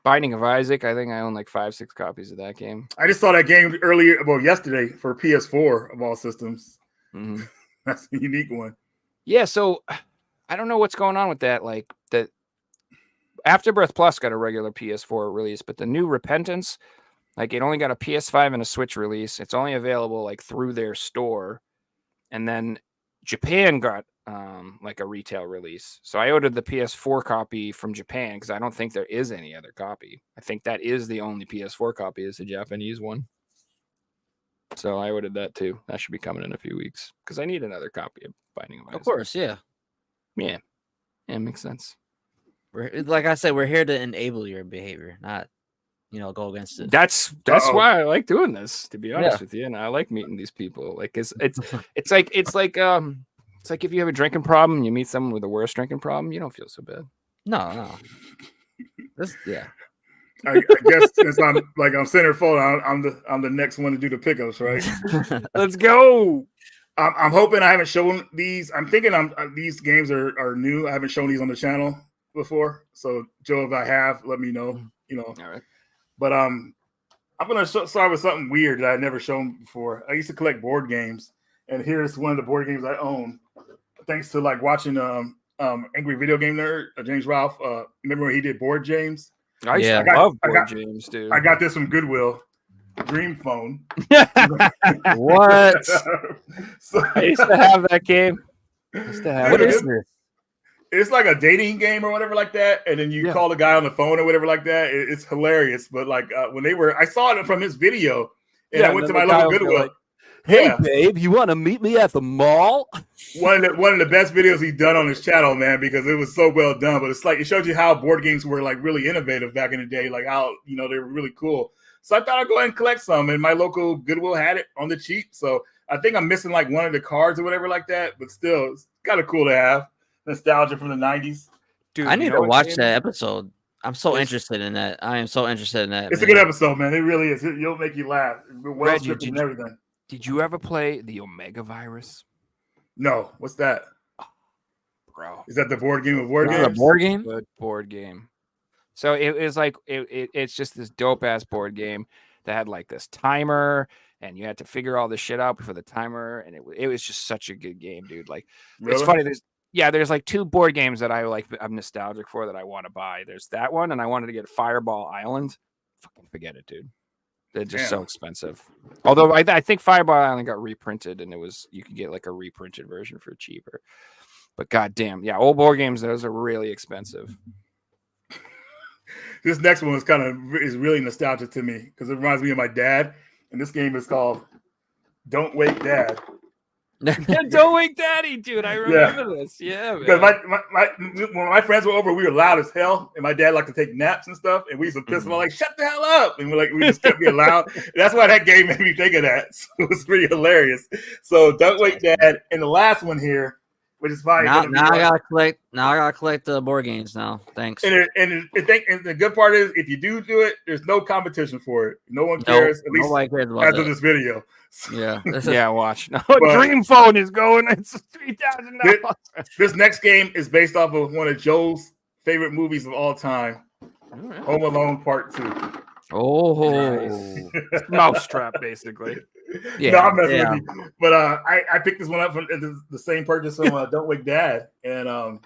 Binding of Isaac. I think I own like 5, 6 copies of that game. I just saw that game yesterday for PS4 of all systems. That's a unique one. Yeah, so I don't know what's going on with that. Like that Afterbirth Plus got a regular PS4 release, but the new Repentance, like it only got a PS5 and a Switch release. It's only available like through their store. And then Japan got like a retail release. So I ordered the PS4 copy from Japan because I don't think there is any other copy. I think that is the only PS4 copy is the Japanese one. So I ordered that too. That should be coming in a few weeks because I need another copy of Binding of Isaac. Of course, yeah. Yeah, it makes sense. Like I said, we're here to enable your behavior, not go against it. That's why I like doing this, to be honest with you. And I like meeting these people. Like it's like if you have a drinking problem and you meet someone with a worse drinking problem, you don't feel so bad. No. I guess since I'm center forward, I'm the next one to do the pickups, right? Let's go. I'm hoping I haven't shown these. I'm thinking these games are new. I haven't shown these on the channel before. So Joe, if I have, let me know. All right. But I'm gonna start with something weird that I've never shown before. I used to collect board games, and here's one of the board games I own, thanks to like watching Angry Video Game Nerd, James Ralph. Remember when he did Board James? I love Board James, dude. I got this from Goodwill, Dream Phone. What? So, I used to have that game. What is this? It's like a dating game or whatever like that, and then you call the guy on the phone or whatever like that. It's hilarious. But like when I saw it from his video, and I went to my local Goodwill. Like, hey, babe, you want to meet me at the mall? One of the best videos he's done on his channel, man, because it was so well done. But it's like it showed you how board games were like really innovative back in the day, like how they were really cool. So I thought I'd go ahead and collect some, and my local Goodwill had it on the cheap. So I think I'm missing like one of the cards or whatever like that, but still, it's kind of cool to have. Nostalgia from the 90s. Dude, I need to watch that episode. I'm so interested in that. I am so interested in that. It's a good episode, man. It really is. It'll make you laugh. Well scripted and everything. Did you ever play the Omega Virus? No. What's that? Bro. Is that the board game of board games? A board game? Good board game. So it was like it's just this dope ass board game that had like this timer, and you had to figure all this shit out before the timer, and it was just such a good game, dude. Like It's funny. There's like 2 board games that I'm nostalgic for that I want to buy. There's that one, and I wanted to get Fireball Island. Fucking forget it, dude. They're just so expensive. Although I think Fireball Island got reprinted, and you could get like a reprinted version for cheaper. But goddamn, old board games, those are really expensive. This next one is really nostalgic to me because it reminds me of my dad. And this game is called Don't Wake Dad. Don't Wake Daddy, dude. I remember this. Yeah, because man. when my friends were over, we were loud as hell, and my dad liked to take naps and stuff, and we used to piss him off, like, shut the hell up, and we just kept being loud. That's why that game made me think of that. So it was pretty hilarious. So Don't Wake Dad, and the last one here, which is probably now I gotta collect. Now I gotta collect the board games. Now, thanks. And the good part is, if you do it, there's no competition for it. No one cares. At least nobody cares about after this video. Yeah, yeah. Watch. No, Dream Phone is going. It's $3,000. This next game is based off of one of Joe's favorite movies of all time, Home Alone Part 2. Oh, nice. Mousetrap, basically. Yeah, no, I'm messing with you. But I picked this one up from the same purchase from Don't Wake Dad, and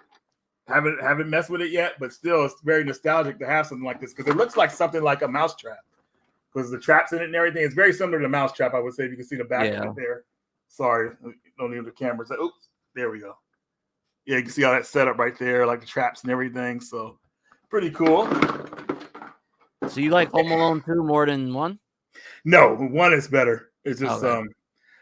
haven't messed with it yet. But still, it's very nostalgic to have something like this because it looks like something like a Mousetrap because the traps in it and everything. It's very similar to Mousetrap, I would say. If you can see the back of it there. Sorry, don't need the camera. So, oops, there we go. Yeah, you can see all that setup right there, like the traps and everything. So, pretty cool. So you like Home Alone 2 more than 1? No, 1 is better. It's just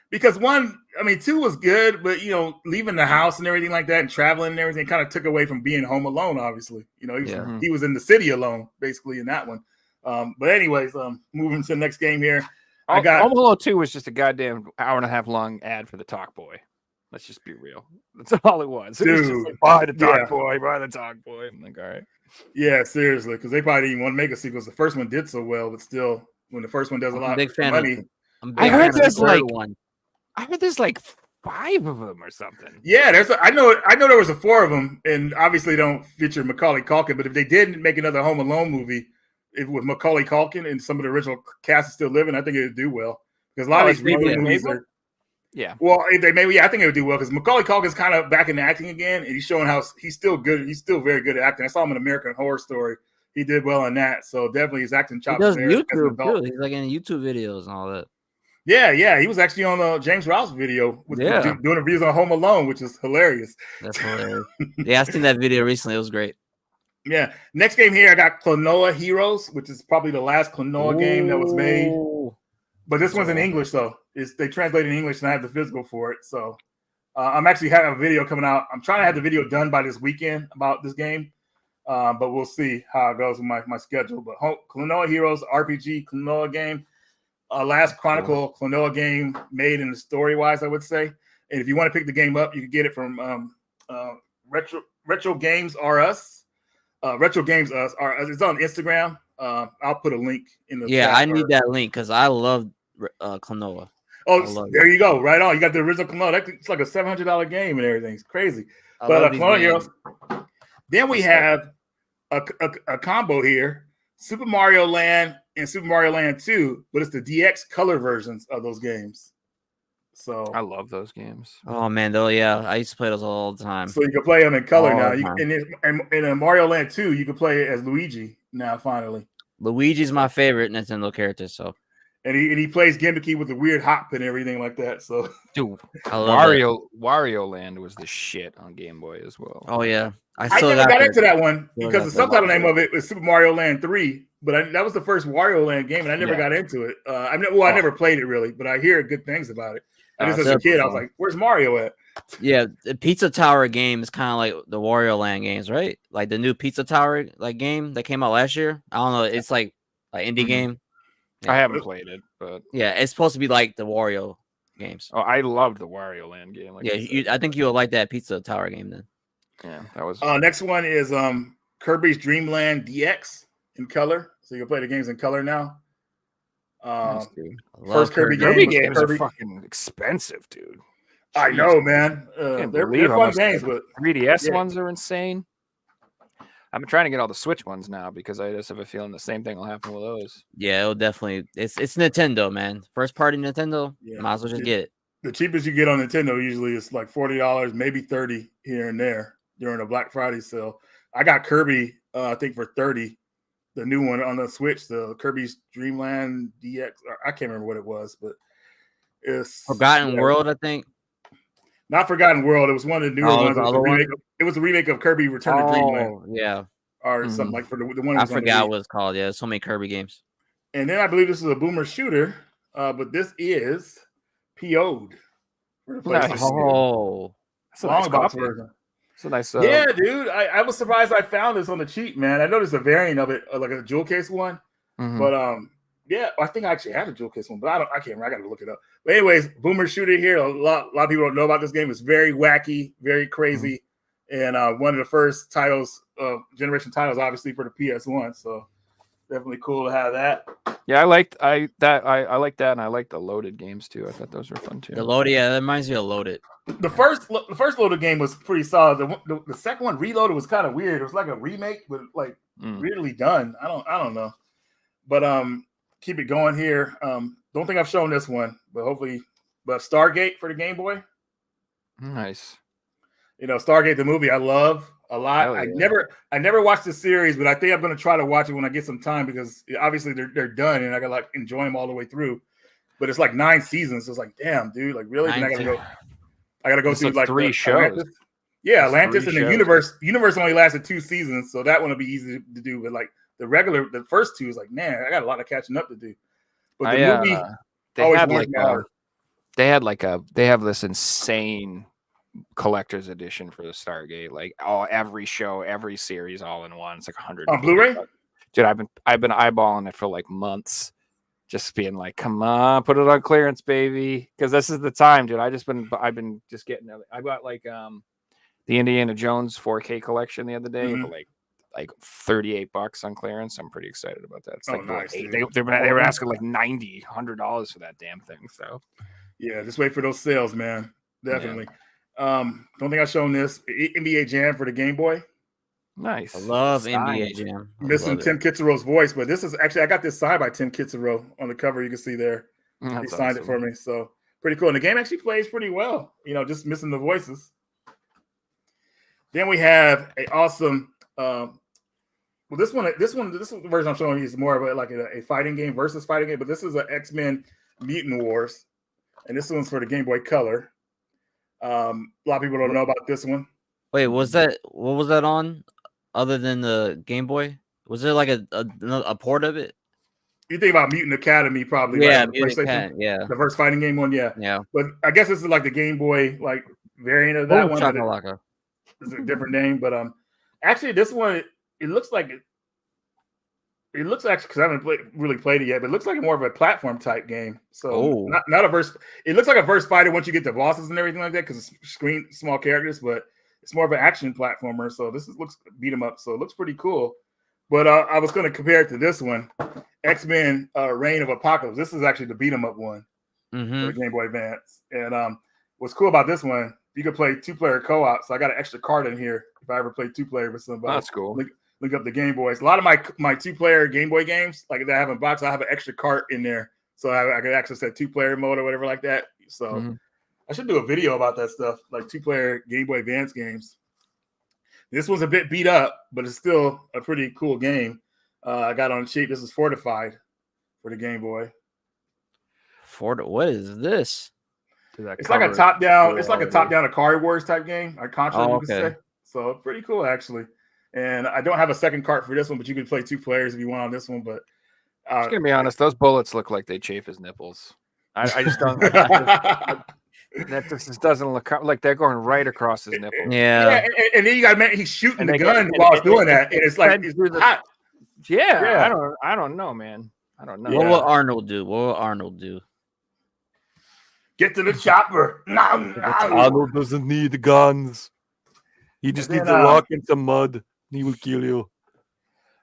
because 2 was good, but leaving the house and everything like that and traveling and everything kind of took away from being home alone, obviously. He was in the city alone, basically, in that one. But anyways, moving to the next game here. Home Alone 2 was just a goddamn hour and a half long ad for the Talk Boy. Let's just be real. That's all it was. It was just like, buy the Talk Boy, buy the Talk Boy. I'm like, all right. Yeah, seriously, because they probably didn't even want to make a sequel. The first one did so well, but still, when the first one does a lot of money. I heard there's like 5 of them or something. Yeah, I know there was 4 of them, and obviously don't feature Macaulay Culkin. But if they did make another Home Alone movie, with Macaulay Culkin and some of the original cast is still living, I think it would do well because a lot of these reboot movies are. Yeah. Well, I think it would do well because Macaulay Culkin's kind of back in acting again, and he's showing how he's still good. He's still very good at acting. I saw him in American Horror Story. He did well in that, so definitely his acting chops. He does YouTube too. He's like in YouTube videos and all that. Yeah. He was actually on James Rouse video doing reviews on Home Alone, which is hilarious. That's hilarious. Yeah, I seen that video recently. It was great. Yeah. Next game here, I got Klonoa Heroes, which is probably the last Klonoa game that was made. But this one's in English, though. They translated in English, and I have the physical for it. So I'm actually having a video coming out. I'm trying to have the video done by this weekend about this game. But we'll see how it goes with my schedule. But Klonoa Heroes, RPG Klonoa game. Last Chronicle Klonoa game made in the story-wise, I would say. And if you want to pick the game up, you can get it from Retro Games R Us. Retro Games R Us. It's on Instagram. I'll put a link in the chat. I need that link because I love Klonoa. Oh, there you go. Right on. You got the original Klonoa. It's like a $700 game and everything. It's crazy. But Klonoa Heroes. Then we have a combo here. Super Mario Land and Super Mario Land 2, but it's the DX color versions of those games. So I love those games. Oh man, though, yeah, I used to play those all the time. So you can play them in color now. And in Mario Land 2, you can play as Luigi now. Finally, Luigi's my favorite Nintendo character. So, and he plays gimmicky with the weird hop and everything like that. So, dude, Wario Land was the shit on Game Boy as well. Oh yeah, I never got into that one because the subtitle name of it was Super Mario Land 3. But that was the first Wario Land game, and I never got into it. I never played it really, but I hear good things about it. Just as a kid, I was like, "Where's Mario at?" Yeah, the Pizza Tower game is kind of like the Wario Land games, right? Like the new Pizza Tower game that came out last year. I don't know. It's like an indie game. Yeah. I haven't played it, but yeah, it's supposed to be like the Wario games. Oh, I loved the Wario Land game. I think you'll like that Pizza Tower game then. Yeah, that was. Next one is Kirby's Dream Land DX in color, so you can play the games in color now. Nice, first Kirby games are fucking expensive, dude. Jeez. I know, man. They're fun games, but 3DS ones are insane. I'm trying to get all the Switch ones now because I just have a feeling the same thing will happen with those. Yeah, it'll definitely. It's Nintendo, man. First party Nintendo. Might as well just get it. The cheapest you get on Nintendo usually is like $40, maybe $30 here and there during a Black Friday sale. I got Kirby, I think for $30. The new one on the Switch, the Kirby's Dream Land DX. I can't remember what it was, but it's Forgotten World, I think. Not Forgotten World. It was one of the newer ones. It was a remake of Kirby Return to Dreamland. Yeah. Or something like for the one. I forgot what it's called. Yeah, so many Kirby games. And then I believe this is a boomer shooter, but this is PO'd for the Nice. PlayStation. Oh, That's a nice Long box copy. version. It's a nice. Yeah, dude. I was surprised I found this on the cheap, man. I noticed a variant of it, like a jewel case one. Mhm. But yeah, I think I actually had a jewel case one, but I can't remember. I gotta look it up. But anyways, Boomer Shooter here. A lot of people don't know about this game. It's very wacky, very crazy, and one of the first titles, generation titles, obviously for the PS1. So definitely cool to have that. Yeah, I like that, and I like the loaded games too. I thought those were fun too. the Loaded. Yeah, that reminds me of Loaded. The first loaded game was pretty solid. The second one, Reloaded, was kind of weird. It was like a remake, but like weirdly done. I don't know. But keep it going here. Don't think I've shown this one, but hopefully. But Stargate for the Game Boy. Nice. You know, Stargate the movie I love a lot. Hell I yeah. never watched the series, but I think I'm gonna try to watch it when I get some time because obviously they're done and I gotta like enjoy them all the way through. But it's like 9 seasons. So it's like, damn, dude, like really? Then I gotta go It's through like like 3 shows. Atlantis. Yeah, It's Atlantis 3 and the shows. Universe only lasted 2 seasons, so that one will be easy to do. But like the first 2 is like, man, I got a lot of catching up to do. But the movie they always had warms like my heart. they have this insane collector's edition for the Stargate. Like every show, every series, all in one. It's like 100 On Blu-ray. Dude, I've been eyeballing it for like months. Just being like, come on, put it on clearance, baby, because this is the time, dude. I've been just getting. I got like the Indiana Jones 4K collection the other day for like $38 on clearance. I'm pretty excited about that. It's like nice, they were asking like $100 for that damn thing. So yeah, just wait for those sales, man. Definitely. Don't think I've shown this NBA Jam for the Game Boy. nice. I love Signed. NBA Jam. Missing Tim Kitzero's voice, but this is actually I got this signed by Tim Kitzero on the cover. You can see there. He signed it for me, so pretty cool. And the game actually plays pretty well. You know, just missing the voices. Then we have a awesome. Well, this version I'm showing you is more of like a fighting game versus fighting game, but this is an X-Men Mutant Wars, and this one's for the Game Boy Color. A lot of people don't know about this one. Wait, what was that on? Other than the Game Boy, was there like a port of it? You think about Mutant Academy, probably. Yeah, right, Mutant Academy, yeah, the first fighting game one, yeah. But I guess this is like the Game Boy like variant of that one. It's a different name, but actually this one it looks like it looks actually because I haven't really played it yet, but it looks like more of a platform type game. So not a verse. It looks like a verse fighter once you get the bosses and everything like that because it's small characters, but it's more of an action platformer. So this looks beat 'em up. So it looks pretty cool. But I was going to compare it to this one, X-Men Reign of Apocalypse. This is actually the beat 'em up one for the Game Boy Advance. And what's cool about this one, you can play 2-player co-op. So I got an extra card in here if I ever play 2-player with somebody. That's cool. Link up the Game Boys. A lot of my 2-player Game Boy games, like that I have in box, I have an extra cart in there. So I can access that 2-player mode or whatever like that. So I should do a video about that stuff, like 2-player Game Boy Advance games. This one's a bit beat up, but it's still a pretty cool game. I got on cheap. This is Fortified for the Game Boy. What is this? It's like a top-down. It's like a top-down Akari Wars type game, a Contra, you could say. So pretty cool, actually. And I don't have a second cart for this one, but you can play 2 players if you want on this one. But I'm just gonna be honest, those bullets look like they chafe his nipples. I just don't. That just doesn't look like they're going right across his nipple. Yeah. And then you got he's shooting the gun while he's doing that, and it's like it's hot. Yeah, I don't know, man. I don't know. What will Arnold do? Get to the chopper. Arnold doesn't need guns. He just needs to walk in some mud. He will kill you.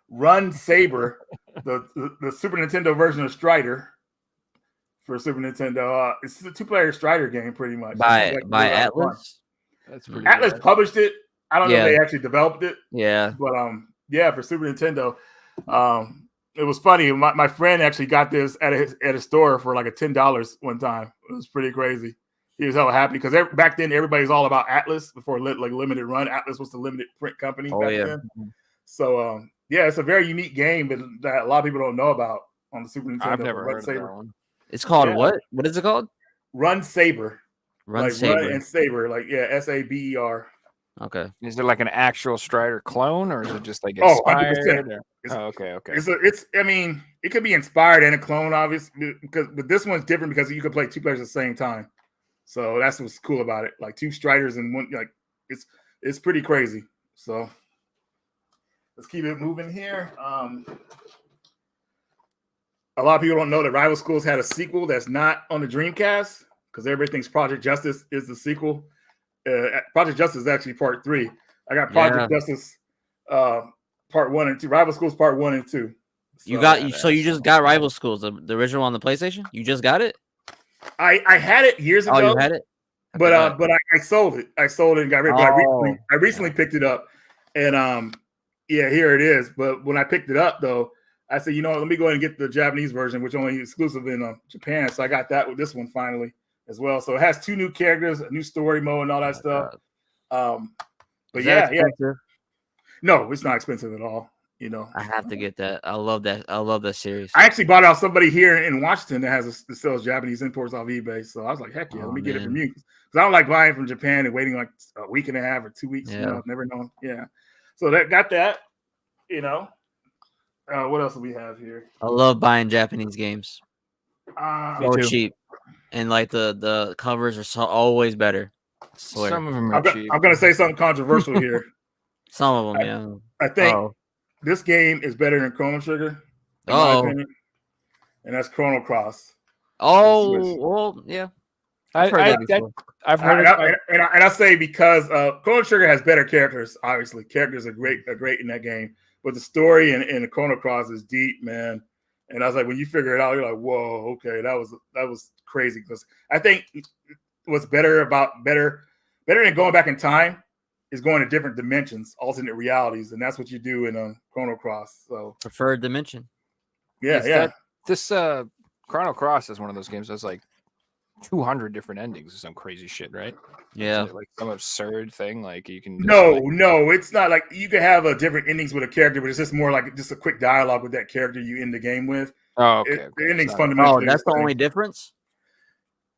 Run Saber, the Super Nintendo version of Strider. For Super Nintendo, it's a 2-player Strider game, pretty much. By Atlas. That's pretty. Atlas published it. I don't know if they actually developed it. Yeah, but for Super Nintendo, it was funny. My friend actually got this at a store for like a $10 one time. It was pretty crazy. He was hella happy because back then everybody's all about Atlas before like limited run. Atlas was the limited print company back then. So it's a very unique game that a lot of people don't know about on the Super Nintendo. I've never heard of that one. It's called what? What is it called? Run Saber. Run Saber. Run and Saber. Like, SABER. Okay. Is there like an actual Strider clone, or is it just like inspired? 100%. Okay. I mean, it could be inspired and a clone, obviously, but this one's different because you could play 2 players at the same time. So that's what's cool about it. Like 2 Striders and one, like it's pretty crazy. So let's keep it moving here. A lot of people don't know that Rival Schools had a sequel that's not on the Dreamcast because everybody thinks Project Justice is the sequel. Project Justice is actually part 3. I got Project Justice part 1 and 2. Rival Schools part 1 and 2. So you just got Rival Schools, the original on the PlayStation? You just got it? I had it years ago. Oh, you had it? But I sold it. I sold it and got rid of it. I recently picked it up. And here it is. But when I picked it up though, I said, let me go ahead and get the Japanese version, which only exclusive in Japan. So I got that with this one finally as well. So it has 2 new characters, a new story mode, and all that stuff. But yeah. No, it's not expensive at all. I have to get that. I love that. I love that series. I actually bought it off somebody here in Washington that sells Japanese imports off eBay. So I was like, heck yeah, let me get it from you. Because I don't like buying from Japan and waiting like a week and a half or 2 weeks. Yeah. Never know. Yeah. So got that. What else do we have here? I love buying Japanese games. So cheap. And like the covers are always better. Some of them are cheap. I'm going to say something controversial here. Some of them, yeah. I think this game is better than Chrono Trigger, in my opinion, and that's Chrono Cross. Oh, well, yeah. I've heard it. And I say because Chrono Trigger has better characters. Obviously, characters are great in that game, but the story in the Chrono Cross is deep, man. And I was like, when you figure it out, you're like, whoa, okay, that was crazy. Because I think what's better than going back in time is going to different dimensions, alternate realities, and that's what you do in Chrono Cross. So preferred dimension. Yeah. This Chrono Cross is one of those games that's like 200 different endings or some crazy shit, right? Yeah, like some absurd thing. Like you can no, it's not like you can have a different endings with a character, but it's just more like just a quick dialogue with that character you end the game with. Oh, okay. The endings fundamentally. Oh, that's the only difference.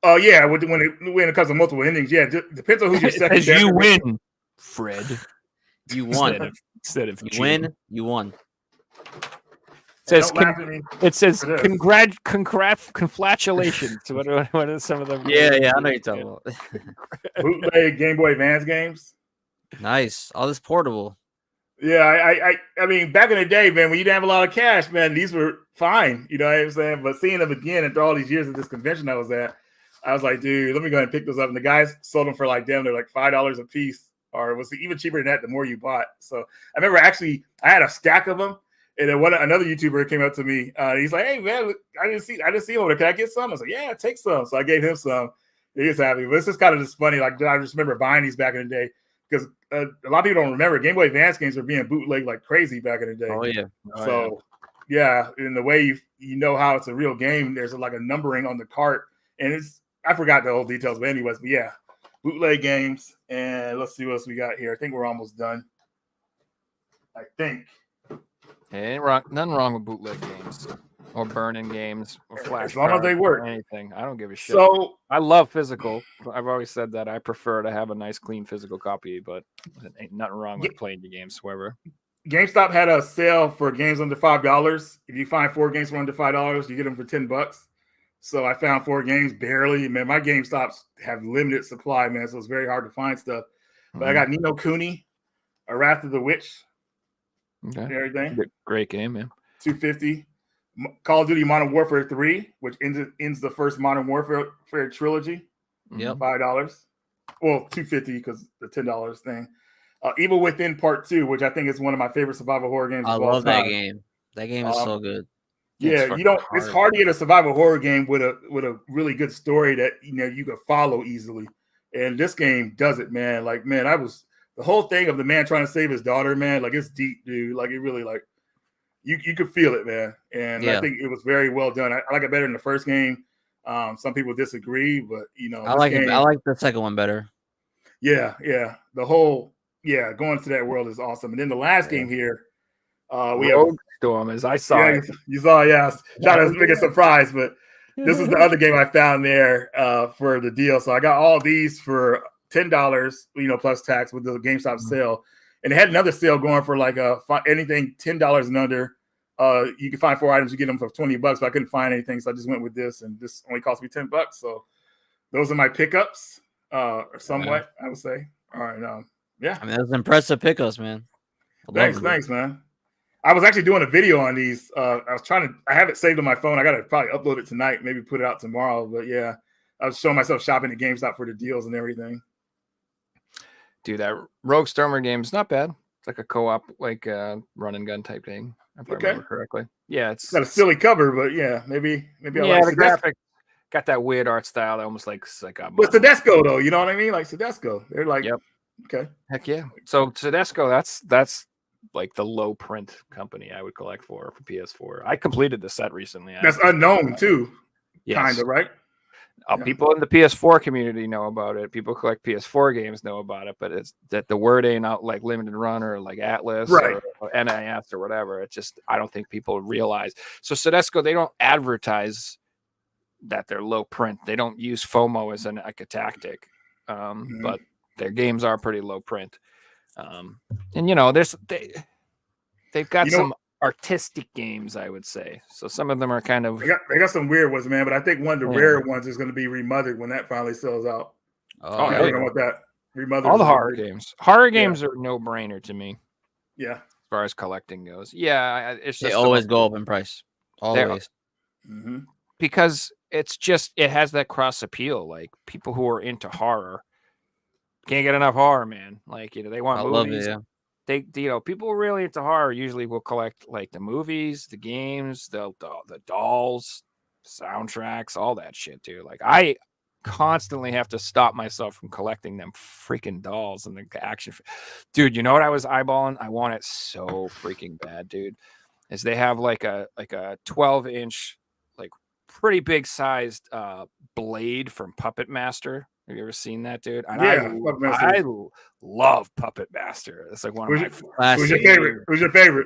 Oh yeah, when it comes to multiple endings, yeah, it depends on who's your second. As you win, Fred. You won. Instead of you win, you won. It says congratulations. What are some of them? Yeah, I know you're talking about. Bootleg Game Boy Advance games. Nice. All this portable. Yeah, I mean, back in the day, man, when you didn't have a lot of cash, man, these were fine. You know what I'm saying? But seeing them again after all these years at this convention I was at, I was like, dude, let me go ahead and pick those up. And the guys sold them for like, damn, they're like $5 a piece. Or it was even cheaper than that the more you bought. So I remember I had a stack of them. And then another YouTuber came up to me. He's like, "Hey man, I didn't see him over there. Can I get some?" I was like, "Yeah, take some." So I gave him some. He was happy. But it's just kind of just funny. Like I just remember buying these back in the day because a lot of people don't remember Game Boy Advance games were being bootlegged like crazy back in the day. Oh yeah. Yeah, in the way you know how it's a real game, there's like a numbering on the cart, and I forgot the whole details, but anyways, but yeah, bootleg games. And let's see what else we got here. I think we're almost done. I think. Ain't wrong. Nothing wrong with bootleg games or burning games or flash. As long as they work. Anything. I don't give a shit. So I love physical. I've always said that I prefer to have a nice, clean physical copy, but ain't nothing wrong with playing the games, however. GameStop had a sale for games under $5. If you find 4 games for under $5, you get them for $10. So I found 4 games barely. Man, my GameStops have limited supply, man. So it's very hard to find stuff. But I got Ni no Kuni, A Wrath of the Witch. Okay. Everything. Great game, man. $250. Call of Duty Modern Warfare 3, which ends the first Modern Warfare trilogy. Yep. $5. Well, $250 because the $10 thing. Evil Within Part 2, which I think is one of my favorite survival horror games. I love that game. That game is so good. Yeah, it's hard to get a survival horror game with a really good story that you can follow easily. And this game does it, man. Like, man, the whole thing of the man trying to save his daughter, man, like it's deep, dude. Like it really like you could feel it, man. And I think it was very well done. I like it better than the first game. Some people disagree, but I like it. I like the second one better. Yeah. The whole going to that world is awesome. And then the last game here, we have Storm, as I saw it. You saw, trying to make a surprise, but this is the other game I found there for the deal. So I got all these for $10, plus tax with the GameStop sale. And they had another sale going for like anything $10 and under. You can find 4 items, you get them for $20, but I couldn't find anything. So I just went with this, and this only cost me $10. So those are my pickups, somewhat, I would say. All right, yeah. I mean, that's impressive pickups, man. Thanks, man. I was actually doing a video on these. I have it saved on my phone. I got to probably upload it tonight, maybe put it out tomorrow. But yeah, I was showing myself shopping at GameStop for the deals and everything. Dude, that Rogue Stormer game is not bad. It's like a co-op, like run and gun type thing, if I remember correctly. Yeah, it's got a silly cover, but yeah, maybe I like the graphic. Got that weird art style that almost like a. But Tedesco though, you know what I mean? Like Tedesco, they're like, yep. Okay. Heck yeah. So Tedesco, that's like the low print company I would collect for PS4. I completed the set recently. That's unknown too. Yes. Kind of, right? People in the PS4 community know about it. People who collect PS4 games know about it, but it's that the word ain't out like Limited Run or like Atlas or NIS or whatever. It's just, I don't think people realize. So Tedesco, they don't advertise that they're low print. They don't use FOMO as like a tactic, but their games are pretty low print. And you know, they've got some artistic games, I would say. So some of them are kind of they got some weird ones, man. But I think one of the rare ones is going to be Remothered when that finally sells out. I don't know what that Remothered. All the horror games. Horror games are no brainer to me. Yeah, as far as collecting goes. Yeah, it's just they always go up in price. Always. Because it has that cross appeal. Like people who are into horror can't get enough horror, man. Like, you know, they want movies. Love it, They, you know, people really into horror usually will collect like the movies, the games, the dolls, soundtracks, all that shit, too. Like, I constantly have to stop myself from collecting them freaking dolls and the action. Dude, you know what I was eyeballing? I want it so freaking bad, dude. Is they have like a 12-inch, like pretty big sized blade from Puppet Master. Have you ever seen that, dude? And I love Puppet Master. It's like one of my favorites. Who's your favorite? Who's your favorite?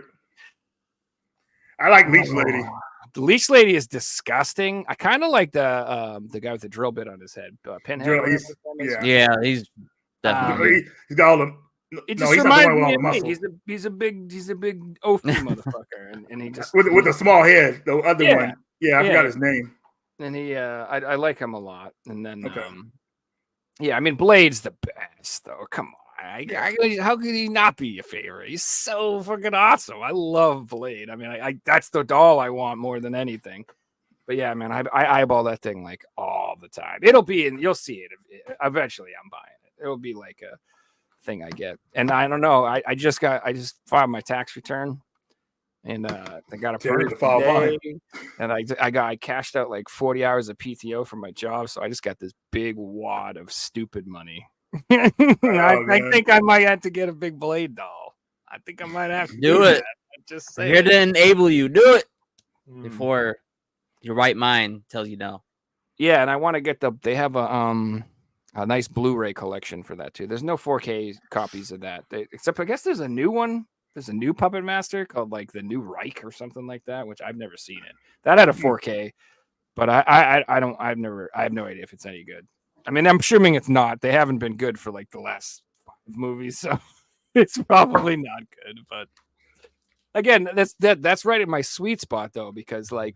I like Leech Lady. The Leech Lady is disgusting. I kind of like the guy with the drill bit on his head, Pinhead. He's definitely. He's got all the. It just reminds me of me. He's a big oafy motherfucker, and he just with a small head. The other one, I forgot his name. And he, I like him a lot. And then, I mean, Blade's the best, though. Come on, how could he not be your favorite? He's so fucking awesome. I love Blade. I mean, that's the doll I want more than anything. But yeah, man, I eyeball that thing like all the time. It'll be in, you'll see it eventually. I'm buying it. It'll be like a thing I get. And I don't know. I just filed my tax return. And I got approved today, and I cashed out like 40 hours of PTO from my job, so I just got this big wad of stupid money. I think I might have to get a big Blade doll. I think I might have to do it. Just here to enable you. Do it before your right mind tells you no. Yeah, and I want to get they have a nice Blu-ray collection for that too. There's no 4K copies of that, except I guess there's a new one. There's a new Puppet Master called like the New Reich or something like that, which I've never seen it. That had a 4K, but I have no idea if it's any good. I mean, I'm assuming it's not. They haven't been good for like the last 5 movies, so it's probably not good. But again, that's right in my sweet spot though, because like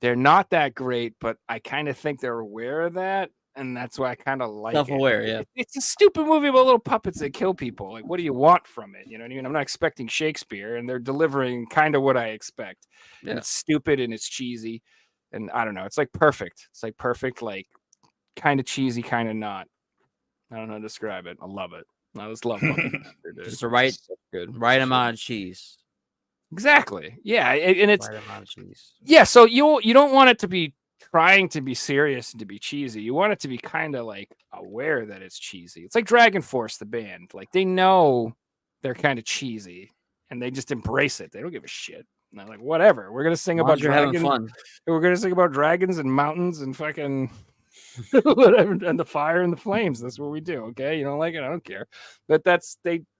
they're not that great, but I kind of think they're aware of that. And that's why I kind of like self-aware, yeah. It's a stupid movie about little puppets that kill people. Like, what do you want from it? You know what I mean? I'm not expecting Shakespeare, and they're delivering kind of what I expect. Yeah. And it's stupid and it's cheesy, and I don't know. It's like perfect. It's like perfect, like kind of cheesy, kind of not. I don't know how to describe it. I love it. I just love Puppet Master, dude. Just the right amount of cheese. Exactly. Yeah, and it's right amount of cheese. Yeah. So you don't want it to be trying to be serious and to be cheesy. You want it to be kind of like aware that it's cheesy. It's like Dragon Force, the band. Like they know they're kind of cheesy and they just embrace it. They don't give a shit. And they're like, whatever. We're gonna sing about dragons. Fun. We're gonna sing about dragons and mountains and fucking whatever, and the fire and the flames. That's what we do. Okay, you don't like it? I don't care. But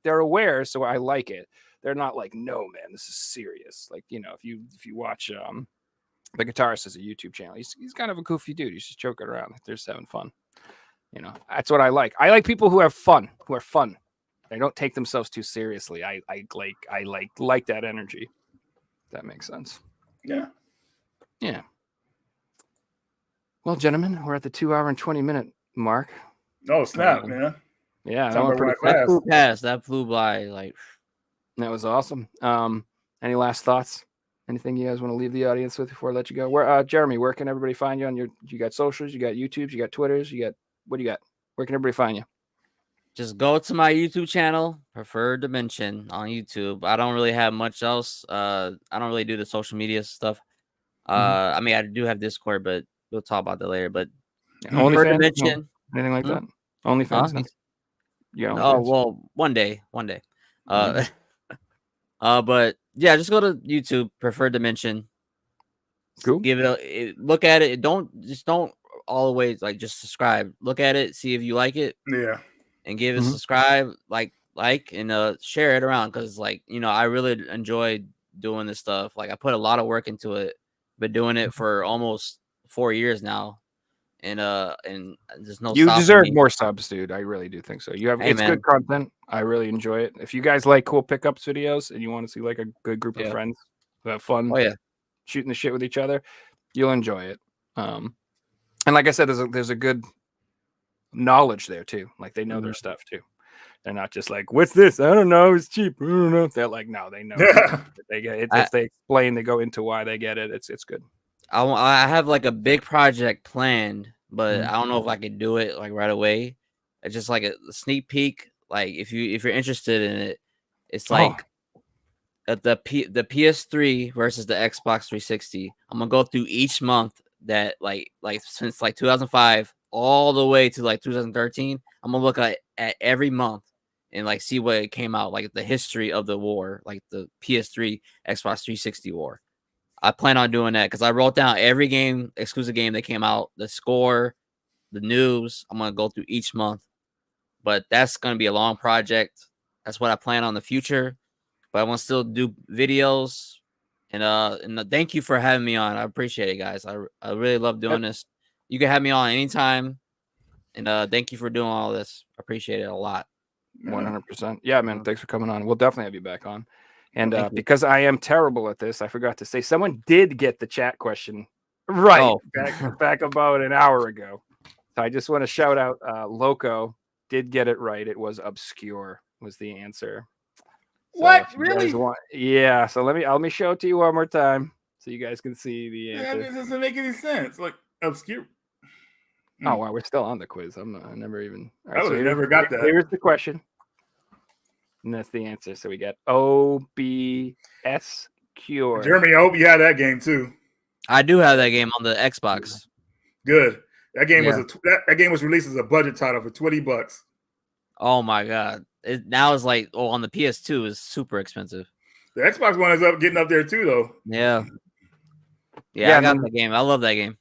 they're aware, so I like it. They're not like, no, man, this is serious. Like, you know, if you watch the guitarist has a YouTube channel. He's kind of a goofy dude. He's just joking around. They're just having fun. You know, that's what I like. I like people who have fun, who are fun. They don't take themselves too seriously. I like that energy. If that makes sense. Yeah. Yeah. Well, gentlemen, we're at the 2 hour and 20-minute mark. Oh snap, man! Yeah, that Time went went pretty right fast. fast. That flew by. Like, That was awesome. Any last thoughts? Anything you guys want to leave the audience with before I let you go? Where, Jeremy, where can everybody find you on your? You got socials, you got YouTubes, you got Twitters, you got what do you got? Where can everybody find you? just go to my YouTube channel, Preferred Dimension on YouTube. I don't really have much else. I don't really do the social media stuff. I mean, I do have Discord, but we'll talk about that later. But Preferred OnlyFans? Dimension, No, anything like that? OnlyFans? No? Yeah. oh well, one day. But yeah, just go to YouTube, Preferred Dimension. Cool. Give it look at it. Don't always like just subscribe. Look at it, see if you like it. Yeah. And give it subscribe, like and share it around, because like I really enjoy doing this stuff. Like I put a lot of work into it. Been doing it for almost 4 years now. And there's no. You deserve more subs, dude. I really do think so. It's good content. I really enjoy it. If you guys like cool pickups videos and you want to see like a good group of friends who have fun, shooting the shit with each other, you'll enjoy it. And like I said, there's a good knowledge there too. Like they know their stuff too. They're not just like, what's this? I don't know. It's cheap. I don't know. They're like, no, they know. They get it. If they explain, they go into why they get it. It's good. I have like a big project planned, but I don't know if I could do it like right away. It's just like a sneak peek. Like if you're interested in it, it's like the PS3 versus the Xbox 360. I'm gonna go through each month that like since like 2005 all the way to like 2013. I'm gonna look at every month and like see what it came out, like the history of the war, like the PS3 Xbox 360 war. I plan on doing that because I wrote down every exclusive game that came out, the score, the news. I'm gonna go through each month, but that's gonna be a long project. That's what I plan on in the future. But I want to still do videos, and thank you for having me on. I appreciate it, guys. I really love doing this. You can have me on anytime, and thank you for doing all this. I appreciate it a lot. 100%. Yeah, man. Thanks for coming on. We'll definitely have you back on. And because I am terrible at this, I forgot to say someone did get the chat question right back about an hour ago. So I just want to shout out Loco did get it right. It was obscure was the answer. So what? Really? Yeah. So let me show it to you one more time so you guys can see the answer. That doesn't make any sense. Like obscure. Oh wow, we're still on the quiz. I never even. Right, I never got that. Here's the question. And that's the answer. So we got OBS Cure. Jeremy, I hope you had that game too. I do have that game on the Xbox. Good. That game that game was released as a budget title for $20. Oh my god! Now it's like on the PS2 is super expensive. The Xbox one is getting up there too, though. Yeah. I got the game. I love that game.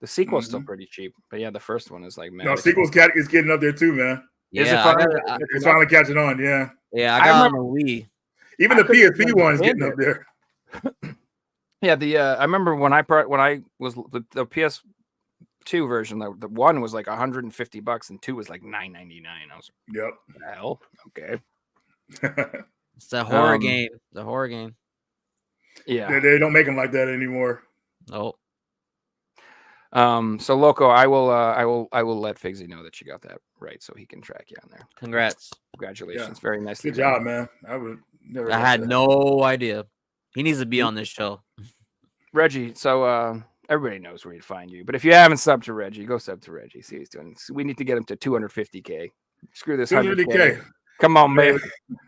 The sequel's still pretty cheap, but yeah, the first one is like man. No, sequel's is getting up there too, man. Yeah, it's finally catching on. Yeah. Yeah, I got on the Wii. Even the PSP one is getting up there. Yeah, I remember when I was the PS2 version, the one was like $150 and 2 was like $9.99. I was like, yep. What the hell? Okay. It's a horror game. The horror game. Yeah. They don't make them like that anymore. Oh. So Loco, I will let Figsy know that you got that right, so he can track you on there. Congrats! Congratulations, very nice. Good job, man. I had no idea. He needs to be on this show. Reggie, so everybody knows where to find you, but if you haven't subbed to Reggie, go sub to Reggie. See what he's doing. We need to get him to 250K. Screw this 100K. Come on, baby.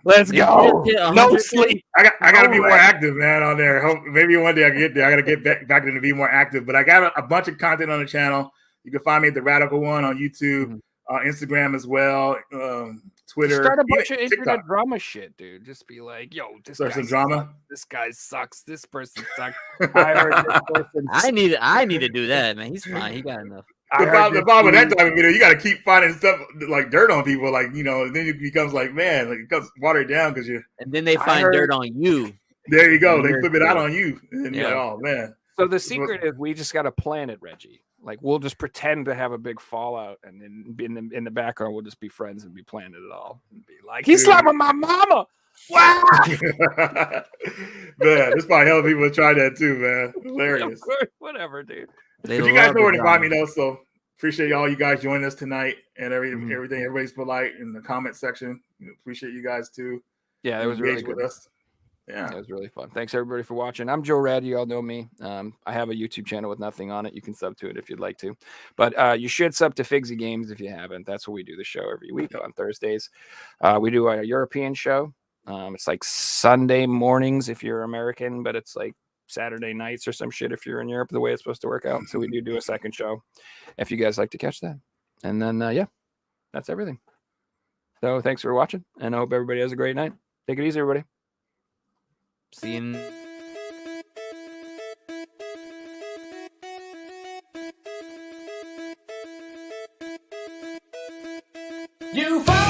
Let's go. No sleep. I gotta be more active, man, on there. Maybe one day I can get there. I gotta get back to be more active. But I got a bunch of content on the channel. You can find me at the Radical One on YouTube, Instagram as well, Twitter. Start a bunch of internet drama shit, dude. Just be like, yo, this guy some drama. This guy sucks. This person sucks. I heard this person. I need to do that, man. He's fine. He got enough. The problem with that type of video, you got to keep finding stuff like dirt on people, like then it becomes like, man, like it becomes watered down because you. And then they find dirt on you. There you go. They flip it out on you, and you're like, oh man. So the secret is we just got to plan it, Reggie. Like we'll just pretend to have a big fallout, and then in the background we'll just be friends and be planning it all, and be like, he's slapping my mama. Wow. Man, there's probably hell of people that try that too, man. Hilarious. Whatever, dude. They But you guys love know the where to find me drama. though. So appreciate all you guys joining us tonight and Mhm. everything. Everybody's polite in the comment section. Appreciate you guys too. Yeah, it was really Engage with good. us. Yeah. It was really fun. Thanks everybody for watching. I'm Joe Rad. You all know me. I have a YouTube channel with nothing on it. You can sub to it if you'd like to. But you should sub to Figsy Games if you haven't. That's what we do the show every week on Thursdays. We do a European show. It's like Sunday mornings if you're American, but it's like Saturday nights or some shit if you're in Europe, the way it's supposed to work out. So we do a second show if you guys like to catch that. And then, yeah, that's everything. So thanks for watching, and I hope everybody has a great night. Take it easy, everybody. See you. You find